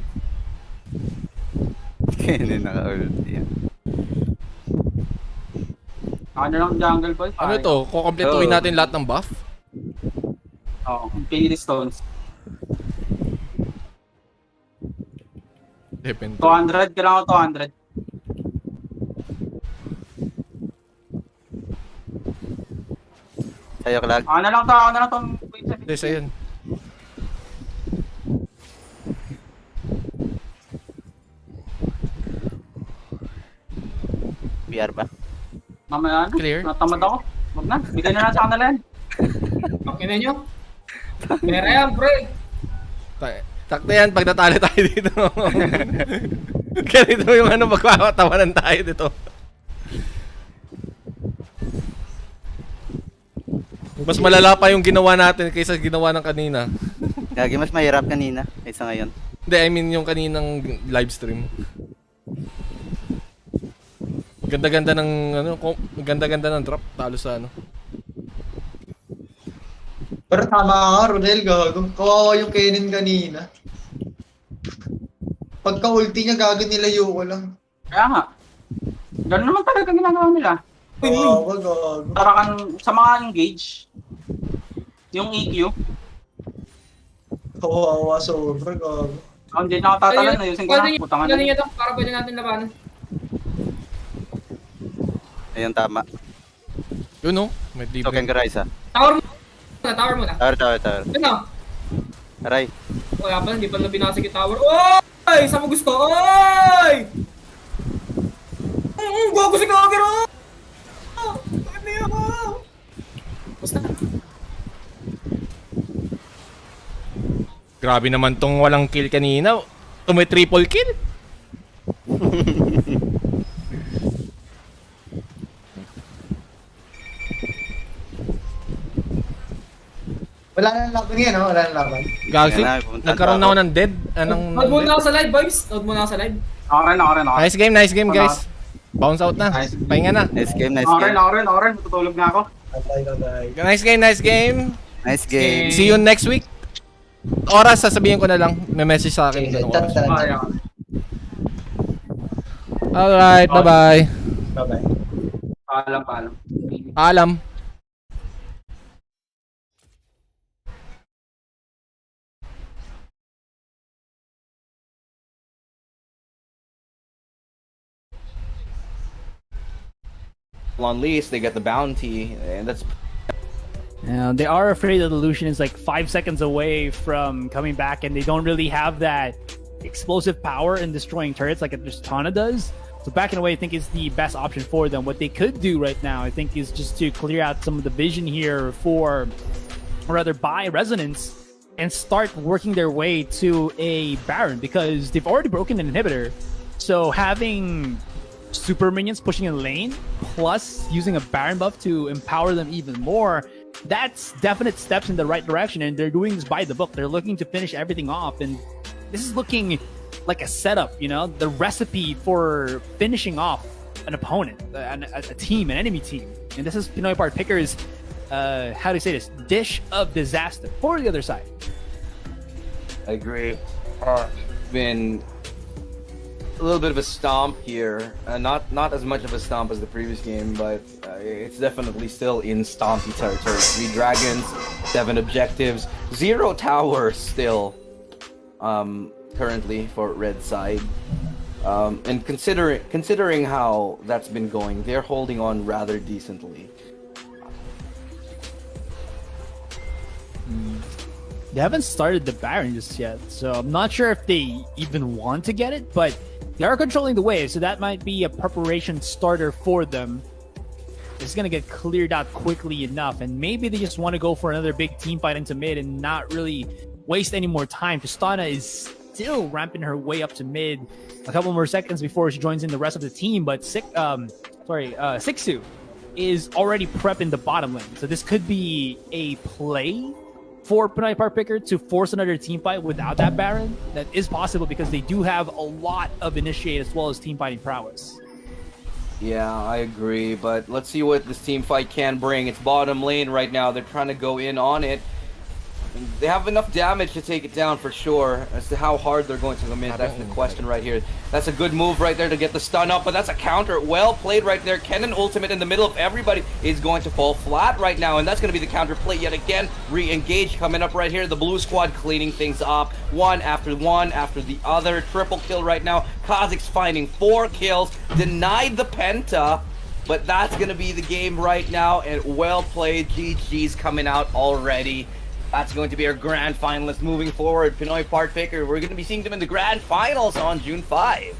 Kennen naka-ulti yan. Ano lang jungle boy? Ano to? Kukompletuhin natin lahat ng buff? Oo, Infinity Stones. Depende. 200, kailangan ko 200. Sa'yo, Clag. Ako na lang to. Hindi, sa'yo yun. VR ba? Mamaya na. Clear. Natamad ako. Wag na. Bigay na lang sa kanila yan. Pakina nyo. Pera yan, pre. Takta yan pag natalo tayo dito. Ganito yung ano, magkakatawanan tayo dito. Mas malala pa yung ginawa natin kaysa ginawa ng kanina. Gagi, mas mahirap kanina kaysa ngayon. Hindi, I mean yung kaninang live stream. Ganda-ganda ng ano, ganda-ganda ng drop talo sa ano. Pero tama ka, Ronel, gago. Kawawa yung Kennen kanina. Pagka-ulti niya, gago nilayo ko lang. Kaya nga. Ganun naman talaga ginagawa nila. Kawawa, gago. Tarakan sa mga engage. Yung EQ. Kawawa, sobra, gago. Hindi na ako tatalan, ayusin ko na. Putangan Pwede niya to, para pwede natin labanan. Ayun, tama. Yun no? May deep. Token ka, Ryza. Tower muna. Tower. Yun na. Aray. Wala pa, hindi pa na binasag yung tower. Oy! Saan mo gusto? Oy! Gago si Kagero! Bakit niya ako? Basta. Grabe naman tong walang kill kanina. Triple kill. Wala na laban ngayon, no? Wala na laban. Gagsi, nagkaroon na ako ng dead. Load muna ako sa live, boys. Load muna ako sa live. Ako rin. Nice game, guys. Bounce out na. Pahinga na. Nice game. Ako rin. Tutulog na ako. Nice game. Nice game. See you next week. Oras, sasabihin ko na lang. May message sa akin. Alright, bye-bye. Bye-bye. Paalam. On least they get the bounty, and that's. They are afraid that the Lucian is like 5 seconds away from coming back, and they don't really have that explosive power in destroying turrets like a Tristana does. So backing away, I think, is the best option for them. What they could do right now, I think, is just to clear out some of the vision here or rather buy Resonance and start working their way to a Baron, because they've already broken an inhibitor. So having super minions pushing in lane, plus using a Baron buff to empower them even more, that's definite steps in the right direction, and they're doing this by the book. They're looking to finish everything off, and this is looking like a setup, the recipe for finishing off an opponent, a team, an enemy team. And this is Pinoy Part Picker's, how do you say this, dish of disaster for the other side. I agree. Been a little bit of a stomp here. Not as much of a stomp as the previous game, but it's definitely still in stompy territory. 3 dragons, 7 objectives, 0 towers still. Currently for red side. And considering how that's been going, they're holding on rather decently. They haven't started the Baron just yet, so I'm not sure if they even want to get it, but they are controlling the wave, so that might be a preparation starter for them. It's going to get cleared out quickly enough, and maybe they just want to go for another big team fight into mid and not really waste any more time. Tristana is still ramping her way up to mid. A couple more seconds before she joins in the rest of the team, but Sixu is already prepping the bottom lane. So this could be a play for Pinoy Part Picker to force another team fight without that Baron. That is possible because they do have a lot of initiate as well as team fighting prowess. Yeah, I agree, but let's see what this team fight can bring. It's bottom lane right now. They're trying to go in on it. They have enough damage to take it down for sure. As to how hard they're going to come in, that's the question right here. That's a good move right there to get the stun up, but that's a counter. Well played right there. Kennen ultimate in the middle of everybody is going to fall flat right now, and that's going to be the counter play yet again. Re-engage coming up right here. The blue squad cleaning things up. One after the other. Triple kill right now. Kha'Zix's finding 4 kills. Denied the penta. But that's going to be the game right now, and well played. GG's coming out already. That's going to be our grand finalist moving forward. Pinoy Part Picker. We're going to be seeing them in the grand finals on June 5.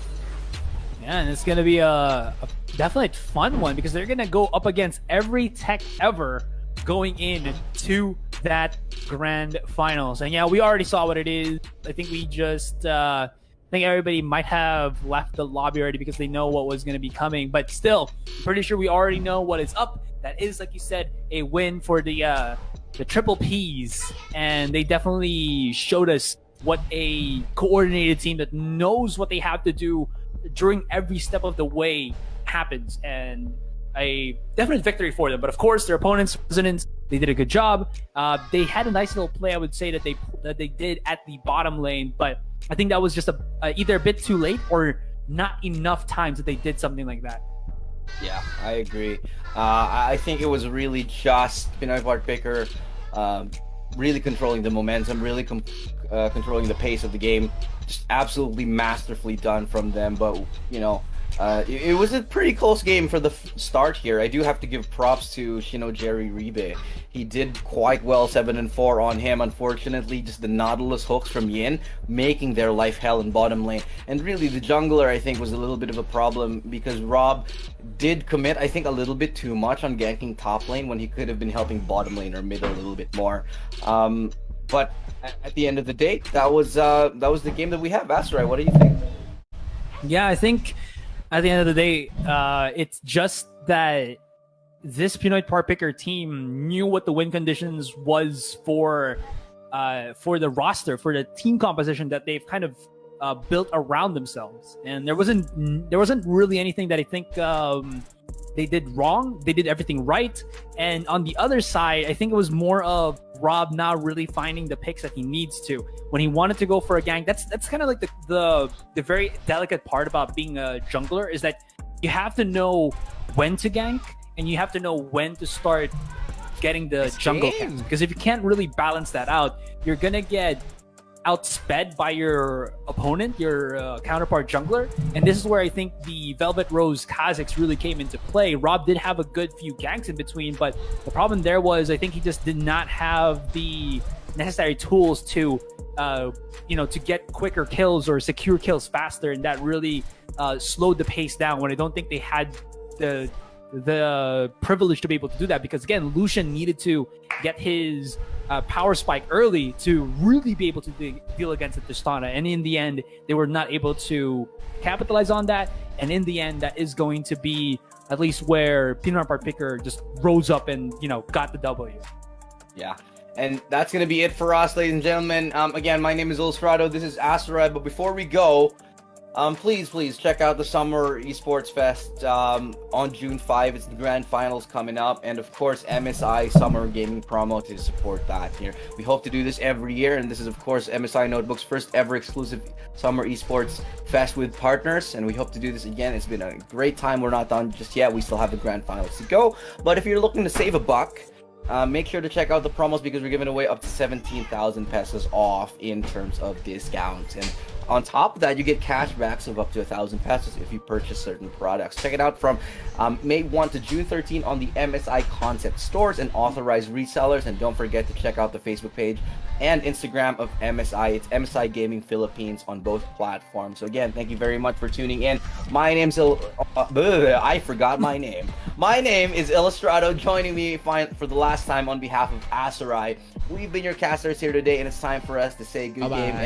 Yeah, and it's going to be a definitely fun one because they're going to go up against every tech ever going in to that grand finals. And yeah, we already saw what it is. I think we just I think everybody might have left the lobby already because they know what was going to be coming. But still, I'm pretty sure we already know what is up. That is, like you said, a win for the Triple Ps, and they definitely showed us what a coordinated team that knows what they have to do during every step of the way happens, and a definite victory for them. But of course, their opponents, Resonance, they did a good job. They had a nice little play, I would say, that they did at the bottom lane, but I think that was just either a bit too late or not enough times that they did something like that. Yeah, I agree. I think it was really just Pinoy Part Picker really controlling the momentum, really controlling the pace of the game. Just absolutely masterfully done from them. But, you know, it was a pretty close game for the start here. I do have to give props to Jerry Ribe. He did quite well, 7-4 on him. Unfortunately, just the Nautilus hooks from Yin making their life hell in bottom lane. And really, the jungler, I think, was a little bit of a problem because Rob did commit, I think, a little bit too much on ganking top lane when he could have been helping bottom lane or mid a little bit more. But at the end of the day, that was the game that we have. Asteroid, what do you think? Yeah, I think at the end of the day, it's just that this Pinoy Par Picker team knew what the win conditions was for the roster, for the team composition that they've kind of built around themselves, and there wasn't really anything that I think they did wrong. They did everything right. And on the other side, I think it was more of Rob now really finding the picks that he needs to. When he wanted to go for a gank, that's kind of like the very delicate part about being a jungler, is that you have to know when to gank and you have to know when to start getting the jungle camps. Because if you can't really balance that out, you're gonna get outsped by your opponent, your counterpart jungler. And this is where I think the Velvet Rose Kha'Zix really came into play. Rob did have a good few ganks in between, but the problem there was I think he just did not have the necessary tools to to get quicker kills or secure kills faster, and that really slowed the pace down when I don't think they had the privilege to be able to do that, because again, Lucian needed to get his power spike early to really be able to deal against the Tristana, and in the end they were not able to capitalize on that, and in the end that is going to be at least where Pinoy Par Picker just rose up and got the W. Yeah. And that's going to be it for us, ladies and gentlemen. Again, my name is Illustrato. This is Asteroid. But before we go, please check out the Summer Esports Fest on June 5. It's the grand finals coming up. And of course, MSI Summer Gaming promo to support that here. We hope to do this every year. And this is, of course, MSI Notebook's first ever exclusive Summer Esports Fest with partners. And we hope to do this again. It's been a great time. We're not done just yet. We still have the grand finals to go. But if you're looking to save a buck, make sure to check out the promos, because we're giving away up to 17,000 pesos off in terms of discounts. And on top of that, you get cashbacks of up to 1,000 pesos if you purchase certain products. Check it out from May 1 to June 13 on the MSI concept stores and authorized resellers. And don't forget to check out the Facebook page and Instagram of MSI. It's MSI Gaming Philippines on both platforms. So again, thank you very much for tuning in. My name's I forgot my name. My name is Illustrato. Joining me for the last time on behalf of Aserai. We've been your casters here today, and it's time for us to say good game.